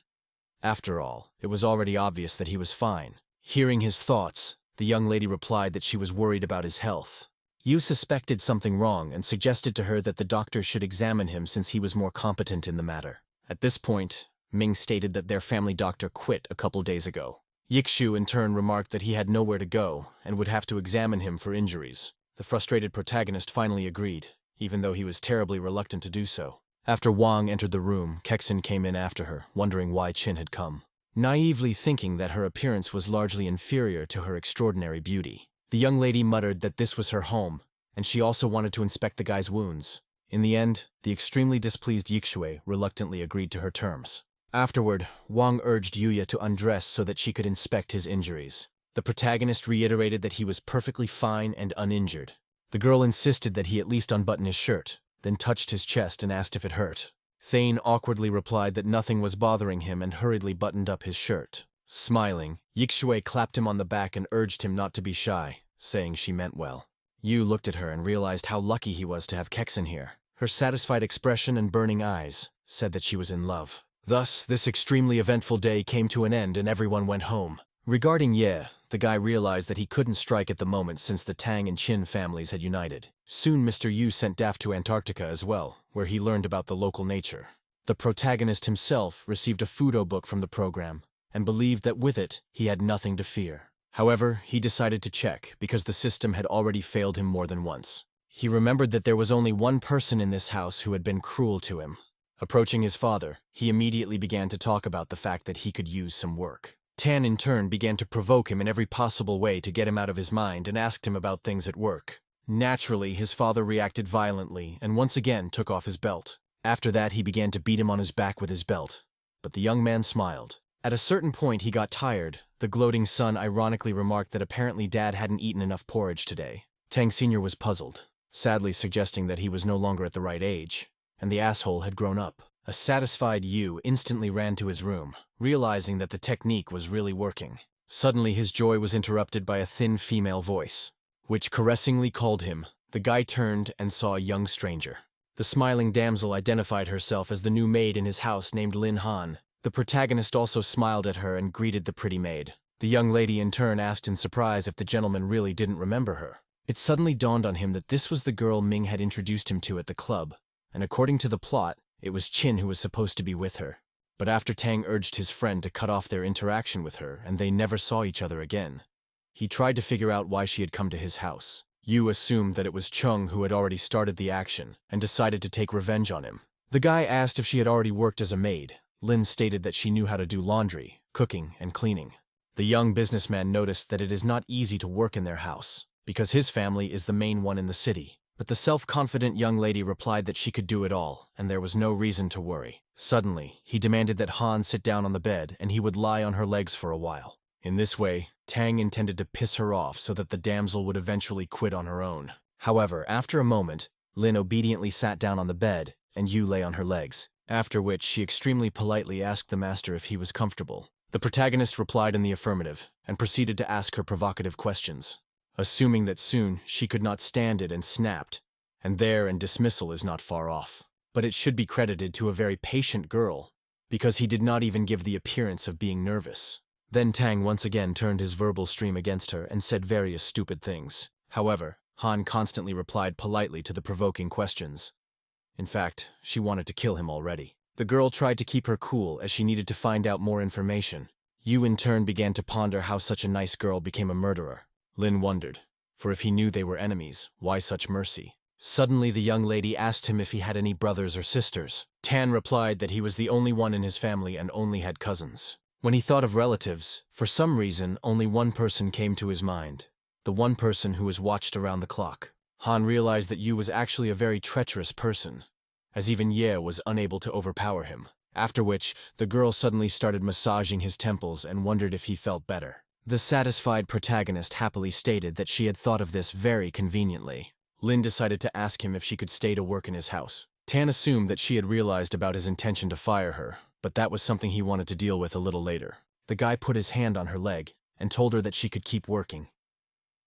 After all, it was already obvious that he was fine. Hearing his thoughts, the young lady replied that she was worried about his health. Yu suspected something wrong and suggested to her that the doctor should examine him since he was more competent in the matter. At this point, Ming stated that their family doctor quit a couple days ago. Yixu in turn remarked that he had nowhere to go and would have to examine him for injuries. The frustrated protagonist finally agreed, even though he was terribly reluctant to do so. After Wang entered the room, Kexin came in after her, wondering why Qin had come. naively thinking that her appearance was largely inferior to her extraordinary beauty. The young lady muttered that this was her home, and she also wanted to inspect the guy's wounds. In the end, the extremely displeased Yixue reluctantly agreed to her terms. Afterward, Wang urged Yuya to undress so that she could inspect his injuries. The protagonist reiterated that he was perfectly fine and uninjured. The girl insisted that he at least unbutton his shirt, then touched his chest and asked if it hurt. Thane awkwardly replied that nothing was bothering him and hurriedly buttoned up his shirt. Smiling, Yixue clapped him on the back and urged him not to be shy, saying she meant well. Yu looked at her and realized how lucky he was to have Kexen here. Her satisfied expression and burning eyes said that she was in love. Thus, this extremely eventful day came to an end and everyone went home. Regarding Ye, the guy realized that he couldn't strike at the moment since the Tang and Qin families had united. Soon Mr. Yu sent Daft to Antarctica as well, where he learned about the local nature. The protagonist himself received a Fudo book from the program, and believed that with it, he had nothing to fear. However, he decided to check, because the system had already failed him more than once. He remembered that there was only one person in this house who had been cruel to him. Approaching his father, he immediately began to talk about the fact that he could use some work. Tan in turn began to provoke him in every possible way to get him out of his mind and asked him about things at work. Naturally, his father reacted violently and once again took off his belt. After that, he began to beat him on his back with his belt. But the young man smiled. At a certain point, he got tired. The gloating son ironically remarked that apparently Dad hadn't eaten enough porridge today. Tang Sr. was puzzled, sadly suggesting that he was no longer at the right age, and the asshole had grown up. A satisfied Yu instantly ran to his room, realizing that the technique was really working. Suddenly his joy was interrupted by a thin female voice, which caressingly called him. The guy turned and saw a young stranger. The smiling damsel identified herself as the new maid in his house named Lin Han. The protagonist also smiled at her and greeted the pretty maid. The young lady in turn asked in surprise if the gentleman really didn't remember her. It suddenly dawned on him that this was the girl Ming had introduced him to at the club, and according to the plot, it was Qin who was supposed to be with her. But after Tang urged his friend to cut off their interaction with her and they never saw each other again, he tried to figure out why she had come to his house. Yu assumed that it was Chung who had already started the action and decided to take revenge on him. The guy asked if she had already worked as a maid. Lin stated that she knew how to do laundry, cooking, and cleaning. The young businessman noticed that it is not easy to work in their house, because his family is the main one in the city. But the self-confident young lady replied that she could do it all, and there was no reason to worry. Suddenly, he demanded that Han sit down on the bed and he would lie on her legs for a while. In this way, Tang intended to piss her off so that the damsel would eventually quit on her own. However, after a moment, Lin obediently sat down on the bed and Yu lay on her legs, after which she extremely politely asked the master if he was comfortable. The protagonist replied in the affirmative and proceeded to ask her provocative questions, assuming that soon she could not stand it and snapped, and dismissal is not far off. But it should be credited to a very patient girl, because he did not even give the appearance of being nervous. Then Tang once again turned his verbal stream against her and said various stupid things. However, Han constantly replied politely to the provoking questions. In fact, she wanted to kill him already. The girl tried to keep her cool as she needed to find out more information. Yu in turn began to ponder how such a nice girl became a murderer. Lin wondered, for if he knew they were enemies, why such mercy? Suddenly the young lady asked him if he had any brothers or sisters. Tan replied that he was the only one in his family and only had cousins. When he thought of relatives, for some reason only one person came to his mind. The one person who was watched around the clock. Han realized that Yu was actually a very treacherous person, as even Ye was unable to overpower him. After which, the girl suddenly started massaging his temples and wondered if he felt better. The satisfied protagonist happily stated that she had thought of this very conveniently. Lin decided to ask him if she could stay to work in his house. Tan assumed that she had realized about his intention to fire her, but that was something he wanted to deal with a little later. The guy put his hand on her leg and told her that she could keep working.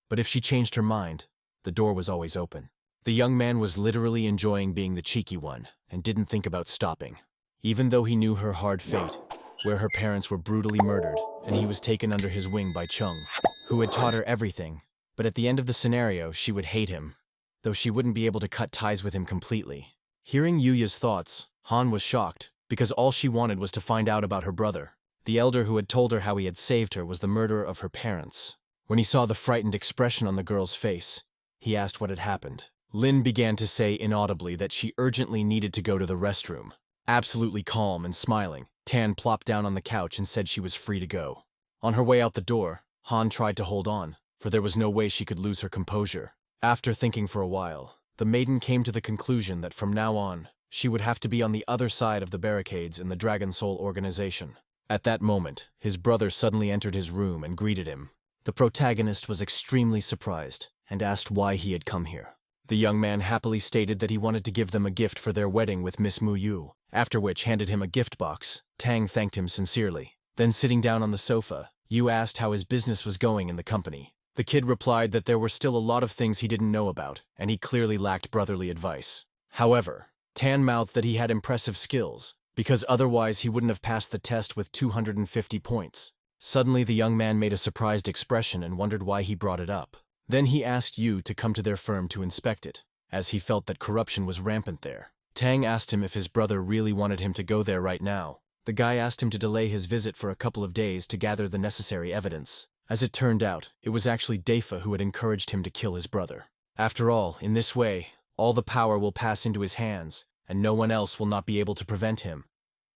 But if she changed her mind, the door was always open. The young man was literally enjoying being the cheeky one and didn't think about stopping. Even though he knew her hard fate, where her parents were brutally murdered, and he was taken under his wing by Chung, who had taught her everything. But at the end of the scenario, she would hate him, though she wouldn't be able to cut ties with him completely. Hearing Yuya's thoughts, Han was shocked, because all she wanted was to find out about her brother. The elder who had told her how he had saved her was the murderer of her parents. When he saw the frightened expression on the girl's face, he asked what had happened. Lin began to say inaudibly that she urgently needed to go to the restroom. Absolutely calm and smiling, Tan plopped down on the couch and said she was free to go. On her way out the door, Han tried to hold on, for there was no way she could lose her composure. After thinking for a while, the maiden came to the conclusion that from now on, she would have to be on the other side of the barricades in the Dragon Soul organization. At that moment, his brother suddenly entered his room and greeted him. The protagonist was extremely surprised and asked why he had come here. The young man happily stated that he wanted to give them a gift for their wedding with Miss Mu Yu, after which handed him a gift box. Tang thanked him sincerely. Then sitting down on the sofa, Yu asked how his business was going in the company. The kid replied that there were still a lot of things he didn't know about, and he clearly lacked brotherly advice. However, Tan mouthed that he had impressive skills, because otherwise he wouldn't have passed the test with 250 points. Suddenly the young man made a surprised expression and wondered why he brought it up. Then he asked Yu to come to their firm to inspect it, as he felt that corruption was rampant there. Tang asked him if his brother really wanted him to go there right now. The guy asked him to delay his visit for a couple of days to gather the necessary evidence. As it turned out, it was actually Dafa who had encouraged him to kill his brother. After all, in this way, all the power will pass into his hands, and no one else will not be able to prevent him,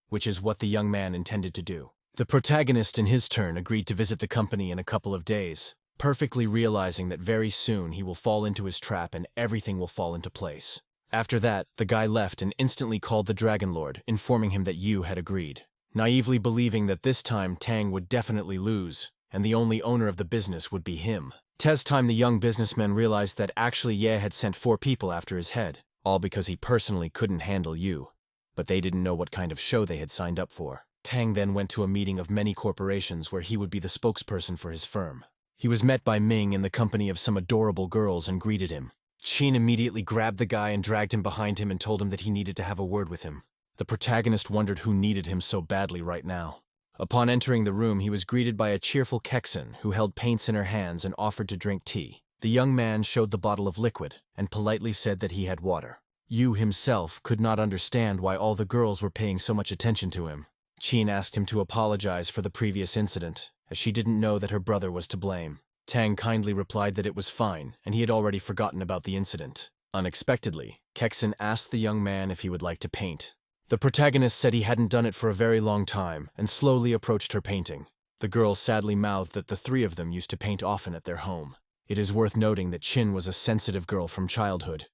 which is what the young man intended to do. The protagonist in his turn agreed to visit the company in a couple of days, perfectly realizing that very soon he will fall into his trap and everything will fall into place. After that, the guy left and instantly called the Dragon Lord, informing him that Yu had agreed. Naively believing that this time Tang would definitely lose, and the only owner of the business would be him. This time the young businessman realized that actually Ye had sent 4 people after his head, all because he personally couldn't handle Yu. But they didn't know what kind of show they had signed up for. Tang then went to a meeting of many corporations where he would be the spokesperson for his firm. He was met by Ming in the company of some adorable girls and greeted him. Qin immediately grabbed the guy and dragged him behind him and told him that he needed to have a word with him. The protagonist wondered who needed him so badly right now. Upon entering the room, he was greeted by a cheerful Kexin who held paints in her hands and offered to drink tea. The young man showed the bottle of liquid and politely said that he had water. Yu himself could not understand why all the girls were paying so much attention to him. Qin asked him to apologize for the previous incident, as she didn't know that her brother was to blame. Tang kindly replied that it was fine, and he had already forgotten about the incident. Unexpectedly, Kexin asked the young man if he would like to paint. The protagonist said he hadn't done it for a very long time, and slowly approached her painting. The girl sadly mouthed that the 3 of them used to paint often at their home. It is worth noting that Qin was a sensitive girl from childhood,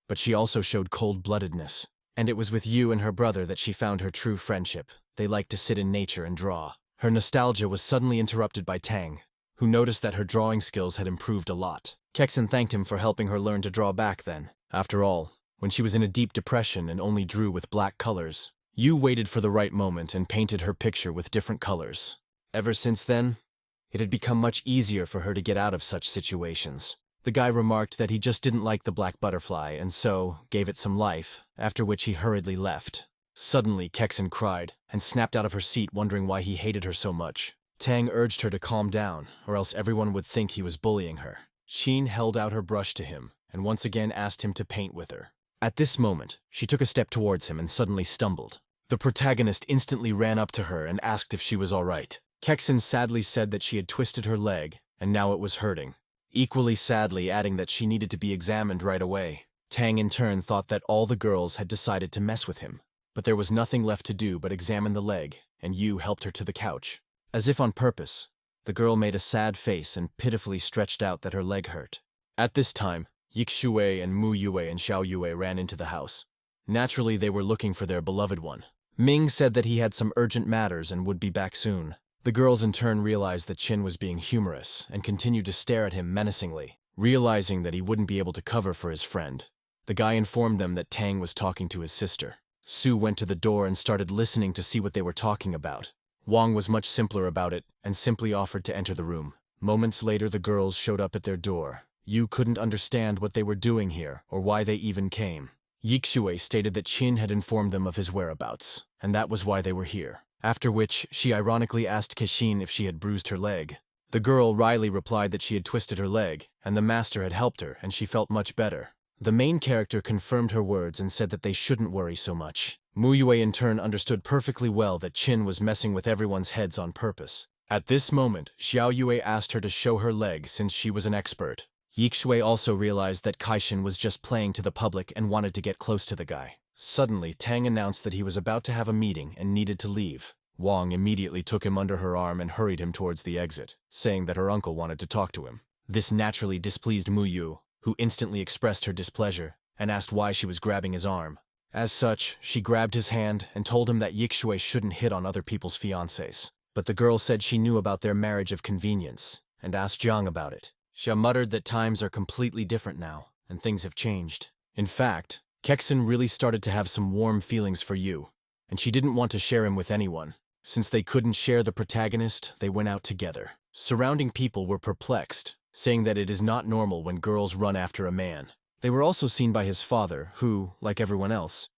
but she also showed cold-bloodedness. And it was with Yu and her brother that she found her true friendship. They liked to sit in nature and draw. Her nostalgia was suddenly interrupted by Tang, who noticed that her drawing skills had improved a lot. Kexin thanked him for helping her learn to draw back then. After all, when she was in a deep depression and only drew with black colors, Yu waited for the right moment and painted her picture with different colors. Ever since then, it had become much easier for her to get out of such situations. The guy remarked that he just didn't like the black butterfly and so gave it some life, after which he hurriedly left. Suddenly, Kexin cried and snapped out of her seat wondering why he hated her so much. Tang urged her to calm down, or else everyone would think he was bullying her. Qin held out her brush to him and once again asked him to paint with her. At this moment, she took a step towards him and suddenly stumbled. The protagonist instantly ran up to her and asked if she was all right. Kexin sadly said that she had twisted her leg and now it was hurting, equally sadly adding that she needed to be examined right away. Tang in turn thought that all the girls had decided to mess with him, but there was nothing left to do but examine the leg, and Yu helped her to the couch. As if on purpose, the girl made a sad face and pitifully stretched out that her leg hurt. At this time, Yixue and Mu Yue and Xiao Yue ran into the house. Naturally, they were looking for their beloved one. Ming said that he had some urgent matters and would be back soon. The girls in turn realized that Qin was being humorous and continued to stare at him menacingly. Realizing that he wouldn't be able to cover for his friend, the guy informed them that Tang was talking to his sister. Su went to the door and started listening to see what they were talking about. Wang was much simpler about it and simply offered to enter the room. Moments later, the girls showed up at their door. Yu couldn't understand what they were doing here or why they even came. Yixue stated that Qin had informed them of his whereabouts, and that was why they were here. After which, she ironically asked Kexin if she had bruised her leg. The girl wryly replied that she had twisted her leg, and the master had helped her, and she felt much better. The main character confirmed her words and said that they shouldn't worry so much. Mu Yue in turn understood perfectly well that Qin was messing with everyone's heads on purpose. At this moment, Xiao Yue asked her to show her leg since she was an expert. Yixue also realized that Kaishin was just playing to the public and wanted to get close to the guy. Suddenly, Tang announced that he was about to have a meeting and needed to leave. Wang immediately took him under her arm and hurried him towards the exit, saying that her uncle wanted to talk to him. This naturally displeased Mu Yu, who instantly expressed her displeasure and asked why she was grabbing his arm. As such, she grabbed his hand and told him that Yixue shouldn't hit on other people's fiancés. But the girl said she knew about their marriage of convenience and asked Jiang about it. Xia muttered that times are completely different now and things have changed. In fact, Kexin really started to have some warm feelings for Yu, and she didn't want to share him with anyone. Since they couldn't share the protagonist, they went out together. Surrounding people were perplexed, saying that it is not normal when girls run after a man. They were also seen by his father, who, like everyone else,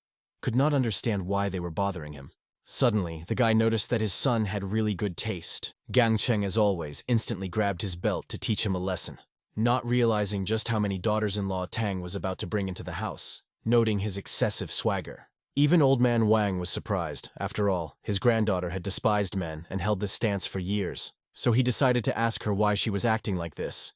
could not understand why they were bothering him. Suddenly, the guy noticed that his son had really good taste. Gang Cheng, as always, instantly grabbed his belt to teach him a lesson, not realizing just how many daughters-in-law Tang was about to bring into the house, noting his excessive swagger. Even old man Wang was surprised. After all, his granddaughter had despised men and held this stance for years, so he decided to ask her why she was acting like this.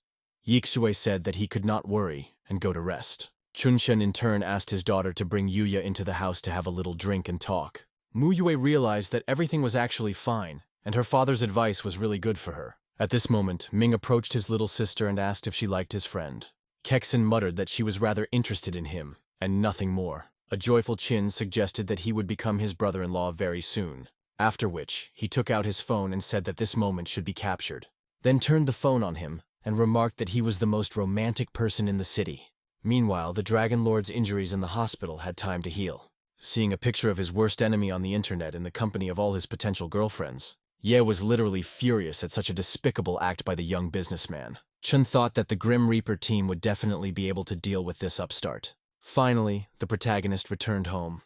Yixue said that he could not worry and go to rest. Chunshen in turn asked his daughter to bring Yuya into the house to have a little drink and talk. Mu Yue realized that everything was actually fine, and her father's advice was really good for her. At this moment, Ming approached his little sister and asked if she liked his friend. Kexin muttered that she was rather interested in him, and nothing more. A joyful chin suggested that he would become his brother-in-law very soon. After which, he took out his phone and said that this moment should be captured. Then turned the phone on him and remarked that he was the most romantic person in the city. Meanwhile, the Dragon Lord's injuries in the hospital had time to heal. Seeing a picture of his worst enemy on the internet in the company of all his potential girlfriends, Ye was literally furious at such a despicable act by the young businessman. Chun thought that the Grim Reaper team would definitely be able to deal with this upstart. Finally, the protagonist returned home,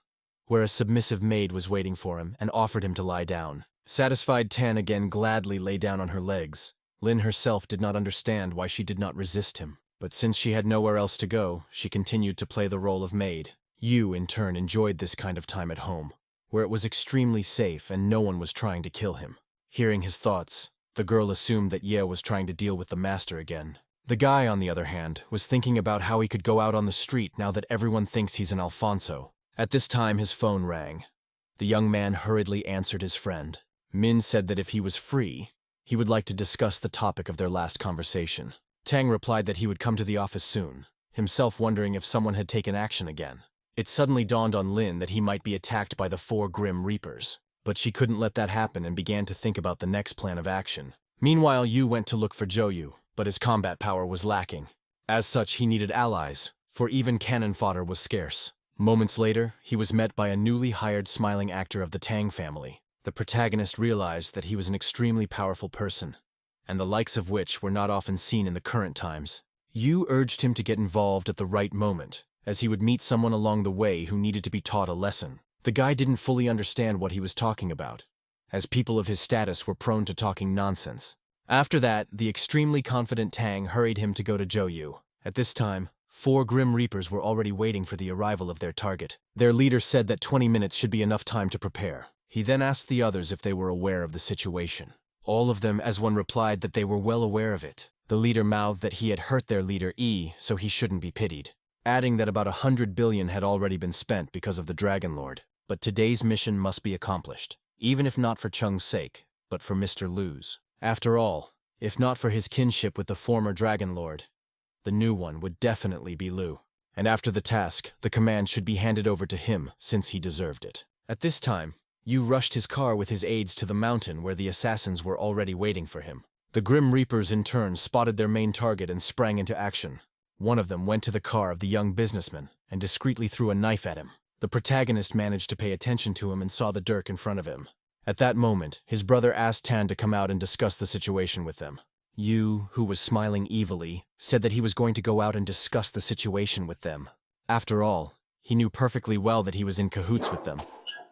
where a submissive maid was waiting for him and offered him to lie down. Satisfied, Tan again gladly lay down on her legs. Lin herself did not understand why she did not resist him, but since she had nowhere else to go, she continued to play the role of maid. Yu, in turn, enjoyed this kind of time at home, where it was extremely safe and no one was trying to kill him. Hearing his thoughts, the girl assumed that Ye was trying to deal with the master again. The guy, on the other hand, was thinking about how he could go out on the street now that everyone thinks he's an Alfonso. At this time, his phone rang. The young man hurriedly answered his friend. Min said that if he was free, he would like to discuss the topic of their last conversation. Tang replied that he would come to the office soon, himself wondering if someone had taken action again. It suddenly dawned on Lin that he might be attacked by the 4 Grim Reapers, but she couldn't let that happen and began to think about the next plan of action. Meanwhile, Yu went to look for Joyu, but his combat power was lacking. As such, he needed allies, for even cannon fodder was scarce. Moments later, he was met by a newly hired smiling actor of the Tang family. The protagonist realized that he was an extremely powerful person, and the likes of which were not often seen in the current times. Yu urged him to get involved at the right moment, as he would meet someone along the way who needed to be taught a lesson. The guy didn't fully understand what he was talking about, as people of his status were prone to talking nonsense. After that, the extremely confident Tang hurried him to go to Joyu. At this time, 4 Grim Reapers were already waiting for the arrival of their target. Their leader said that 20 minutes should be enough time to prepare. He then asked the others if they were aware of the situation. All of them as one replied that they were well aware of it. The leader mouthed that he had hurt their leader E, so he shouldn't be pitied, adding that about 100 billion had already been spent because of the Dragon Lord. But today's mission must be accomplished, even if not for Cheng's sake, but for Mr. Lu's. After all, if not for his kinship with the former Dragon Lord, the new one would definitely be Lu. And after the task, the command should be handed over to him since he deserved it. At this time, Yu rushed his car with his aides to the mountain where the assassins were already waiting for him. The Grim Reapers in turn spotted their main target and sprang into action. One of them went to the car of the young businessman and discreetly threw a knife at him. The protagonist managed to pay attention to him and saw the dirk in front of him. At that moment, his brother asked Tan to come out and discuss the situation with them. Yu, who was smiling evilly, said that he was going to go out and discuss the situation with them. After all, he knew perfectly well that he was in cahoots with them,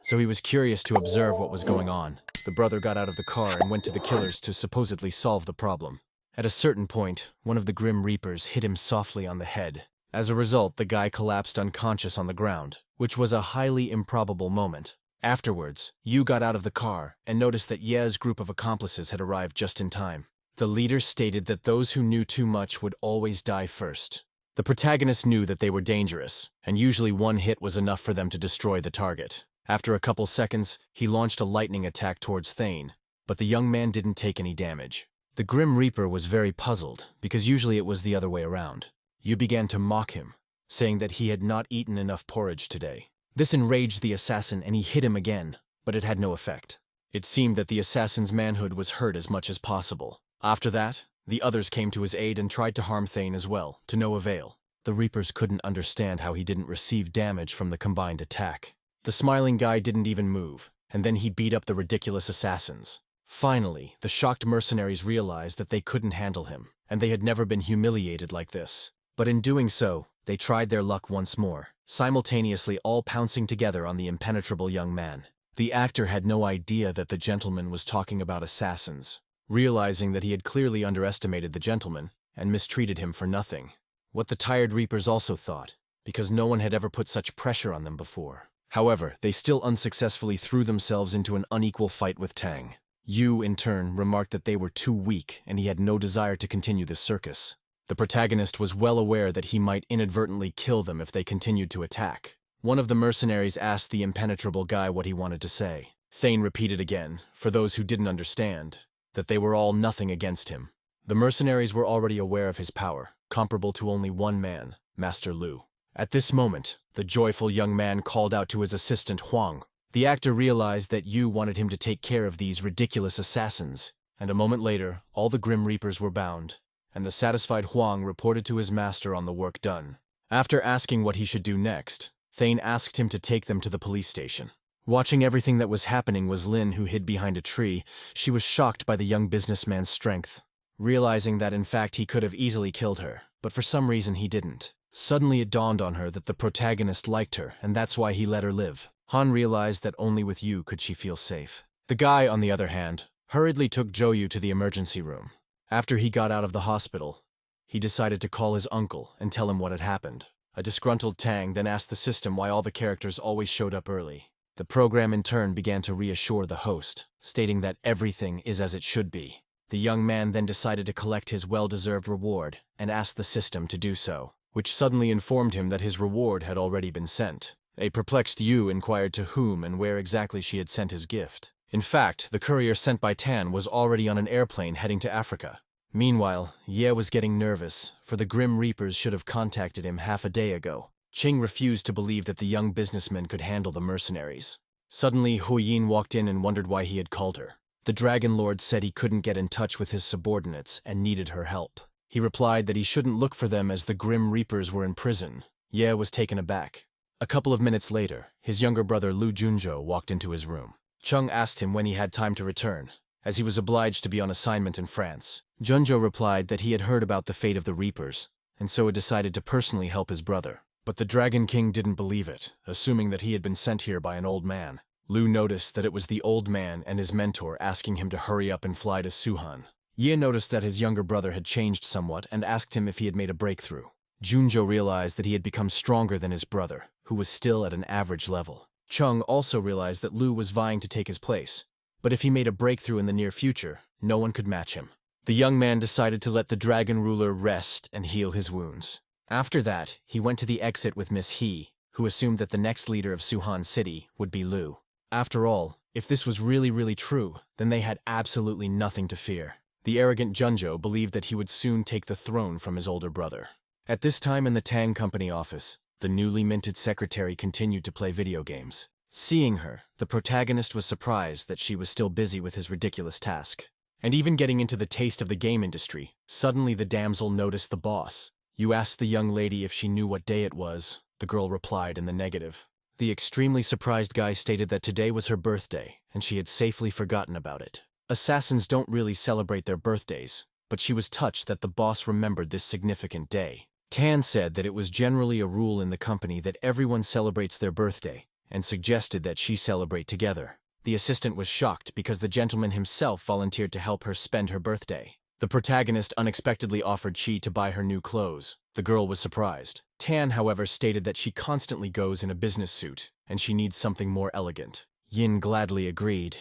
so he was curious to observe what was going on. The brother got out of the car and went to the killers to supposedly solve the problem. At a certain point, one of the Grim Reapers hit him softly on the head. As a result, the guy collapsed unconscious on the ground, which was a highly improbable moment. Afterwards, Yu got out of the car and noticed that Ye's group of accomplices had arrived just in time. The leader stated that those who knew too much would always die first. The protagonist knew that they were dangerous, and usually one hit was enough for them to destroy the target. After a couple seconds, he launched a lightning attack towards Thane, but the young man didn't take any damage. The Grim Reaper was very puzzled, because usually it was the other way around. Yu began to mock him, saying that he had not eaten enough porridge today. This enraged the assassin and he hit him again, but it had no effect. It seemed that the assassin's manhood was hurt as much as possible. After that, the others came to his aid and tried to harm Thane as well, to no avail. The Reapers couldn't understand how he didn't receive damage from the combined attack. The smiling guy didn't even move, and then he beat up the ridiculous assassins. Finally, the shocked mercenaries realized that they couldn't handle him, and they had never been humiliated like this. But in doing so, they tried their luck once more, simultaneously all pouncing together on the impenetrable young man. The actor had no idea that the gentleman was talking about assassins, realizing that he had clearly underestimated the gentleman and mistreated him for nothing. What the tired Reapers also thought, because no one had ever put such pressure on them before. However, they still unsuccessfully threw themselves into an unequal fight with Tang. Yu, in turn, remarked that they were too weak and he had no desire to continue this circus. The protagonist was well aware that he might inadvertently kill them if they continued to attack. One of the mercenaries asked the impenetrable guy what he wanted to say. Thane repeated again, for those who didn't understand, that they were all nothing against him. The mercenaries were already aware of his power, comparable to only one man, Master Lu. At this moment, the joyful young man called out to his assistant Huang. The actor realized that Yu wanted him to take care of these ridiculous assassins, and a moment later, all the Grim Reapers were bound, and the satisfied Huang reported to his master on the work done. After asking what he should do next, Thane asked him to take them to the police station. Watching everything that was happening was Lin, who hid behind a tree. She was shocked by the young businessman's strength, realizing that in fact he could have easily killed her, but for some reason he didn't. Suddenly it dawned on her that the protagonist liked her, and that's why he let her live. Han realized that only with Yu could she feel safe. The guy, on the other hand, hurriedly took Joyu to the emergency room. After he got out of the hospital, he decided to call his uncle and tell him what had happened. A disgruntled Tang then asked the system why all the characters always showed up early. The program in turn began to reassure the host, stating that everything is as it should be. The young man then decided to collect his well-deserved reward and asked the system to do so, which suddenly informed him that his reward had already been sent. A perplexed Yu inquired to whom and where exactly she had sent his gift. In fact, the courier sent by Tan was already on an airplane heading to Africa. Meanwhile, Ye was getting nervous, for the Grim Reapers should have contacted him half a day ago. Qing refused to believe that the young businessman could handle the mercenaries. Suddenly, Hu Yin walked in and wondered why he had called her. The Dragon Lord said he couldn't get in touch with his subordinates and needed her help. He replied that he shouldn't look for them as the Grim Reapers were in prison. Ye was taken aback. A couple of minutes later, his younger brother Lu Junzhou walked into his room. Chung asked him when he had time to return, as he was obliged to be on assignment in France. Junzhou replied that he had heard about the fate of the Reapers, and so had decided to personally help his brother. But the Dragon King didn't believe it, assuming that he had been sent here by an old man. Lu noticed that it was the old man and his mentor asking him to hurry up and fly to Suhan. Ye noticed that his younger brother had changed somewhat and asked him if he had made a breakthrough. Junzhou realized that he had become stronger than his brother, who was still at an average level. Chung also realized that Lu was vying to take his place, but if he made a breakthrough in the near future, no one could match him. The young man decided to let the dragon ruler rest and heal his wounds. After that, he went to the exit with Miss He, who assumed that the next leader of Suhan City would be Lu. After all, if this was really true, then they had absolutely nothing to fear. The arrogant Junzhou believed that he would soon take the throne from his older brother. At this time in the Tang Company office, the newly minted secretary continued to play video games. Seeing her, the protagonist was surprised that she was still busy with his ridiculous task. And even getting into the taste of the game industry, suddenly the damsel noticed the boss. You asked the young lady if she knew what day it was. The girl replied in the negative. The extremely surprised guy stated that today was her birthday, and she had safely forgotten about it. Assassins don't really celebrate their birthdays, but she was touched that the boss remembered this significant day. Tan said that it was generally a rule in the company that everyone celebrates their birthday, and suggested that she celebrate together. The assistant was shocked because the gentleman himself volunteered to help her spend her birthday. The protagonist unexpectedly offered Chi to buy her new clothes. The girl was surprised. Tan, however, stated that she constantly goes in a business suit, and she needs something more elegant. Yin gladly agreed,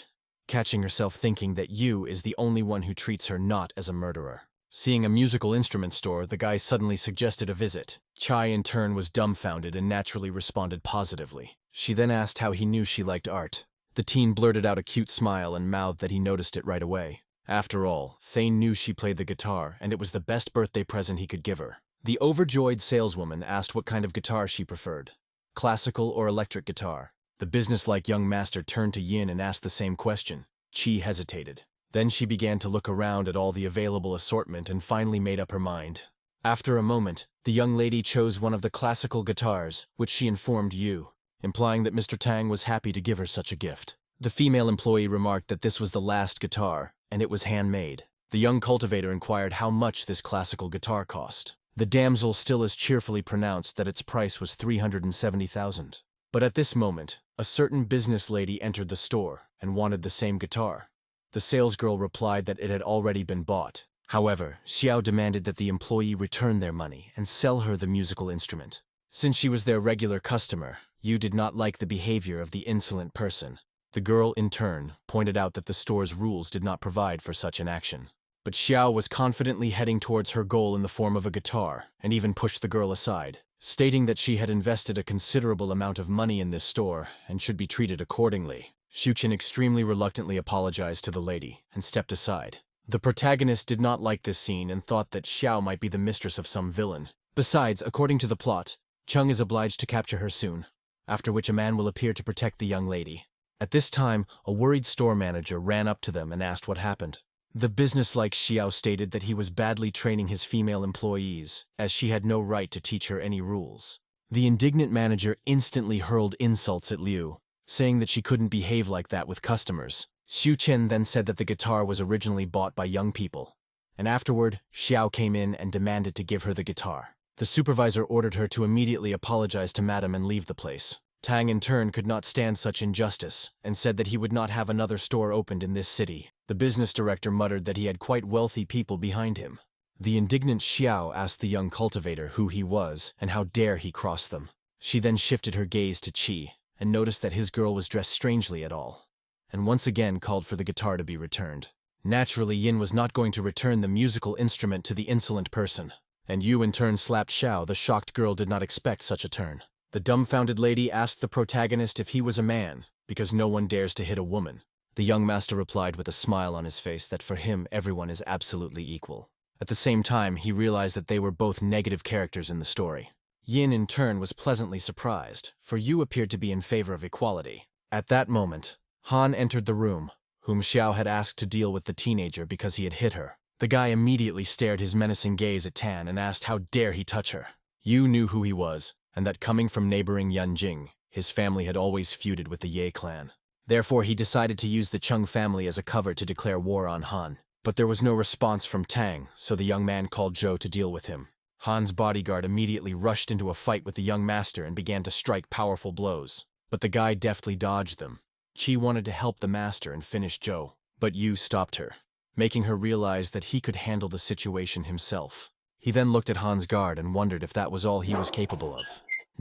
catching herself thinking that Yu is the only one who treats her not as a murderer. Seeing a musical instrument store, the guy suddenly suggested a visit. Chai in turn was dumbfounded and naturally responded positively. She then asked how he knew she liked art. The teen blurted out a cute smile and mouthed that he noticed it right away. After all, Thane knew she played the guitar, and it was the best birthday present he could give her. The overjoyed saleswoman asked what kind of guitar she preferred, classical or electric guitar. The businesslike young master turned to Yin and asked the same question. Chi hesitated. Then she began to look around at all the available assortment and finally made up her mind. After a moment, the young lady chose one of the classical guitars, which she informed Yu, implying that Mr. Tang was happy to give her such a gift. The female employee remarked that this was the last guitar, and it was handmade. The young cultivator inquired how much this classical guitar cost. The damsel still as cheerfully pronounced that its price was 370,000. But at this moment, a certain business lady entered the store and wanted the same guitar. The salesgirl replied that it had already been bought. However, Xiao demanded that the employee return their money and sell her the musical instrument. Since she was their regular customer, Yu did not like the behavior of the insolent person. The girl, in turn, pointed out that the store's rules did not provide for such an action. But Xiao was confidently heading towards her goal in the form of a guitar, and even pushed the girl aside, stating that she had invested a considerable amount of money in this store and should be treated accordingly. Shuqin extremely reluctantly apologized to the lady and stepped aside. The protagonist did not like this scene and thought that Xiao might be the mistress of some villain. Besides, according to the plot, Chung is obliged to capture her soon, after which a man will appear to protect the young lady. At this time, a worried store manager ran up to them and asked what happened. The businesslike Xiao stated that he was badly training his female employees, as she had no right to teach her any rules. The indignant manager instantly hurled insults at Liu, saying that she couldn't behave like that with customers. Xu Chen then said that the guitar was originally bought by young people, and afterward, Xiao came in and demanded to give her the guitar. The supervisor ordered her to immediately apologize to Madam and leave the place. Tang in turn could not stand such injustice, and said that he would not have another store opened in this city. The business director muttered that he had quite wealthy people behind him. The indignant Xiao asked the young cultivator who he was, and how dare he cross them. She then shifted her gaze to Qi, and noticed that his girl was dressed strangely at all, and once again called for the guitar to be returned. Naturally, Yin was not going to return the musical instrument to the insolent person, and Yu in turn slapped Xiao. The shocked girl did not expect such a turn. The dumbfounded lady asked the protagonist if he was a man, because no one dares to hit a woman. The young master replied with a smile on his face that for him everyone is absolutely equal. At the same time, he realized that they were both negative characters in the story. Yin in turn was pleasantly surprised, for Yu appeared to be in favor of equality. At that moment, Han entered the room, whom Xiao had asked to deal with the teenager because he had hit her. The guy immediately stared his menacing gaze at Tan and asked how dare he touch her. Yu knew who he was, and that coming from neighboring Yanjing, his family had always feuded with the Ye clan. Therefore, he decided to use the Chung family as a cover to declare war on Han. But there was no response from Tang, so the young man called Zhou to deal with him. Han's bodyguard immediately rushed into a fight with the young master and began to strike powerful blows. But the guy deftly dodged them. Qi wanted to help the master and finish Zhou, but Yu stopped her, making her realize that he could handle the situation himself. He then looked at Han's guard and wondered if that was all he was capable of.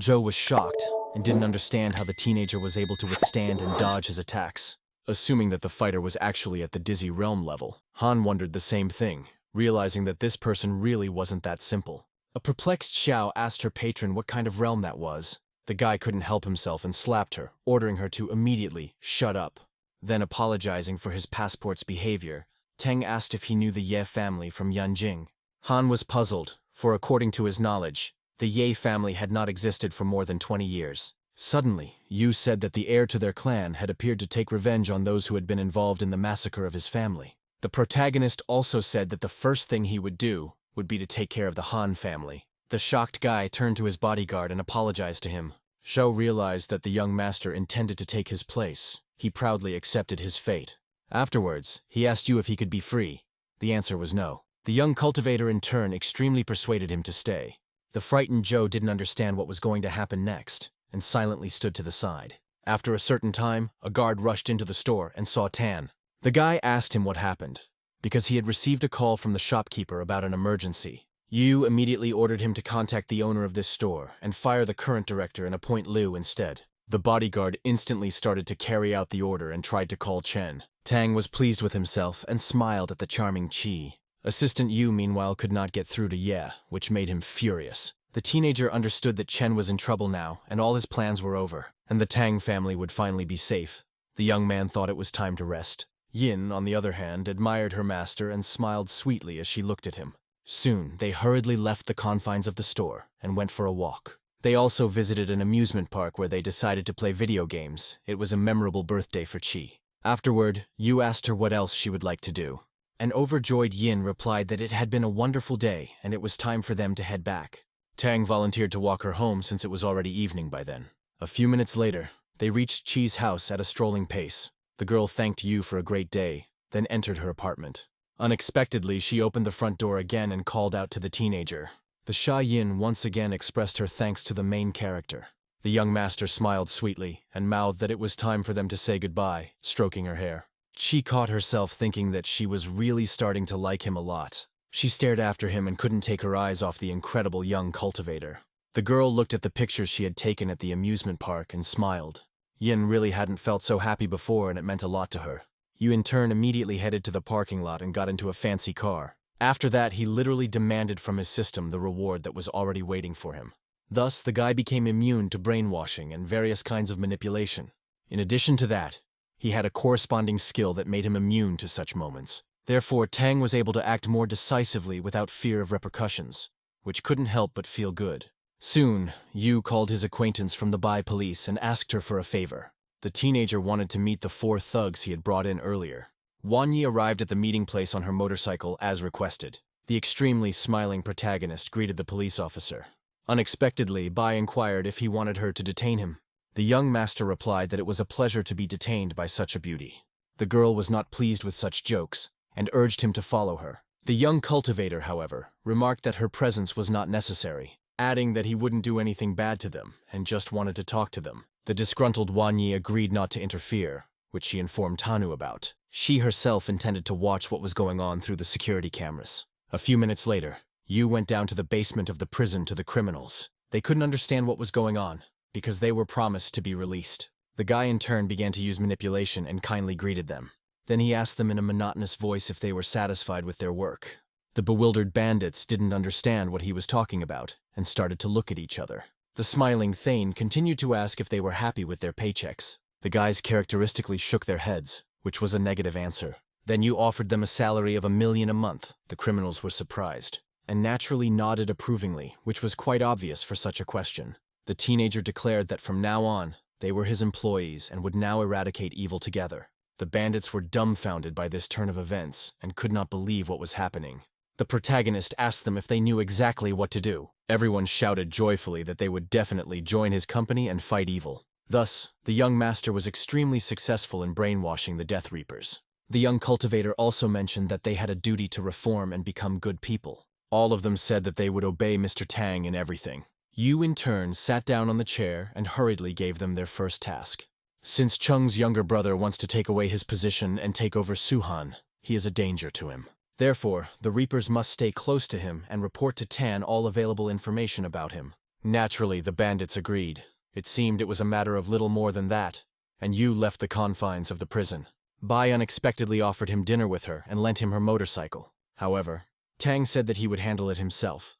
Zhou was shocked and didn't understand how the teenager was able to withstand and dodge his attacks. Assuming that the fighter was actually at the dizzy realm level, Han wondered the same thing, realizing that this person really wasn't that simple. A perplexed Xiao asked her patron what kind of realm that was. The guy couldn't help himself and slapped her, ordering her to immediately shut up. Then apologizing for his passport's behavior, Teng asked if he knew the Ye family from Yanjing. Han was puzzled, for according to his knowledge, the Ye family had not existed for more than 20 years. Suddenly, Yu said that the heir to their clan had appeared to take revenge on those who had been involved in the massacre of his family. The protagonist also said that the first thing he would do would be to take care of the Han family. The shocked guy turned to his bodyguard and apologized to him. Zhou realized that the young master intended to take his place. He proudly accepted his fate. Afterwards, he asked Yu if he could be free. The answer was no. The young cultivator in turn extremely persuaded him to stay. The frightened Zhou didn't understand what was going to happen next, and silently stood to the side. After a certain time, a guard rushed into the store and saw Tan. The guy asked him what happened, because he had received a call from the shopkeeper about an emergency. Yu immediately ordered him to contact the owner of this store and fire the current director and appoint Liu instead. The bodyguard instantly started to carry out the order and tried to call Chen. Tang was pleased with himself and smiled at the charming Qi. Assistant Yu, meanwhile, could not get through to Ye, which made him furious. The teenager understood that Chen was in trouble now, and all his plans were over. and the Tang family would finally be safe. The young man thought it was time to rest. Yin, on the other hand, admired her master and smiled sweetly as she looked at him. Soon, they hurriedly left the confines of the store and went for a walk. They also visited an amusement park where they decided to play video games. It was a memorable birthday for Chi. Afterward, Yu asked her what else she would like to do. An overjoyed Yin replied that it had been a wonderful day and it was time for them to head back. Tang volunteered to walk her home since it was already evening by then. A few minutes later, they reached Chi's house at a strolling pace. The girl thanked Yu for a great day, then entered her apartment. Unexpectedly, she opened the front door again and called out to the teenager. The shy Yin once again expressed her thanks to the main character. The young master smiled sweetly and mouthed that it was time for them to say goodbye, stroking her hair. Chi caught herself thinking that she was really starting to like him a lot. She stared after him and couldn't take her eyes off the incredible young cultivator. The girl looked at the pictures she had taken at the amusement park and smiled. Yin really hadn't felt so happy before and it meant a lot to her. Yu in turn immediately headed to the parking lot and got into a fancy car. After that, he literally demanded from his system the reward that was already waiting for him. Thus, the guy became immune to brainwashing and various kinds of manipulation. In addition to that, he had a corresponding skill that made him immune to such moments. Therefore, Tang was able to act more decisively without fear of repercussions, which couldn't help but feel good. Soon, Yu called his acquaintance from the Bai police and asked her for a favor. The teenager wanted to meet the 4 thugs he had brought in earlier. Wan Yi arrived at the meeting place on her motorcycle as requested. The extremely smiling protagonist greeted the police officer. Unexpectedly, Bai inquired if he wanted her to detain him. The young master replied that it was a pleasure to be detained by such a beauty. The girl was not pleased with such jokes and urged him to follow her. The young cultivator, however, remarked that her presence was not necessary, adding that he wouldn't do anything bad to them and just wanted to talk to them. The disgruntled Wan Yi agreed not to interfere, which she informed Tanu about. She herself intended to watch what was going on through the security cameras. A few minutes later, Yu went down to the basement of the prison to the criminals. They couldn't understand what was going on, because they were promised to be released. The guy in turn began to use manipulation and kindly greeted them. Then he asked them in a monotonous voice if they were satisfied with their work. The bewildered bandits didn't understand what he was talking about and started to look at each other. The smiling Thane continued to ask if they were happy with their paychecks. The guys characteristically shook their heads, which was a negative answer. Then Yu offered them a salary of $1 million a month. The criminals were surprised and naturally nodded approvingly, which was quite obvious for such a question. The teenager declared that from now on, they were his employees and would now eradicate evil together. The bandits were dumbfounded by this turn of events and could not believe what was happening. The protagonist asked them if they knew exactly what to do. Everyone shouted joyfully that they would definitely join his company and fight evil. Thus, the young master was extremely successful in brainwashing the Death Reapers. The young cultivator also mentioned that they had a duty to reform and become good people. All of them said that they would obey Mr. Tang in everything. Yu in turn sat down on the chair and hurriedly gave them their first task. Since Cheng's younger brother wants to take away his position and take over Suhan, he is a danger to him. Therefore, the Reapers must stay close to him and report to Tan all available information about him. Naturally, the bandits agreed. It seemed it was a matter of little more than that, and Yu left the confines of the prison. Bai unexpectedly offered him dinner with her and lent him her motorcycle. However, Tang said that he would handle it himself.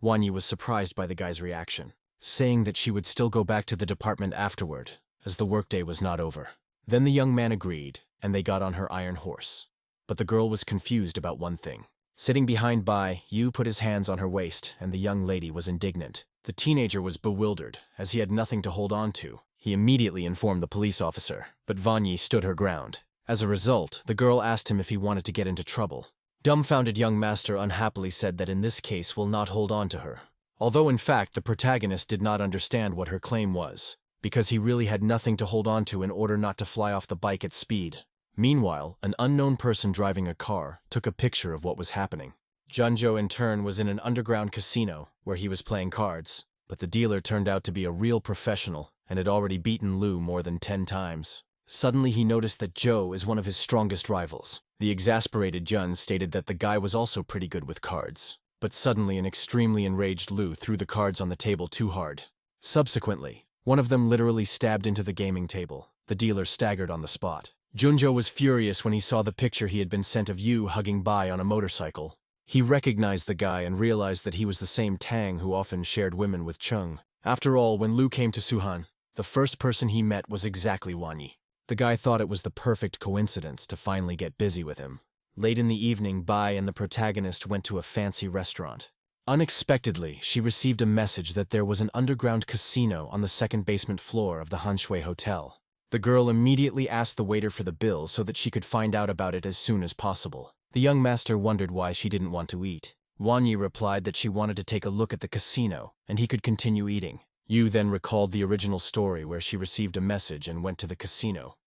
Wan Yi was surprised by the guy's reaction, saying that she would still go back to the department afterward, as the workday was not over. Then the young man agreed, and they got on her iron horse. But the girl was confused about one thing. Sitting behind Bai, Yu put his hands on her waist, and the young lady was indignant. The teenager was bewildered, as he had nothing to hold on to. He immediately informed the police officer, but Wan Yi stood her ground. As a result, the girl asked him if he wanted to get into trouble. Dumbfounded young master unhappily said that in this case will not hold on to her. Although in fact the protagonist did not understand what her claim was, because he really had nothing to hold on to in order not to fly off the bike at speed. Meanwhile, an unknown person driving a car took a picture of what was happening. Junjo in turn was in an underground casino where he was playing cards, but the dealer turned out to be a real professional and had already beaten Lu more than 10 times. Suddenly he noticed that Joe is one of his strongest rivals. The exasperated Jun stated that the guy was also pretty good with cards. But suddenly an extremely enraged Lu threw the cards on the table too hard. Subsequently, one of them literally stabbed into the gaming table. The dealer staggered on the spot. Junjo was furious when he saw the picture he had been sent of Yu hugging Bai on a motorcycle. He recognized the guy and realized that he was the same Tang who often shared women with Cheng. After all, when Lu came to Suhan, The first person he met was exactly Wanyi. The guy thought it was the perfect coincidence to finally get busy with him. Late in the evening, Bai and the protagonist went to a fancy restaurant. Unexpectedly, she received a message that there was an underground casino on the second basement floor of the Hanshui Hotel. The girl immediately asked the waiter for the bill so that she could find out about it as soon as possible. The young master wondered why she didn't want to eat. Wanyi replied that she wanted to take a look at the casino, and he could continue eating. Yu then recalled the original story where she received a message and went to the casino.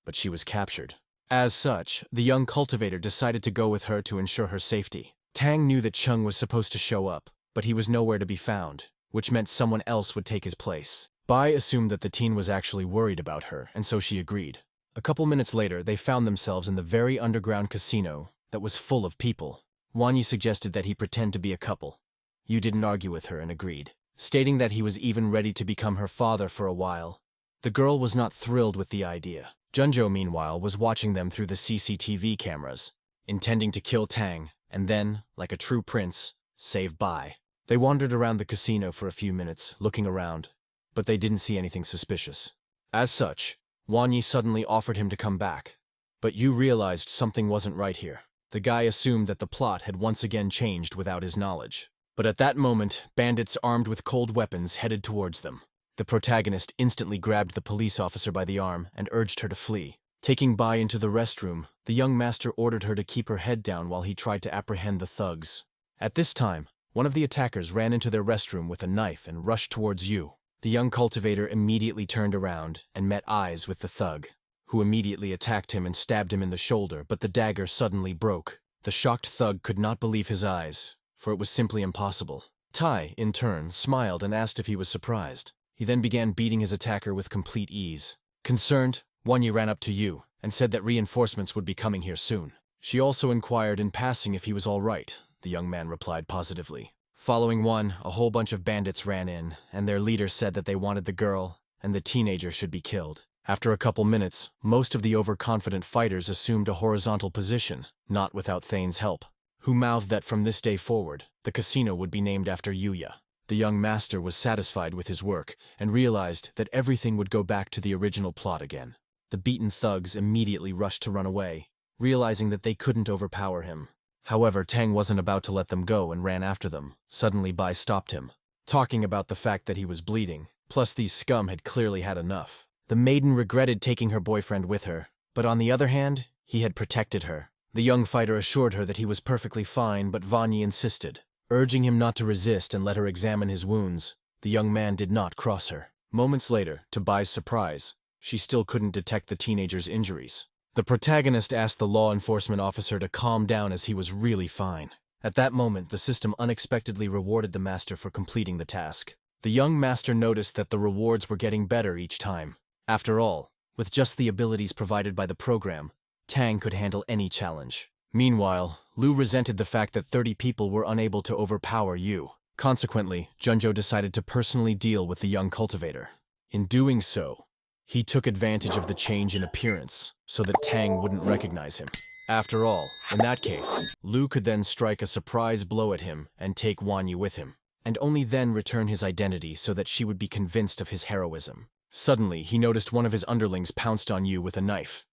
But she was captured. As such, the young cultivator decided to go with her to ensure her safety. Tang knew that Chung was supposed to show up, but he was nowhere to be found, which meant someone else would take his place. Bai assumed that the teen was actually worried about her, and so she agreed. A couple minutes later, they found themselves in the very underground casino that was full of people. Wanyi suggested that he pretend to be a couple. Yu didn't argue with her and agreed, stating that he was even ready to become her father for a while. The girl was not thrilled with the idea. Junjo, meanwhile, was watching them through the CCTV cameras, intending to kill Tang, and then, like a true prince, save Bai. They wandered around the casino for a few minutes, looking around, but they didn't see anything suspicious. As such, Wanyi suddenly offered him to come back. But Yu realized something wasn't right here. The guy assumed that the plot had once again changed without his knowledge. But at that moment, bandits armed with cold weapons headed towards them. The protagonist instantly grabbed the police officer by the arm and urged her to flee. Taking Bai into the restroom, the young master ordered her to keep her head down while he tried to apprehend the thugs. At this time, one of the attackers ran into their restroom with a knife and rushed towards Yu. The young cultivator immediately turned around and met eyes with the thug, who immediately attacked him and stabbed him in the shoulder, but the dagger suddenly broke. The shocked thug could not believe his eyes, for it was simply impossible. Tai, in turn, smiled and asked if he was surprised. He then began beating his attacker with complete ease. Concerned, Wanyi ran up to Yu and said that reinforcements would be coming here soon. She also inquired in passing if he was all right. The young man replied positively. Following one, a whole bunch of bandits ran in, and their leader said that they wanted the girl, and the teenager should be killed. After a couple minutes, most of the overconfident fighters assumed a horizontal position, not without Thane's help, who mouthed that from this day forward, the casino would be named after Yuya. The young master was satisfied with his work and realized that everything would go back to the original plot again. The beaten thugs immediately rushed to run away, realizing that they couldn't overpower him. However, Tang wasn't about to let them go and ran after them. Suddenly, Bai stopped him, talking about the fact that he was bleeding, plus these scum had clearly had enough. The maiden regretted taking her boyfriend with her, but on the other hand, he had protected her. The young fighter assured her that he was perfectly fine, but Wanyi insisted, urging him not to resist and let her examine his wounds. The young man did not cross her. Moments later, to Bai's surprise, she still couldn't detect the teenager's injuries. The protagonist asked the law enforcement officer to calm down as he was really fine. At that moment, the system unexpectedly rewarded the master for completing the task. The young master noticed that the rewards were getting better each time. After all, with just the abilities provided by the program, Tang could handle any challenge. Meanwhile, Lu resented the fact that 30 people were unable to overpower Yu. Consequently, Junjo decided to personally deal with the young cultivator. In doing so, he took advantage of the change in appearance so that Tang wouldn't recognize him. After all, in that case, Lu could then strike a surprise blow at him and take Wanyi with him, and only then return his identity so that she would be convinced of his heroism. Suddenly, he noticed one of his underlings pounced on Yu with a knife,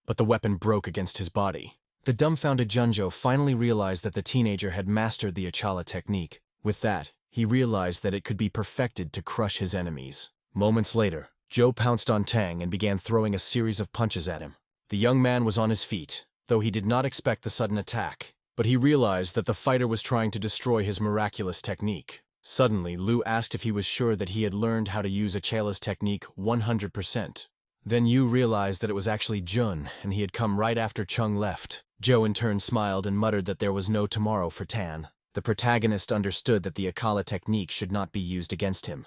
but the weapon broke against his body. The dumbfounded Junjo finally realized that the teenager had mastered the Achala technique. With that, he realized that it could be perfected to crush his enemies. Moments later, Joe pounced on Tang and began throwing a series of punches at him. The young man was on his feet, though he did not expect the sudden attack, but he realized that the fighter was trying to destroy his miraculous technique. Suddenly, Lu asked if he was sure that he had learned how to use Achala's technique 100%. Then Yu realized that it was actually Jun, and he had come right after Chung left. Joe in turn smiled and muttered that there was no tomorrow for Tan. The protagonist understood that the Achala technique should not be used against him,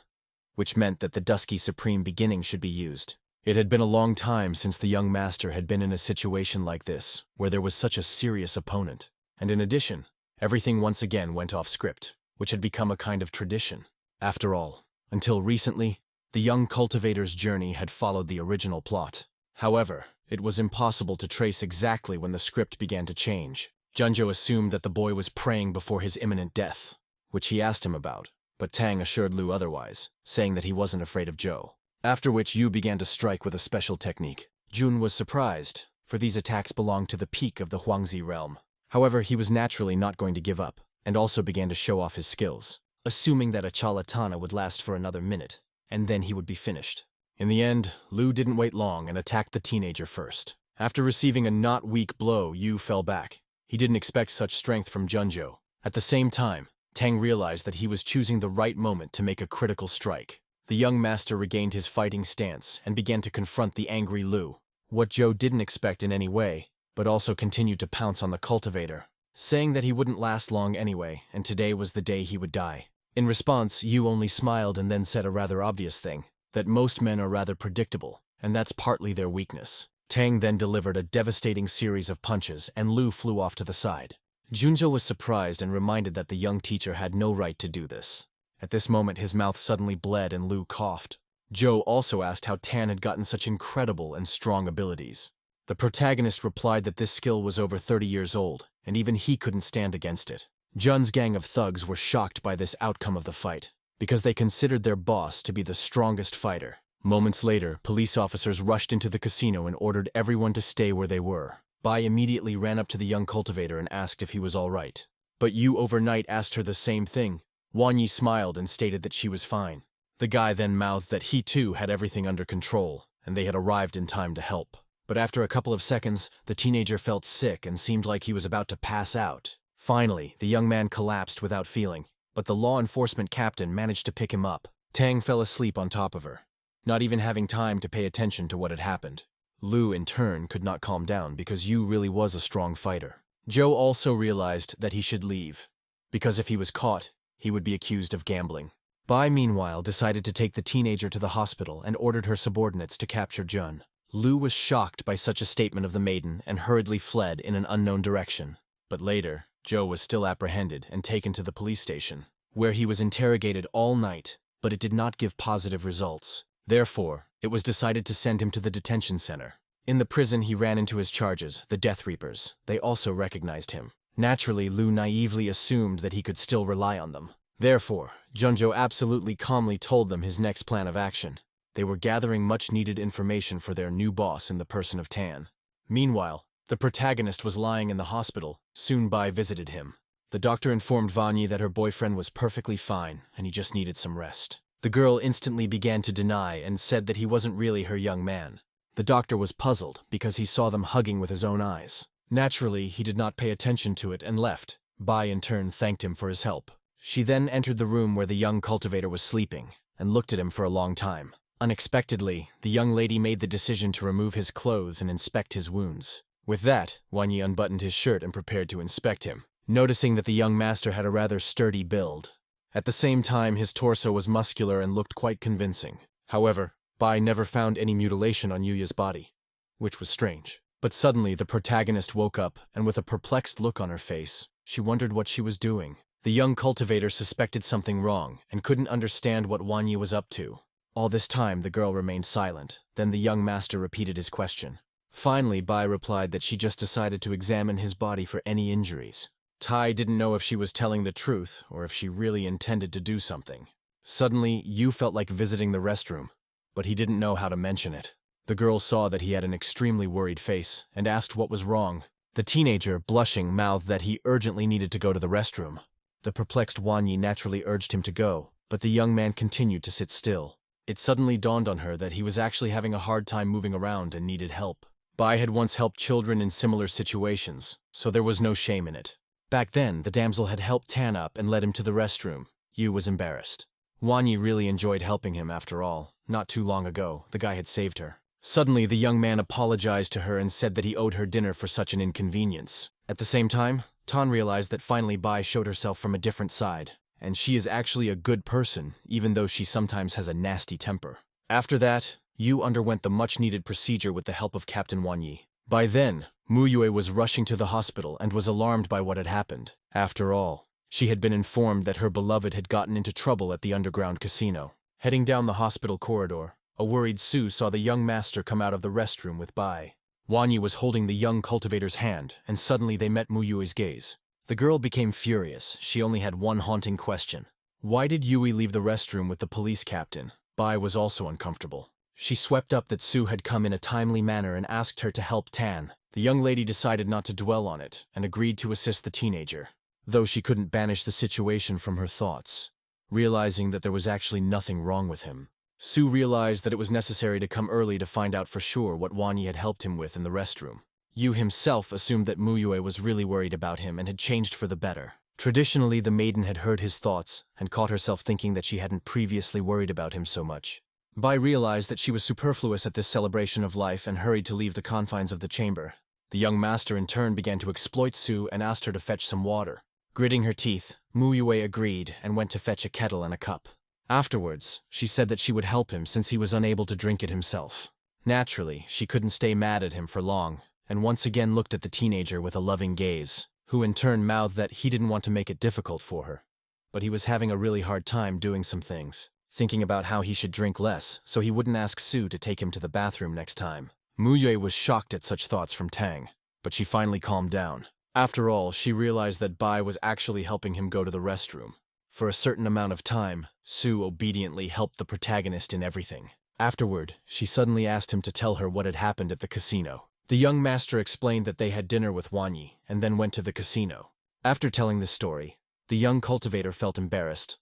which meant that the Dusky Supreme Beginning should be used. It had been a long time since the young master had been in a situation like this, where there was such a serious opponent. And in addition, everything once again went off script, which had become a kind of tradition. After all, until recently, the young cultivator's journey had followed the original plot. However, it was impossible to trace exactly when the script began to change. Junjo assumed that the boy was praying before his imminent death, which he asked him about, but Tang assured Lu otherwise, saying that he wasn't afraid of Joe. after which Yu began to strike with a special technique. Jun was surprised, for these attacks belonged to the peak of the Huangzi realm. However, he was naturally not going to give up, and also began to show off his skills, assuming that a Chalatana would last for another minute, and then he would be finished. In the end, Lu didn't wait long and attacked the teenager first. After receiving a not weak blow, Yu fell back. He didn't expect such strength from Junjo. At the same time, Tang realized that he was choosing the right moment to make a critical strike. The young master regained his fighting stance and began to confront the angry Lu. What Zhou didn't expect in any way, but also continued to pounce on the cultivator, saying that he wouldn't last long anyway, and today was the day he would die. In response, Yu only smiled and then said a rather obvious thing, that most men are rather predictable, and that's partly their weakness. Tang then delivered a devastating series of punches, and Lu flew off to the side. Junjo was surprised and reminded that the young teacher had no right to do this. At this moment, his mouth suddenly bled and Lu coughed. Zhou also asked how Tan had gotten such incredible and strong abilities. The protagonist replied that this skill was over 30 years old, and even he couldn't stand against it. Jun's gang of thugs were shocked by this outcome of the fight, because they considered their boss to be the strongest fighter. Moments later, police officers rushed into the casino and ordered everyone to stay where they were. Bai immediately ran up to the young cultivator and asked if he was all right. But Yu overnight asked her the same thing. Wang Yi smiled and stated that she was fine. The guy then mouthed that he too had everything under control, and they had arrived in time to help. But after a couple of seconds, the teenager felt sick and seemed like he was about to pass out. Finally, the young man collapsed without feeling, but the law enforcement captain managed to pick him up. Tang fell asleep on top of her, not even having time to pay attention to what had happened. Lu, in turn, could not calm down because Yu really was a strong fighter. Zhou also realized that he should leave, because if he was caught, he would be accused of gambling. Bai, meanwhile, decided to take the teenager to the hospital and ordered her subordinates to capture Jun. Lu was shocked by such a statement of the maiden and hurriedly fled in an unknown direction. But later, Zhou was still apprehended and taken to the police station, where he was interrogated all night, but it did not give positive results. Therefore, it was decided to send him to the detention center. In the prison, he ran into his charges, the Death Reapers. They also recognized him. Naturally, Lu naively assumed that he could still rely on them. Therefore, Junjo absolutely calmly told them his next plan of action. They were gathering much-needed information for their new boss in the person of Tan. Meanwhile, the protagonist was lying in the hospital. Soon Bai visited him. The doctor informed Vanyi that her boyfriend was perfectly fine, and he just needed some rest. The girl instantly began to deny and said that he wasn't really her young man. The doctor was puzzled because he saw them hugging with his own eyes. Naturally, he did not pay attention to it and left. Bai in turn thanked him for his help. She then entered the room where the young cultivator was sleeping and looked at him for a long time. Unexpectedly, the young lady made the decision to remove his clothes and inspect his wounds. With that, Wang Yi unbuttoned his shirt and prepared to inspect him, noticing that the young master had a rather sturdy build. At the same time, his torso was muscular and looked quite convincing. However, Bai never found any mutilation on Yuya's body, which was strange. But suddenly, the protagonist woke up, and with a perplexed look on her face, she wondered what she was doing. The young cultivator suspected something wrong and couldn't understand what Wang Yi was up to. All this time, the girl remained silent. Then the young master repeated his question. Finally, Bai replied that she just decided to examine his body for any injuries. Tai didn't know if she was telling the truth or if she really intended to do something. Suddenly, Yu felt like visiting the restroom, but he didn't know how to mention it. The girl saw that he had an extremely worried face and asked what was wrong. The teenager, blushing, mouthed that he urgently needed to go to the restroom. The perplexed Wang Yi naturally urged him to go, but the young man continued to sit still. It suddenly dawned on her that he was actually having a hard time moving around and needed help. Bai had once helped children in similar situations, so there was no shame in it. Back then, the damsel had helped Tan up and led him to the restroom. Yu was embarrassed. Wang Yi really enjoyed helping him after all. Not too long ago, the guy had saved her. Suddenly, the young man apologized to her and said that he owed her dinner for such an inconvenience. At the same time, Tan realized that finally Bai showed herself from a different side, and she is actually a good person, even though she sometimes has a nasty temper. After that, Yu underwent the much-needed procedure with the help of Captain Wang Yi. By then, Mu Yue was rushing to the hospital and was alarmed by what had happened. After all, she had been informed that her beloved had gotten into trouble at the underground casino. Heading down the hospital corridor, a worried Su saw the young master come out of the restroom with Bai. Wang Yi was holding the young cultivator's hand, and suddenly they met Mu Yue's gaze. The girl became furious. She only had one haunting question. Why did Yui leave the restroom with the police captain? Bai was also uncomfortable. She swept up that Su had come in a timely manner and asked her to help Tan. The young lady decided not to dwell on it and agreed to assist the teenager, though she couldn't banish the situation from her thoughts, realizing that there was actually nothing wrong with him. Su realized that it was necessary to come early to find out for sure what Wanyi had helped him with in the restroom. Yu himself assumed that Muyue was really worried about him and had changed for the better. Traditionally, the maiden had heard his thoughts and caught herself thinking that she hadn't previously worried about him so much. Bai realized that she was superfluous at this celebration of life and hurried to leave the confines of the chamber. The young master in turn began to exploit Su and asked her to fetch some water. Gritting her teeth, Muyue agreed and went to fetch a kettle and a cup. Afterwards, she said that she would help him since he was unable to drink it himself. Naturally, she couldn't stay mad at him for long, and once again looked at the teenager with a loving gaze, who in turn mouthed that he didn't want to make it difficult for her. But he was having a really hard time doing some things, thinking about how he should drink less so he wouldn't ask Su to take him to the bathroom next time. Muyue was shocked at such thoughts from Tang, but she finally calmed down. After all, she realized that Bai was actually helping him go to the restroom. For a certain amount of time, Su obediently helped the protagonist in everything. Afterward, she suddenly asked him to tell her what had happened at the casino. The young master explained that they had dinner with Wanyi and then went to the casino. After telling this story, the young cultivator felt embarrassed,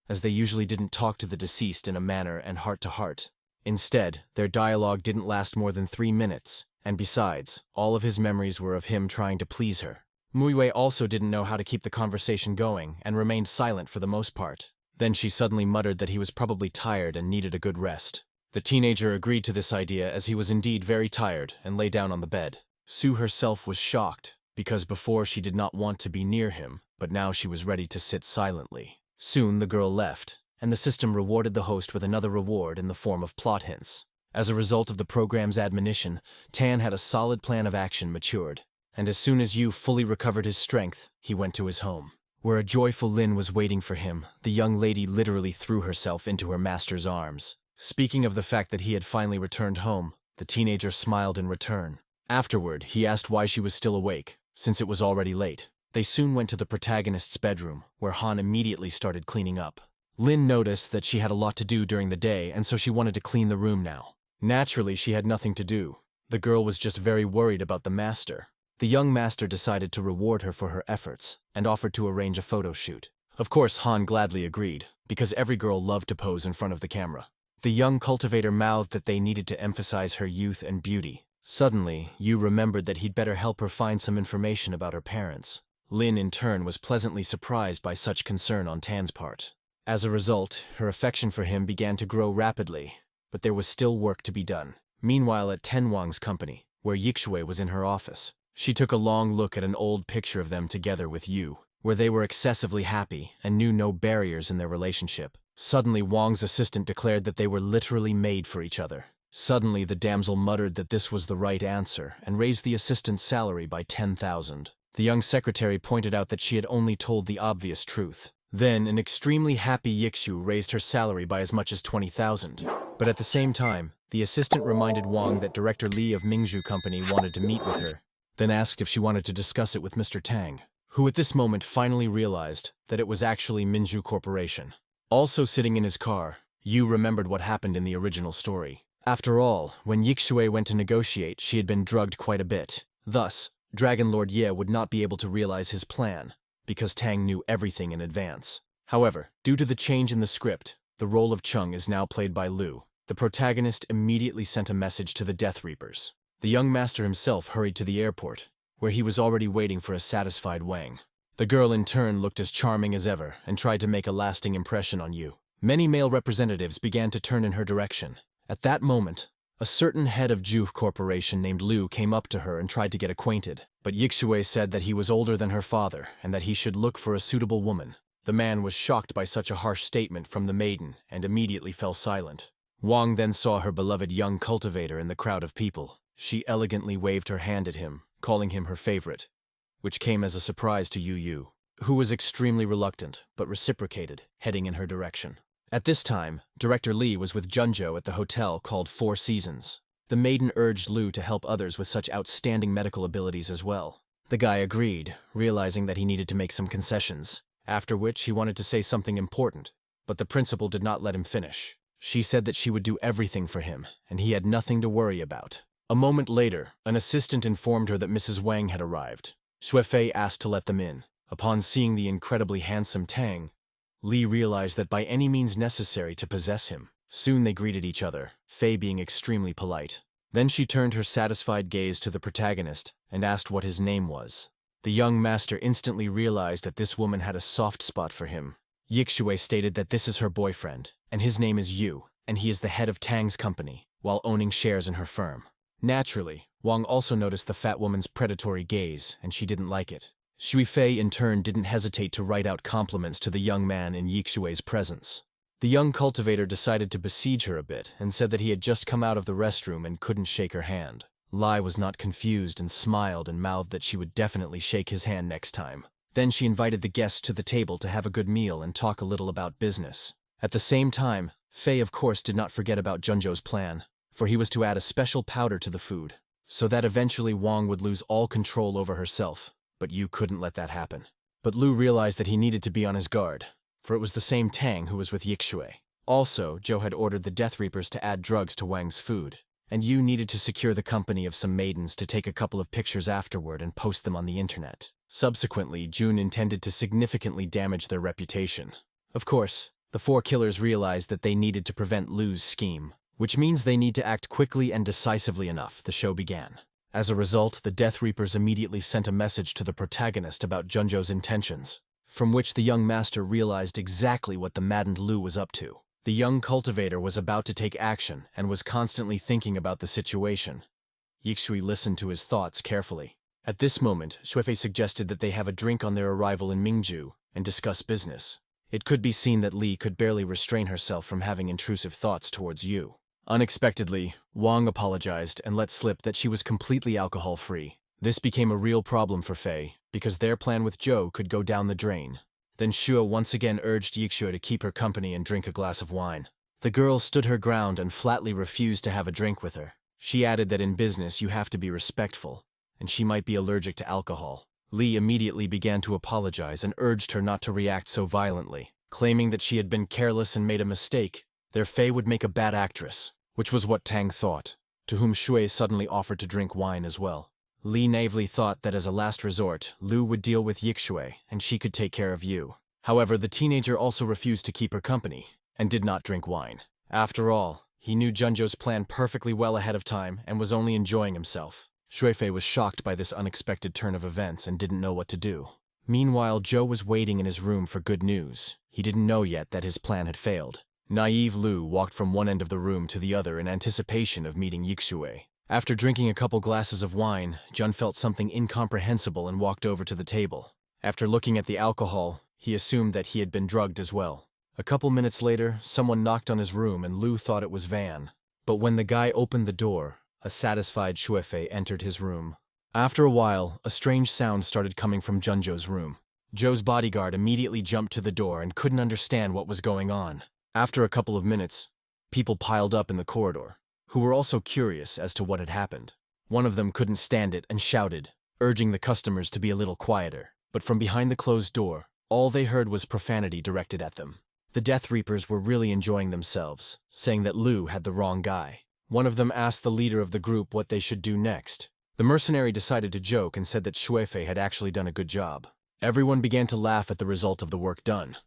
as they usually didn't talk to the deceased in a manner and heart to heart. Instead, their dialogue didn't last more than 3 minutes, and besides, all of his memories were of him trying to please her. Muyue also didn't know how to keep the conversation going and remained silent for the most part. Then she suddenly muttered that he was probably tired and needed a good rest. The teenager agreed to this idea as he was indeed very tired and lay down on the bed. Su herself was shocked, because before she did not want to be near him, but now she was ready to sit silently. Soon the girl left, and the system rewarded the host with another reward in the form of plot hints. As a result of the program's admonition, Tan had a solid plan of action matured, and as soon as Yu fully recovered his strength, he went to his home. Where a joyful Lin was waiting for him, the young lady literally threw herself into her master's arms. Speaking of the fact that he had finally returned home, the teenager smiled in return. Afterward, he asked why she was still awake, since it was already late. They soon went to the protagonist's bedroom, where Han immediately started cleaning up. Lin noticed that she had a lot to do during the day, and so she wanted to clean the room now. Naturally, she had nothing to do. The girl was just very worried about the master. The young master decided to reward her for her efforts, and offered to arrange a photo shoot. Of course, Han gladly agreed, because every girl loved to pose in front of the camera. The young cultivator mouthed that they needed to emphasize her youth and beauty. Suddenly, Yu remembered that he'd better help her find some information about her parents. Lin, in turn, was pleasantly surprised by such concern on Tan's part. As a result, her affection for him began to grow rapidly, but there was still work to be done. Meanwhile, at Ten Wang's company, where Yixue was in her office, she took a long look at an old picture of them together with Yu, where they were excessively happy and knew no barriers in their relationship. Suddenly, Wang's assistant declared that they were literally made for each other. Suddenly, the damsel muttered that this was the right answer and raised the assistant's salary by 10,000. The young secretary pointed out that she had only told the obvious truth. Then, an extremely happy Yixu raised her salary by as much as 20,000. But at the same time, the assistant reminded Wang that Director Li of Mingzhu Company wanted to meet with her, then asked if she wanted to discuss it with Mr. Tang, who at this moment finally realized that it was actually Mingzhu Corporation. Also sitting in his car, Yu remembered what happened in the original story. After all, when Yixue went to negotiate, she had been drugged quite a bit. Thus, Dragon Lord Ye would not be able to realize his plan, because Tang knew everything in advance. However, due to the change in the script, the role of Chung is now played by Lu. The protagonist immediately sent a message to the Death Reapers. The young master himself hurried to the airport, where he was already waiting for a satisfied Wang. The girl in turn looked as charming as ever and tried to make a lasting impression on Yu. Many male representatives began to turn in her direction. At that moment, a certain head of Juve Corporation named Lu came up to her and tried to get acquainted, but Yixue said that he was older than her father and that he should look for a suitable woman. The man was shocked by such a harsh statement from the maiden and immediately fell silent. Wang then saw her beloved young cultivator in the crowd of people. She elegantly waved her hand at him, calling him her favorite, which came as a surprise to Yu, who was extremely reluctant, but reciprocated, heading in her direction. At this time, Director Li was with Junjo at the hotel called Four Seasons. The maiden urged Lu to help others with such outstanding medical abilities as well. The guy agreed, realizing that he needed to make some concessions, after which he wanted to say something important, but the principal did not let him finish. She said that she would do everything for him, and he had nothing to worry about. A moment later, an assistant informed her that Mrs. Wang had arrived. Shuefei asked to let them in. Upon seeing the incredibly handsome Tang, Li realized that by any means necessary to possess him. Soon they greeted each other, Fei being extremely polite. Then she turned her satisfied gaze to the protagonist and asked what his name was. The young master instantly realized that this woman had a soft spot for him. Yixue stated that this is her boyfriend, and his name is Yu, and he is the head of Tang's company, while owning shares in her firm. Naturally, Wang also noticed the fat woman's predatory gaze, and she didn't like it. Shuifei in turn didn't hesitate to write out compliments to the young man in Yixue's presence. The young cultivator decided to besiege her a bit and said that he had just come out of the restroom and couldn't shake her hand. Lai was not confused and smiled and mouthed that she would definitely shake his hand next time. Then she invited the guests to the table to have a good meal and talk a little about business. At the same time, Fei of course did not forget about Junzhou's plan, for he was to add a special powder to the food, so that eventually Wang would lose all control over herself, but Yu couldn't let that happen. But Lu realized that he needed to be on his guard, for it was the same Tang who was with Yixue. Also, Zhou had ordered the Death Reapers to add drugs to Wang's food, and Yu needed to secure the company of some maidens to take a couple of pictures afterward and post them on the internet. Subsequently, Jun intended to significantly damage their reputation. Of course, the four killers realized that they needed to prevent Lu's scheme, which means they need to act quickly and decisively enough. The show began. As a result, the Death Reapers immediately sent a message to the protagonist about Junzhou's intentions, from which the young master realized exactly what the maddened Lu was up to. The young cultivator was about to take action and was constantly thinking about the situation. Yixue listened to his thoughts carefully. At this moment, Shuefei suggested that they have a drink on their arrival in Mingju and discuss business. It could be seen that Li could barely restrain herself from having intrusive thoughts towards Yu. Unexpectedly, Wang apologized and let slip that she was completely alcohol-free. This became a real problem for Fei, because their plan with Zhou could go down the drain. Then Shua once again urged Yixue to keep her company and drink a glass of wine. The girl stood her ground and flatly refused to have a drink with her. She added that in business you have to be respectful, and she might be allergic to alcohol. Li immediately began to apologize and urged her not to react so violently, claiming that she had been careless and made a mistake. Their Fei would make a bad actress, which was what Tang thought, to whom Shui suddenly offered to drink wine as well. Li naively thought that as a last resort, Lu would deal with Yixue and she could take care of Yu. However, the teenager also refused to keep her company and did not drink wine. After all, he knew Junzhou's plan perfectly well ahead of time and was only enjoying himself. Shuefei was shocked by this unexpected turn of events and didn't know what to do. Meanwhile, Zhou was waiting in his room for good news. He didn't know yet that his plan had failed. Naive Lu walked from one end of the room to the other in anticipation of meeting Yixue. After drinking a couple glasses of wine, Jun felt something incomprehensible and walked over to the table. After looking at the alcohol, he assumed that he had been drugged as well. A couple minutes later, someone knocked on his room and Lu thought it was Van. But when the guy opened the door, a satisfied Shuefei entered his room. After a while, a strange sound started coming from Junzhou's room. Zhou's bodyguard immediately jumped to the door and couldn't understand what was going on. After a couple of minutes, people piled up in the corridor, who were also curious as to what had happened. One of them couldn't stand it and shouted, urging the customers to be a little quieter. But from behind the closed door, all they heard was profanity directed at them. The Death Reapers were really enjoying themselves, saying that Lu had the wrong guy. One of them asked the leader of the group what they should do next. The mercenary decided to joke and said that Shuefei had actually done a good job. Everyone began to laugh at the result of the work done,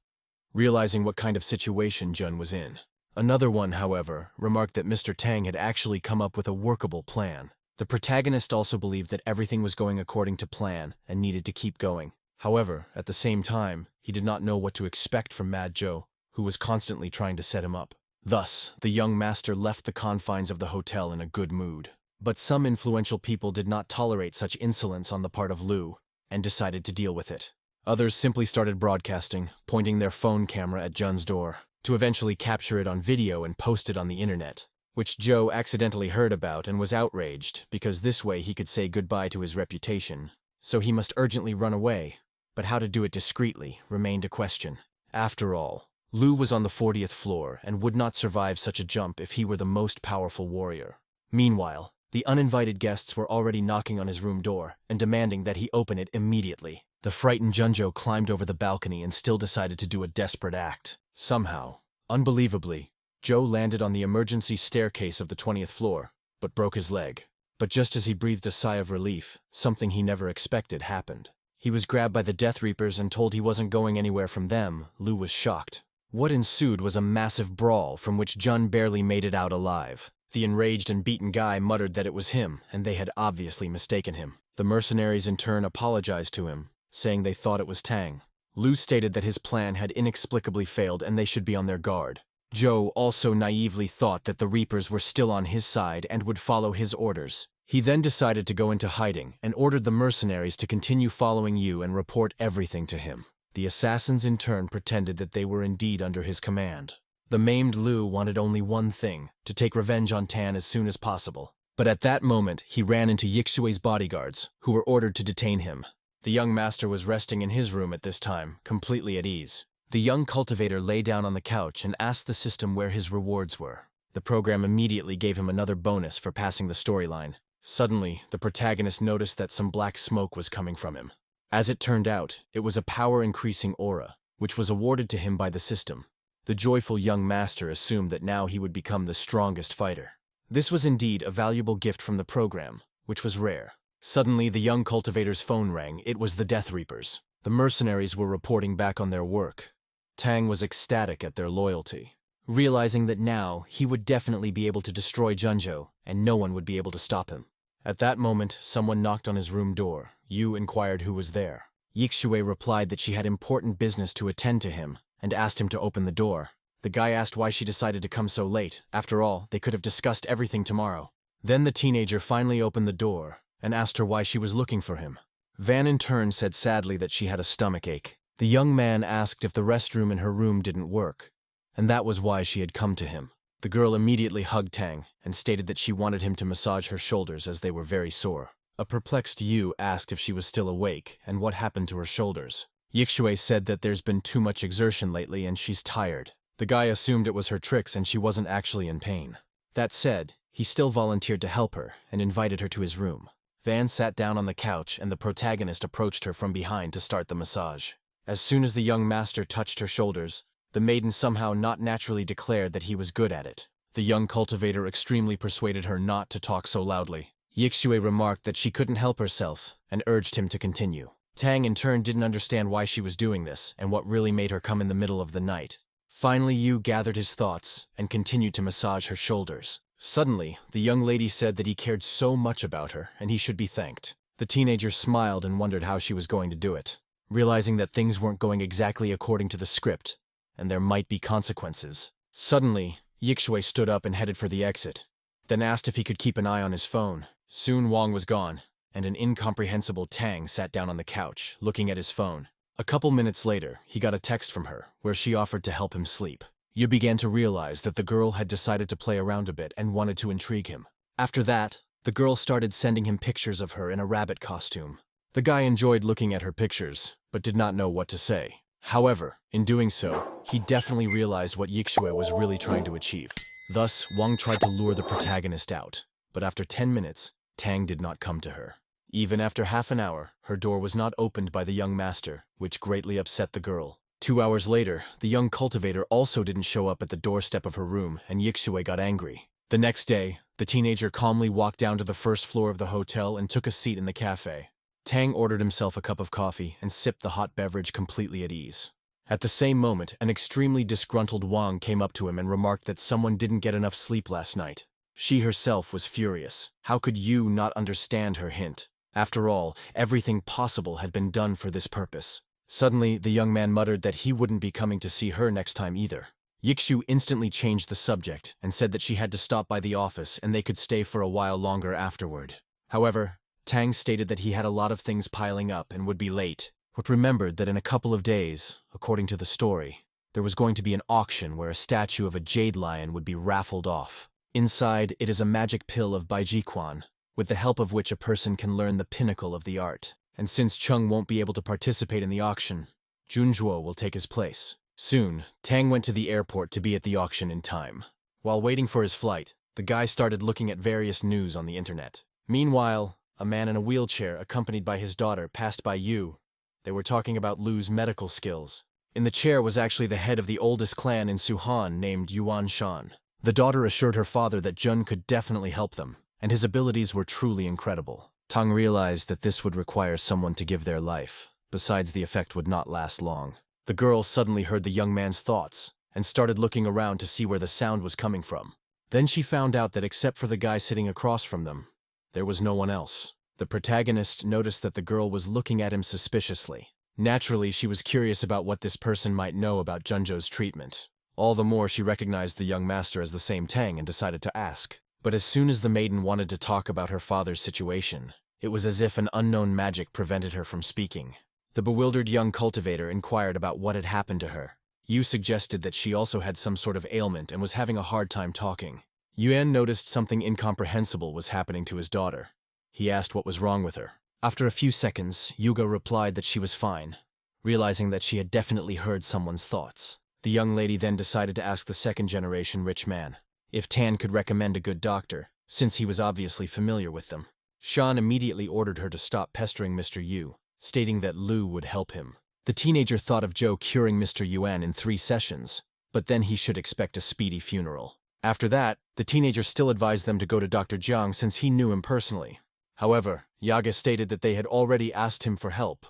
realizing what kind of situation Jun was in. Another one, however, remarked that Mr. Tang had actually come up with a workable plan. The protagonist also believed that everything was going according to plan and needed to keep going. However, at the same time, he did not know what to expect from Mad Joe, who was constantly trying to set him up. Thus, the young master left the confines of the hotel in a good mood. But some influential people did not tolerate such insolence on the part of Lu, and decided to deal with it. Others simply started broadcasting, pointing their phone camera at Jun's door, to eventually capture it on video and post it on the internet, which Joe accidentally heard about and was outraged because this way he could say goodbye to his reputation. So he must urgently run away, but how to do it discreetly remained a question. After all, Lu was on the 40th floor and would not survive such a jump if he were the most powerful warrior. Meanwhile, the uninvited guests were already knocking on his room door and demanding that he open it immediately. The frightened Junzhou climbed over the balcony and still decided to do a desperate act. Somehow, unbelievably, Joe landed on the emergency staircase of the 20th floor, but broke his leg. But just as he breathed a sigh of relief, something he never expected happened. He was grabbed by the Death Reapers and told he wasn't going anywhere from them. Lou was shocked. What ensued was a massive brawl from which Jun barely made it out alive. The enraged and beaten guy muttered that it was him, and they had obviously mistaken him. The mercenaries in turn apologized to him, saying they thought it was Tang. Lou stated that his plan had inexplicably failed and they should be on their guard. Joe also naively thought that the Reapers were still on his side and would follow his orders. He then decided to go into hiding and ordered the mercenaries to continue following Yu and report everything to him. The assassins in turn pretended that they were indeed under his command. The maimed Lou wanted only one thing, to take revenge on Tan as soon as possible. But at that moment, he ran into Yixue's bodyguards, who were ordered to detain him. The young master was resting in his room at this time, completely at ease. The young cultivator lay down on the couch and asked the system where his rewards were. The program immediately gave him another bonus for passing the storyline. Suddenly, the protagonist noticed that some black smoke was coming from him. As it turned out, it was a power-increasing aura, which was awarded to him by the system. The joyful young master assumed that now he would become the strongest fighter. This was indeed a valuable gift from the program, which was rare. Suddenly, the young cultivator's phone rang. It was the Death Reapers. The mercenaries were reporting back on their work. Tang was ecstatic at their loyalty, realizing that now he would definitely be able to destroy Junjo, and no one would be able to stop him. At that moment, someone knocked on his room door. Yu inquired who was there. Yixue replied that she had important business to attend to him, and asked him to open the door. The guy asked why she decided to come so late. After all, they could have discussed everything tomorrow. Then the teenager finally opened the door, and asked her why she was looking for him. Van in turn said sadly that she had a stomachache. The young man asked if the restroom in her room didn't work, and that was why she had come to him. The girl immediately hugged Tang, and stated that she wanted him to massage her shoulders as they were very sore. A perplexed Yu asked if she was still awake, and what happened to her shoulders. Yixue said that there's been too much exertion lately and she's tired. The guy assumed it was her tricks and she wasn't actually in pain. That said, he still volunteered to help her, and invited her to his room. Van sat down on the couch and the protagonist approached her from behind to start the massage. As soon as the young master touched her shoulders, the maiden somehow not naturally declared that he was good at it. The young cultivator extremely persuaded her not to talk so loudly. Yixue remarked that she couldn't help herself, and urged him to continue. Tang in turn didn't understand why she was doing this, and what really made her come in the middle of the night. Finally Yu gathered his thoughts, and continued to massage her shoulders. Suddenly, the young lady said that he cared so much about her, and he should be thanked. The teenager smiled and wondered how she was going to do it. Realizing that things weren't going exactly according to the script, and there might be consequences. Suddenly, Yixue stood up and headed for the exit, then asked if he could keep an eye on his phone. Soon Wang was gone, and an incomprehensible Tang sat down on the couch, looking at his phone. A couple minutes later, he got a text from her, where she offered to help him sleep. Yu began to realize that the girl had decided to play around a bit and wanted to intrigue him. After that, the girl started sending him pictures of her in a rabbit costume. The guy enjoyed looking at her pictures, but did not know what to say. However, in doing so, he definitely realized what Yixue was really trying to achieve. Thus, Wang tried to lure the protagonist out, but after 10 minutes, Tang did not come to her. Even after half an hour, her door was not opened by the young master, which greatly upset the girl. 2 hours later, the young cultivator also didn't show up at the doorstep of her room, and Yixue got angry. The next day, the teenager calmly walked down to the first floor of the hotel and took a seat in the cafe. Tang ordered himself a cup of coffee and sipped the hot beverage completely at ease. At the same moment, an extremely disgruntled Wang came up to him and remarked that someone didn't get enough sleep last night. She herself was furious. How could Yu not understand her hint? After all, everything possible had been done for this purpose. Suddenly, the young man muttered that he wouldn't be coming to see her next time either. Yixu instantly changed the subject and said that she had to stop by the office and they could stay for a while longer afterward. However, Tang stated that he had a lot of things piling up and would be late, but remembered that in a couple of days, according to the story, there was going to be an auction where a statue of a jade lion would be raffled off. Inside, it is a magic pill of Baijiquan, with the help of which a person can learn the pinnacle of the art. And since Chung won't be able to participate in the auction, Junzhuo will take his place. Soon, Tang went to the airport to be at the auction in time. While waiting for his flight, the guy started looking at various news on the internet. Meanwhile, a man in a wheelchair accompanied by his daughter passed by Yu. They were talking about Lu's medical skills. In the chair was actually the head of the oldest clan in Suhan named Yuan Shan. The daughter assured her father that Jun could definitely help them, and his abilities were truly incredible. Tang realized that this would require someone to give their life. Besides, the effect would not last long. The girl suddenly heard the young man's thoughts and started looking around to see where the sound was coming from. Then she found out that except for the guy sitting across from them, there was no one else. The protagonist noticed that the girl was looking at him suspiciously. Naturally, she was curious about what this person might know about Junjo's treatment. All the more she recognized the young master as the same Tang and decided to ask. But as soon as the maiden wanted to talk about her father's situation, it was as if an unknown magic prevented her from speaking. The bewildered young cultivator inquired about what had happened to her. Yu suggested that she also had some sort of ailment and was having a hard time talking. Yuan noticed something incomprehensible was happening to his daughter. He asked what was wrong with her. After a few seconds, Yuga replied that she was fine, realizing that she had definitely heard someone's thoughts. The young lady then decided to ask the second-generation rich man if Tan could recommend a good doctor, since he was obviously familiar with them. Shan immediately ordered her to stop pestering Mr. Yu, stating that Lu would help him. The teenager thought of Zhou curing Mr. Yuan in 3 sessions, but then he should expect a speedy funeral. After that, the teenager still advised them to go to Dr. Jiang since he knew him personally. However, Yaga stated that they had already asked him for help,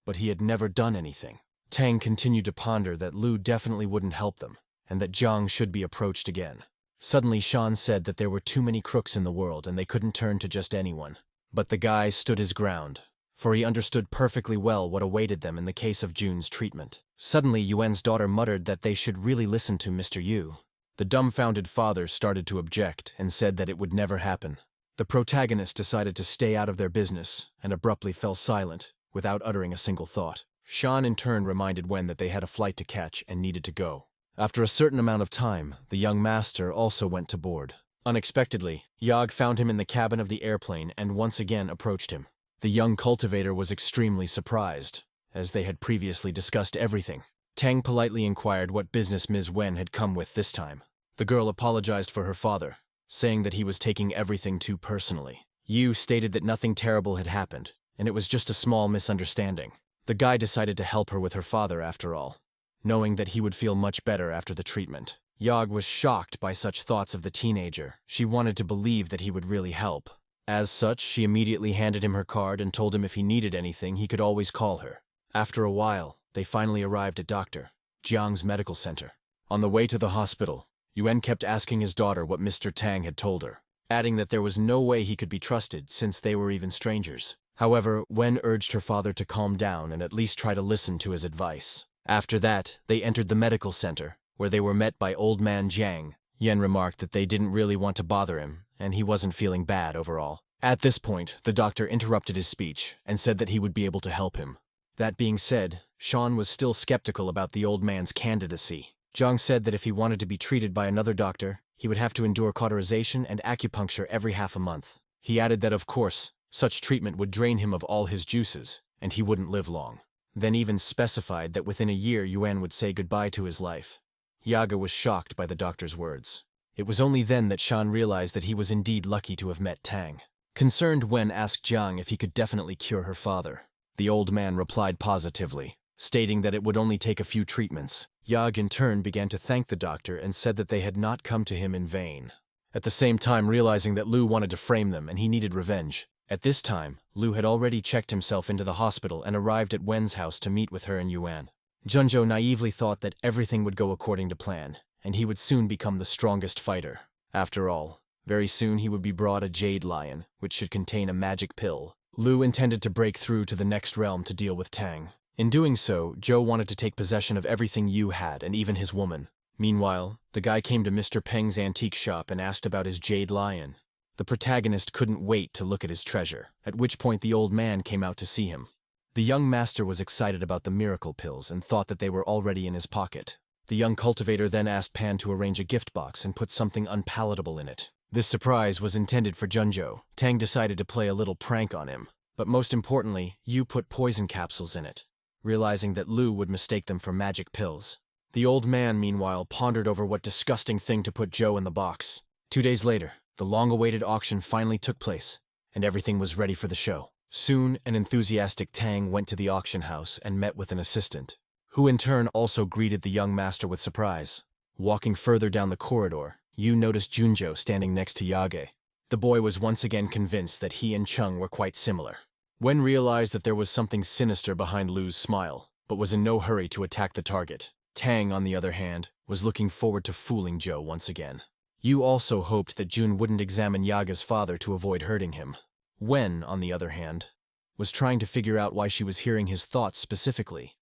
but he had never done anything. Tang continued to ponder that Lu definitely wouldn't help them, and that Jiang should be approached again. Suddenly Shan said that there were too many crooks in the world and they couldn't turn to just anyone. But the guy stood his ground, for he understood perfectly well what awaited them in the case of Jun's treatment. Suddenly Yuan's daughter muttered that they should really listen to Mr. Yu. The dumbfounded father started to object and said that it would never happen. The protagonist decided to stay out of their business and abruptly fell silent, without uttering a single thought. Shan in turn reminded Wen that they had a flight to catch and needed to go. After a certain amount of time, the young master also went to board. Unexpectedly, Yag found him in the cabin of the airplane and once again approached him. The young cultivator was extremely surprised, as they had previously discussed everything. Tang politely inquired what business Ms. Wen had come with this time. The girl apologized for her father, saying that he was taking everything too personally. Yu stated that nothing terrible had happened, and it was just a small misunderstanding. The guy decided to help her with her father after all, knowing that he would feel much better after the treatment. Yag was shocked by such thoughts of the teenager. She wanted to believe that he would really help. As such, she immediately handed him her card and told him if he needed anything, he could always call her. After a while, they finally arrived at Dr. Jiang's medical center. On the way to the hospital, Yuan kept asking his daughter what Mr. Tang had told her, adding that there was no way he could be trusted since they were even strangers. However, Wen urged her father to calm down and at least try to listen to his advice. After that, they entered the medical center, where they were met by old man Jiang. Yen remarked that they didn't really want to bother him, and he wasn't feeling bad overall. At this point, the doctor interrupted his speech and said that he would be able to help him. That being said, Sean was still skeptical about the old man's candidacy. Jiang said that if he wanted to be treated by another doctor, he would have to endure cauterization and acupuncture every half a month. He added that of course, such treatment would drain him of all his juices, and he wouldn't live long. Then even specified that within a year Yuan would say goodbye to his life. Yaga was shocked by the doctor's words. It was only then that Shan realized that he was indeed lucky to have met Tang. Concerned, Wen asked Jiang if he could definitely cure her father. The old man replied positively, stating that it would only take a few treatments. Yag in turn began to thank the doctor and said that they had not come to him in vain. At the same time realizing that Lu wanted to frame them and he needed revenge. At this time, Lu had already checked himself into the hospital and arrived at Wen's house to meet with her and Yuan. Junjo naively thought that everything would go according to plan, and he would soon become the strongest fighter. After all, very soon he would be brought a jade lion, which should contain a magic pill. Lu intended to break through to the next realm to deal with Tang. In doing so, Zhou wanted to take possession of everything Yu had and even his woman. Meanwhile, the guy came to Mr. Peng's antique shop and asked about his jade lion. The protagonist couldn't wait to look at his treasure, at which point the old man came out to see him. The young master was excited about the miracle pills and thought that they were already in his pocket. The young cultivator then asked Pan to arrange a gift box and put something unpalatable in it. This surprise was intended for Junjo. Tang decided to play a little prank on him. But most importantly, Yu put poison capsules in it, realizing that Lu would mistake them for magic pills. The old man, meanwhile, pondered over what disgusting thing to put Zhou in the box. 2 days later, the long-awaited auction finally took place, and everything was ready for the show. Soon, an enthusiastic Tang went to the auction house and met with an assistant, who in turn also greeted the young master with surprise. Walking further down the corridor, Yu noticed Junjo standing next to Yage. The boy was once again convinced that he and Chung were quite similar. Wen realized that there was something sinister behind Lu's smile, but was in no hurry to attack the target. Tang, on the other hand, was looking forward to fooling Joe once again. Yu also hoped that Jun wouldn't examine Yaga's father to avoid hurting him. Wen, on the other hand, was trying to figure out why she was hearing his thoughts specifically,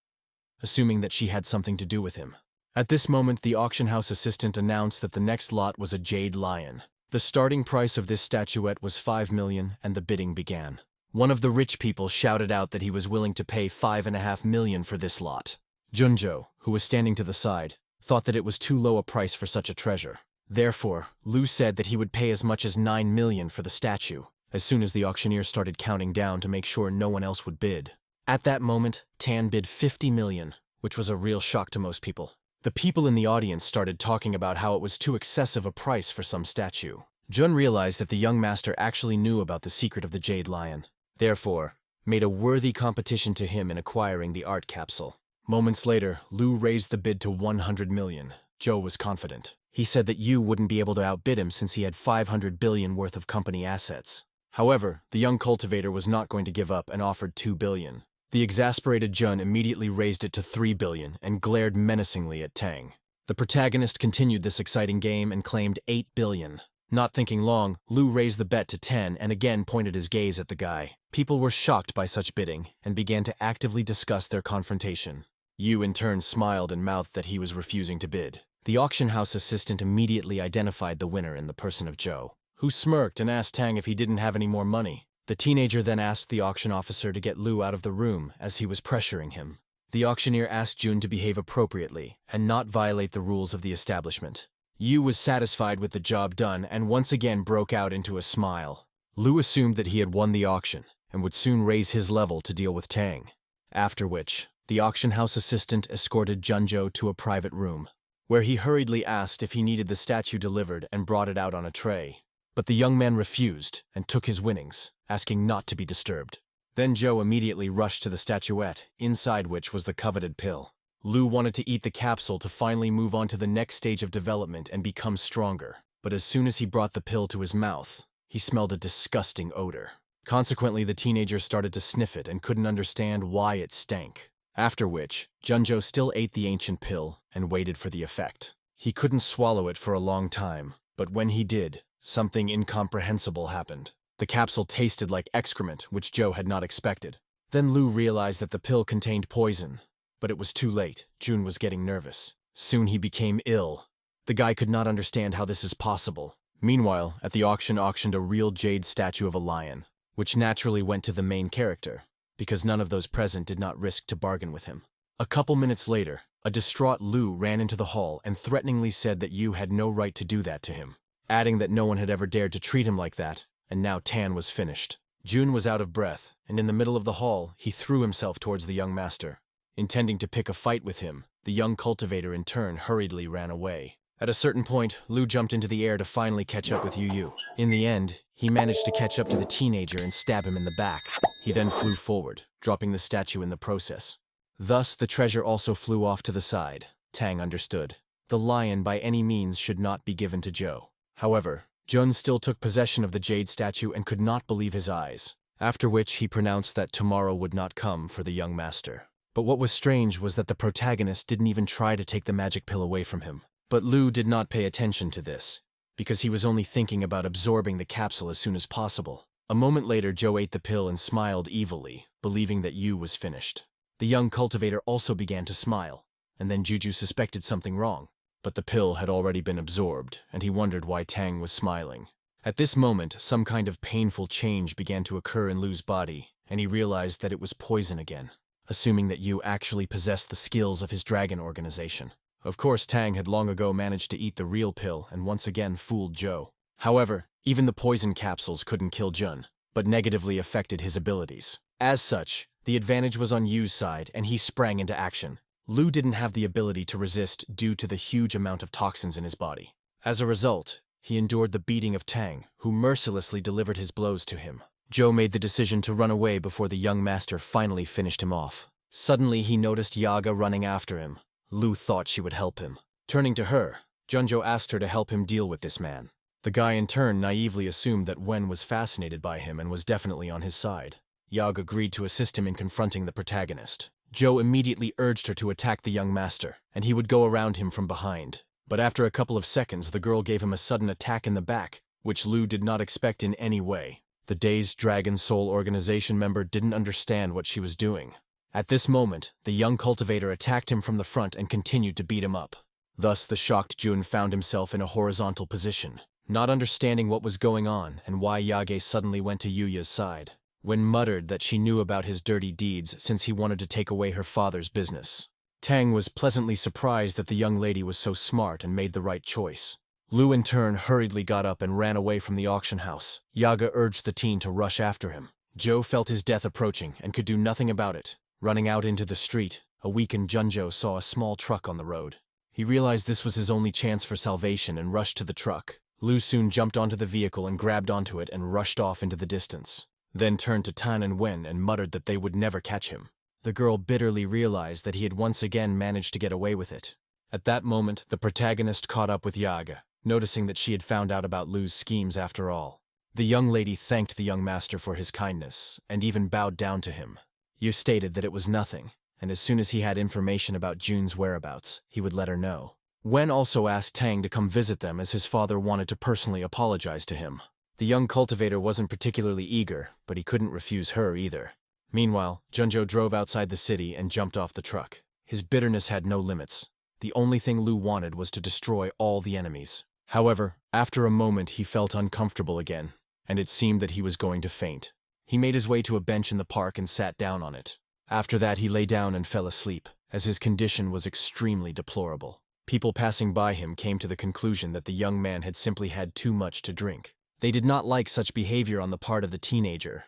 assuming that she had something to do with him. At this moment, the auction house assistant announced that the next lot was a jade lion. The starting price of this statuette was 5 million, and the bidding began. One of the rich people shouted out that he was willing to pay 5.5 million for this lot. Junjo, who was standing to the side, thought that it was too low a price for such a treasure. Therefore, Lu said that he would pay as much as 9 million for the statue, as soon as the auctioneer started counting down to make sure no one else would bid. At that moment, Tan bid 50 million, which was a real shock to most people. The people in the audience started talking about how it was too excessive a price for some statue. Jun realized that the young master actually knew about the secret of the jade lion, therefore, made a worthy competition to him in acquiring the art capsule. Moments later, Lu raised the bid to 100 million. Joe was confident. He said that Yu wouldn't be able to outbid him since he had 500 billion worth of company assets. However, the young cultivator was not going to give up and offered 2 billion. The exasperated Jun immediately raised it to 3 billion and glared menacingly at Tang. The protagonist continued this exciting game and claimed 8 billion. Not thinking long, Lu raised the bet to 10 and again pointed his gaze at the guy. People were shocked by such bidding and began to actively discuss their confrontation. Yu in turn smiled and mouthed that he was refusing to bid. The auction house assistant immediately identified the winner in the person of Joe, who smirked and asked Tang if he didn't have any more money. The teenager then asked the auction officer to get Lu out of the room as he was pressuring him. The auctioneer asked Jun to behave appropriately and not violate the rules of the establishment. Yu was satisfied with the job done and once again broke out into a smile. Lu assumed that he had won the auction and would soon raise his level to deal with Tang. After which, the auction house assistant escorted Junjo to a private room, where he hurriedly asked if he needed the statue delivered and brought it out on a tray. But the young man refused and took his winnings, asking not to be disturbed. Then Joe immediately rushed to the statuette, inside which was the coveted pill. Lu wanted to eat the capsule to finally move on to the next stage of development and become stronger, but as soon as he brought the pill to his mouth, he smelled a disgusting odor. Consequently, the teenager started to sniff it and couldn't understand why it stank. After which, Junjo still ate the ancient pill and waited for the effect. He couldn't swallow it for a long time, but when he did, something incomprehensible happened. The capsule tasted like excrement, which Joe had not expected. Then Lu realized that the pill contained poison, but it was too late. Jun was getting nervous. Soon he became ill. The guy could not understand how this is possible. Meanwhile, at the auction auctioned a real jade statue of a lion, which naturally went to the main character, because none of those present did not risk to bargain with him. A couple minutes later, a distraught Lu ran into the hall and threateningly said that Yu had no right to do that to him, adding that no one had ever dared to treat him like that, and now Tan was finished. Jun was out of breath, and in the middle of the hall, he threw himself towards the young master. Intending to pick a fight with him, the young cultivator in turn hurriedly ran away. At a certain point, Lu jumped into the air to finally catch up with Yu. In the end, he managed to catch up to the teenager and stab him in the back. He then flew forward, dropping the statue in the process. Thus, the treasure also flew off to the side. Tang understood. The lion by any means should not be given to Joe. However, Jun still took possession of the jade statue and could not believe his eyes, after which he pronounced that tomorrow would not come for the young master. But what was strange was that the protagonist didn't even try to take the magic pill away from him. But Lu did not pay attention to this, because he was only thinking about absorbing the capsule as soon as possible. A moment later, Joe ate the pill and smiled evilly, believing that Yu was finished. The young cultivator also began to smile, and then Juju suspected something wrong. But the pill had already been absorbed, and he wondered why Tang was smiling. At this moment, some kind of painful change began to occur in Lu's body, and he realized that it was poison again, assuming that Yu actually possessed the skills of his dragon organization. Of course, Tang had long ago managed to eat the real pill and once again fooled Joe. However, even the poison capsules couldn't kill Jun, but negatively affected his abilities. As such, the advantage was on Yu's side, and he sprang into action. Lu didn't have the ability to resist due to the huge amount of toxins in his body. As a result, he endured the beating of Tang, who mercilessly delivered his blows to him. Joe made the decision to run away before the young master finally finished him off. Suddenly he noticed Yaga running after him. Lu thought she would help him. Turning to her, Junjo asked her to help him deal with this man. The guy in turn naively assumed that Wen was fascinated by him and was definitely on his side. Yaga agreed to assist him in confronting the protagonist. Joe immediately urged her to attack the young master, and he would go around him from behind. But after a couple of seconds, the girl gave him a sudden attack in the back, which Lu did not expect in any way. The dazed Dragon Soul organization member didn't understand what she was doing. At this moment, the young cultivator attacked him from the front and continued to beat him up. Thus, the shocked Jun found himself in a horizontal position, not understanding what was going on and why Yage suddenly went to Yuya's side. Wen muttered that she knew about his dirty deeds since he wanted to take away her father's business. Tang was pleasantly surprised that the young lady was so smart and made the right choice. Lu in turn hurriedly got up and ran away from the auction house. Yaga urged the teen to rush after him. Joe felt his death approaching and could do nothing about it. Running out into the street, a weakened Junjo saw a small truck on the road. He realized this was his only chance for salvation and rushed to the truck. Lu soon jumped onto the vehicle and grabbed onto it and rushed off into the distance. Then turned to Tan and Wen and muttered that they would never catch him. The girl bitterly realized that he had once again managed to get away with it. At that moment, the protagonist caught up with Yaga, noticing that she had found out about Lu's schemes after all. The young lady thanked the young master for his kindness, and even bowed down to him. Yu stated that it was nothing, and as soon as he had information about Jun's whereabouts, he would let her know. Wen also asked Tang to come visit them as his father wanted to personally apologize to him. The young cultivator wasn't particularly eager, but he couldn't refuse her either. Meanwhile, Junjo drove outside the city and jumped off the truck. His bitterness had no limits. The only thing Lu wanted was to destroy all the enemies. However, after a moment he felt uncomfortable again, and it seemed that he was going to faint. He made his way to a bench in the park and sat down on it. After that he lay down and fell asleep, as his condition was extremely deplorable. People passing by him came to the conclusion that the young man had simply had too much to drink. They did not like such behavior on the part of the teenager,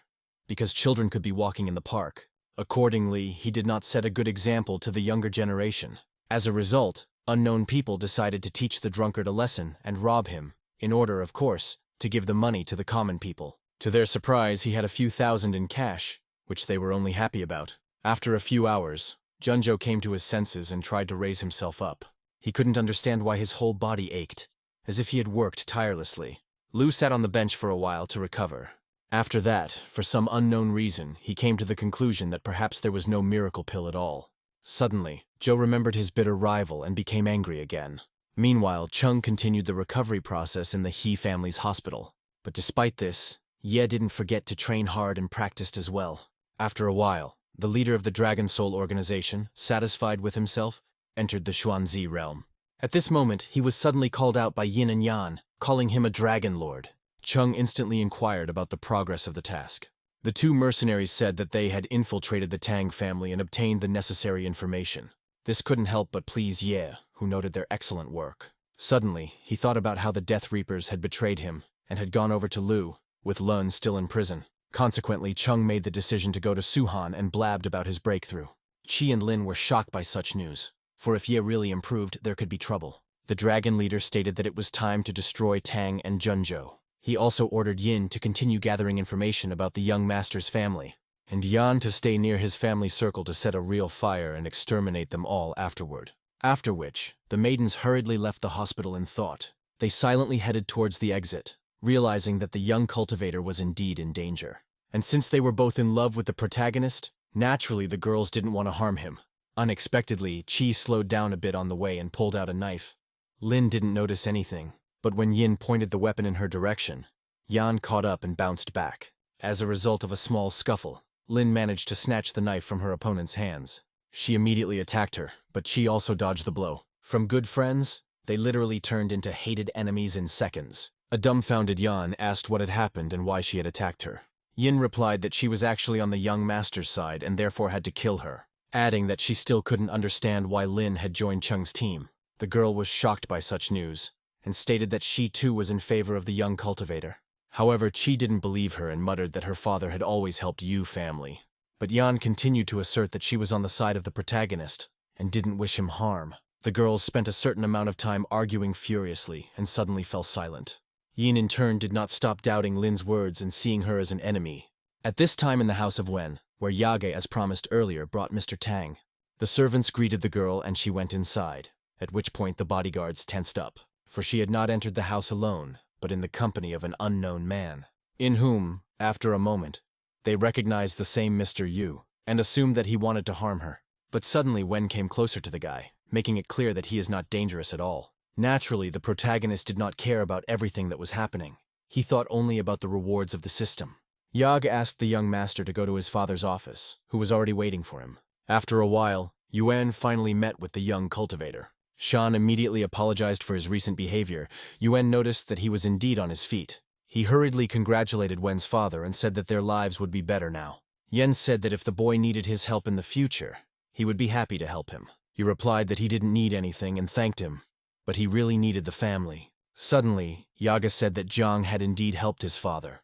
because children could be walking in the park. Accordingly, he did not set a good example to the younger generation. As a result, unknown people decided to teach the drunkard a lesson and rob him, in order, of course, to give the money to the common people. To their surprise, he had a few thousand in cash, which they were only happy about. After a few hours, Junjo came to his senses and tried to raise himself up. He couldn't understand why his whole body ached, as if he had worked tirelessly. Lu sat on the bench for a while to recover. After that, for some unknown reason, he came to the conclusion that perhaps there was no miracle pill at all. Suddenly, Joe remembered his bitter rival and became angry again. Meanwhile, Chung continued the recovery process in the He family's hospital. But despite this, Ye didn't forget to train hard and practiced as well. After a while, the leader of the Dragon Soul organization, satisfied with himself, entered the Xuanzi realm. At this moment, he was suddenly called out by Yin and Yan, calling him a dragon lord. Chung instantly inquired about the progress of the task. The two mercenaries said that they had infiltrated the Tang family and obtained the necessary information. This couldn't help but please Ye, who noted their excellent work. Suddenly, he thought about how the Death Reapers had betrayed him and had gone over to Lu, with Lun still in prison. Consequently, Chung made the decision to go to Suhan and blabbed about his breakthrough. Chi and Lin were shocked by such news, for if Ye really improved, there could be trouble. The dragon leader stated that it was time to destroy Tang and Junjo. He also ordered Yin to continue gathering information about the young master's family, and Yan to stay near his family circle to set a real fire and exterminate them all afterward. After which, the maidens hurriedly left the hospital in thought. They silently headed towards the exit, realizing that the young cultivator was indeed in danger. And since they were both in love with the protagonist, naturally the girls didn't want to harm him. Unexpectedly, Chi slowed down a bit on the way and pulled out a knife. Lin didn't notice anything, but when Yin pointed the weapon in her direction, Yan caught up and bounced back. As a result of a small scuffle, Lin managed to snatch the knife from her opponent's hands. She immediately attacked her, but Chi also dodged the blow. From good friends, they literally turned into hated enemies in seconds. A dumbfounded Yan asked what had happened and why she had attacked her. Yin replied that she was actually on the young master's side and therefore had to kill her, adding that she still couldn't understand why Lin had joined Chung's team. The girl was shocked by such news, and stated that she too was in favor of the young cultivator. However, Chi didn't believe her and muttered that her father had always helped Yu family. But Yan continued to assert that she was on the side of the protagonist, and didn't wish him harm. The girls spent a certain amount of time arguing furiously, and suddenly fell silent. Yin in turn did not stop doubting Lin's words and seeing her as an enemy. At this time in the house of Wen, where Yage, as promised earlier, brought Mr. Tang. The servants greeted the girl and she went inside, at which point the bodyguards tensed up, for she had not entered the house alone, but in the company of an unknown man, in whom, after a moment, they recognized the same Mr. Yu, and assumed that he wanted to harm her. But suddenly Wen came closer to the guy, making it clear that he is not dangerous at all. Naturally, the protagonist did not care about everything that was happening. He thought only about the rewards of the system. Yag asked the young master to go to his father's office, who was already waiting for him. After a while, Yuan finally met with the young cultivator. Shan immediately apologized for his recent behavior. Yuan noticed that he was indeed on his feet. He hurriedly congratulated Wen's father and said that their lives would be better now. Yen said that if the boy needed his help in the future, he would be happy to help him. He replied that he didn't need anything and thanked him, but he really needed the family. Suddenly, Yaga said that Zhang had indeed helped his father,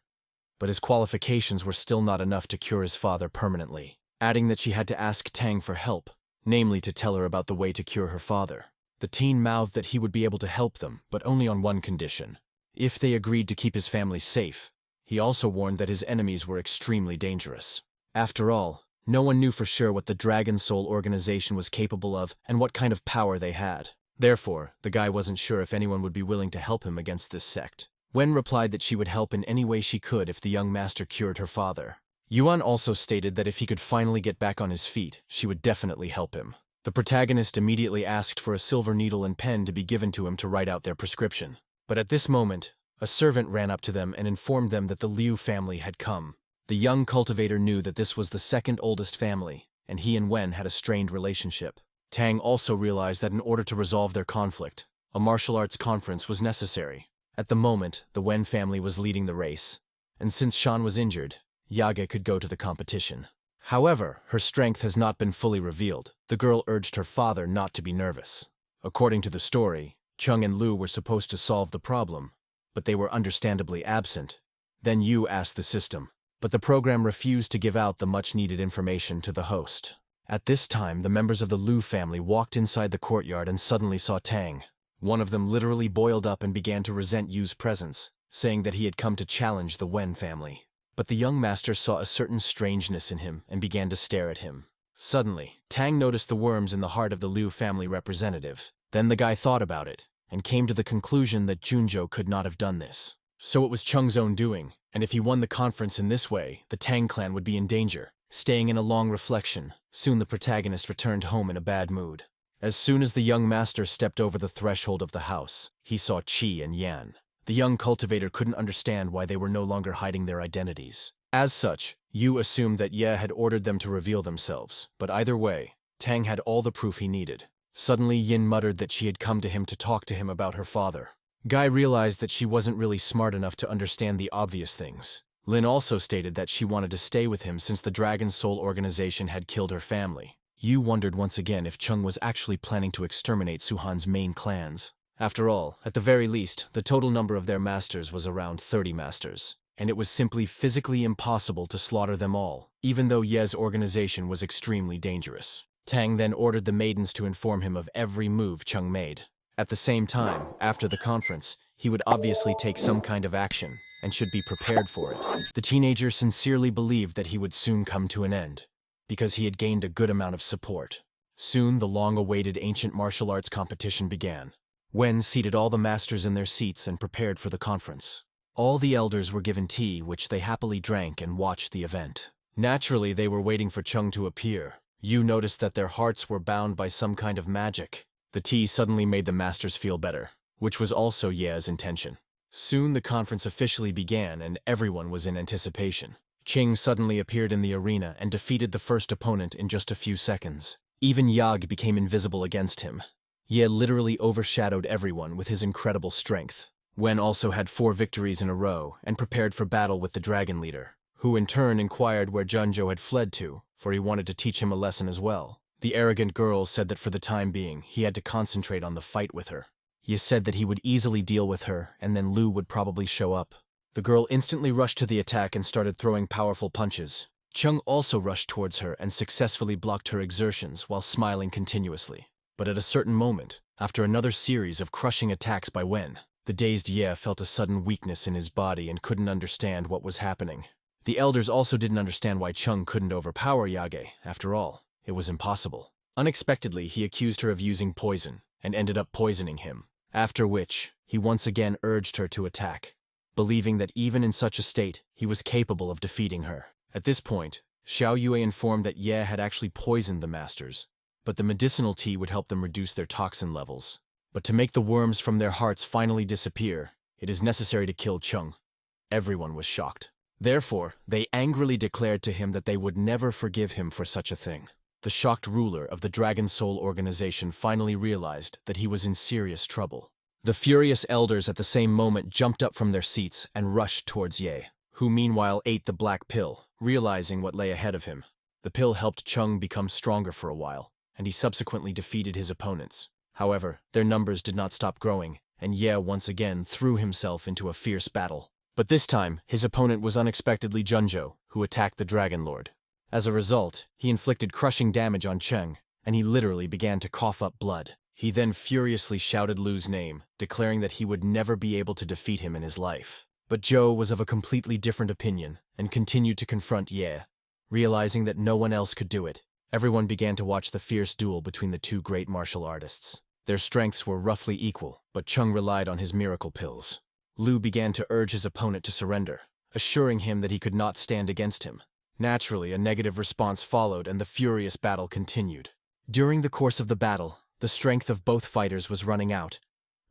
but his qualifications were still not enough to cure his father permanently, adding that she had to ask Tang for help, namely to tell her about the way to cure her father. The teen mouthed that he would be able to help them, but only on one condition: if they agreed to keep his family safe. He also warned that his enemies were extremely dangerous. After all, no one knew for sure what the Dragon Soul organization was capable of and what kind of power they had. Therefore, the guy wasn't sure if anyone would be willing to help him against this sect. Wen replied that she would help in any way she could if the young master cured her father. Yuan also stated that if he could finally get back on his feet, she would definitely help him. The protagonist immediately asked for a silver needle and pen to be given to him to write out their prescription. But at this moment, a servant ran up to them and informed them that the Liu family had come. The young cultivator knew that this was the second oldest family, and he and Wen had a strained relationship. Tang also realized that in order to resolve their conflict, a martial arts conference was necessary. At the moment, the Wen family was leading the race, and since Shan was injured, Yage could go to the competition. However, her strength has not been fully revealed. The girl urged her father not to be nervous. According to the story, Chung and Lu were supposed to solve the problem, but they were understandably absent. Then Yu asked the system, but the program refused to give out the much-needed information to the host. At this time, the members of the Lu family walked inside the courtyard and suddenly saw Tang. One of them literally boiled up and began to resent Yu's presence, saying that he had come to challenge the Wen family. But the young master saw a certain strangeness in him and began to stare at him. Suddenly, Tang noticed the worms in the heart of the Liu family representative. Then the guy thought about it, and came to the conclusion that Junzhou could not have done this. So it was Cheng's own doing, and if he won the conference in this way, the Tang clan would be in danger. Staying in a long reflection, soon the protagonist returned home in a bad mood. As soon as the young master stepped over the threshold of the house, he saw Qi and Yan. The young cultivator couldn't understand why they were no longer hiding their identities. As such, Yu assumed that Ye had ordered them to reveal themselves, but either way, Tang had all the proof he needed. Suddenly Yin muttered that she had come to him to talk to him about her father. Guy realized that she wasn't really smart enough to understand the obvious things. Lin also stated that she wanted to stay with him since the Dragon Soul organization had killed her family. Yu wondered once again if Chung was actually planning to exterminate Suhan's main clans. After all, at the very least, the total number of their masters was around 30 masters, and it was simply physically impossible to slaughter them all, even though Ye's organization was extremely dangerous. Tang then ordered the maidens to inform him of every move Chung made. At the same time, after the conference, he would obviously take some kind of action, and should be prepared for it. The teenager sincerely believed that he would soon come to an end, because he had gained a good amount of support. Soon the long-awaited ancient martial arts competition began. Wen seated all the masters in their seats and prepared for the conference. All the elders were given tea, which they happily drank and watched the event. Naturally, they were waiting for Chung to appear. Yu noticed that their hearts were bound by some kind of magic. The tea suddenly made the masters feel better, which was also Ye's intention. Soon the conference officially began and everyone was in anticipation. Qing suddenly appeared in the arena and defeated the first opponent in just a few seconds. Even Yag became invisible against him. Ye literally overshadowed everyone with his incredible strength. Wen also had 4 victories in a row and prepared for battle with the dragon leader, who in turn inquired where Junzhou had fled to, for he wanted to teach him a lesson as well. The arrogant girl said that for the time being, he had to concentrate on the fight with her. Ye said that he would easily deal with her, and then Lu would probably show up. The girl instantly rushed to the attack and started throwing powerful punches. Chung also rushed towards her and successfully blocked her exertions while smiling continuously. But at a certain moment, after another series of crushing attacks by Wen, the dazed Ye felt a sudden weakness in his body and couldn't understand what was happening. The elders also didn't understand why Chung couldn't overpower Yage. After all, it was impossible. Unexpectedly, he accused her of using poison and ended up poisoning him, after which he once again urged her to attack, believing that even in such a state, he was capable of defeating her. At this point, Xiao Yue informed that Ye had actually poisoned the masters, but the medicinal tea would help them reduce their toxin levels. But to make the worms from their hearts finally disappear, it is necessary to kill Chung. Everyone was shocked. Therefore, they angrily declared to him that they would never forgive him for such a thing. The shocked ruler of the Dragon Soul organization finally realized that he was in serious trouble. The furious elders at the same moment jumped up from their seats and rushed towards Ye, who meanwhile ate the black pill, realizing what lay ahead of him. The pill helped Chung become stronger for a while, and he subsequently defeated his opponents. However, their numbers did not stop growing, and Ye once again threw himself into a fierce battle. But this time, his opponent was unexpectedly Junjo, who attacked the Dragon Lord. As a result, he inflicted crushing damage on Cheng, and he literally began to cough up blood. He then furiously shouted Lu's name, declaring that he would never be able to defeat him in his life. But Zhou was of a completely different opinion, and continued to confront Ye. Realizing that no one else could do it, everyone began to watch the fierce duel between the two great martial artists. Their strengths were roughly equal, but Chung relied on his miracle pills. Lu began to urge his opponent to surrender, assuring him that he could not stand against him. Naturally, a negative response followed and the furious battle continued. During the course of the battle, the strength of both fighters was running out,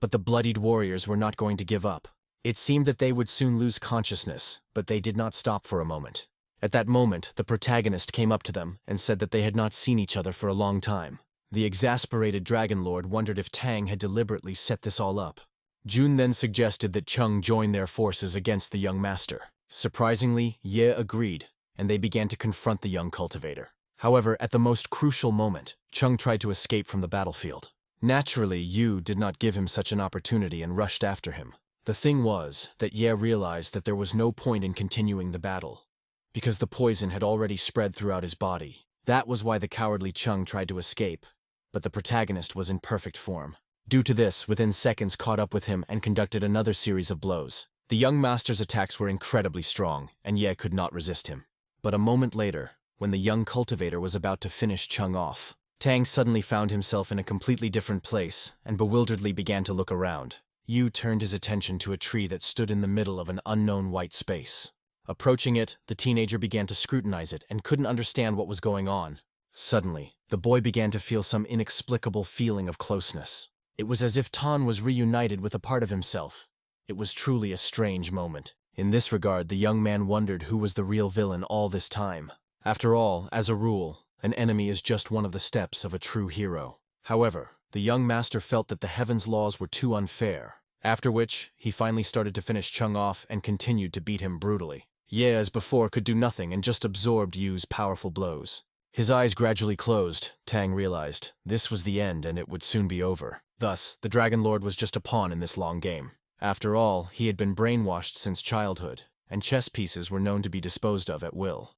but the bloodied warriors were not going to give up. It seemed that they would soon lose consciousness, but they did not stop for a moment. At that moment, the protagonist came up to them and said that they had not seen each other for a long time. The exasperated Dragon Lord wondered if Tang had deliberately set this all up. Jun then suggested that Chung join their forces against the young master. Surprisingly, Ye agreed, and they began to confront the young cultivator. However, at the most crucial moment, Chung tried to escape from the battlefield. Naturally, Yu did not give him such an opportunity and rushed after him. The thing was that Ye realized that there was no point in continuing the battle, because the poison had already spread throughout his body. That was why the cowardly Chung tried to escape, but the protagonist was in perfect form. Due to this, within seconds caught up with him and conducted another series of blows. The young master's attacks were incredibly strong, and Ye could not resist him. But a moment later, when the young cultivator was about to finish Chung off, Tang suddenly found himself in a completely different place and bewilderedly began to look around. Yu turned his attention to a tree that stood in the middle of an unknown white space. Approaching it, the teenager began to scrutinize it and couldn't understand what was going on. Suddenly, the boy began to feel some inexplicable feeling of closeness. It was as if Tan was reunited with a part of himself. It was truly a strange moment. In this regard, the young man wondered who was the real villain all this time. After all, as a rule, an enemy is just one of the steps of a true hero. However, the young master felt that the heaven's laws were too unfair, after which he finally started to finish Chung off and continued to beat him brutally. Ye, as before, could do nothing and just absorbed Yu's powerful blows. His eyes gradually closed. Tang realized this was the end and it would soon be over. Thus, the Dragon Lord was just a pawn in this long game. After all, he had been brainwashed since childhood, and chess pieces were known to be disposed of at will.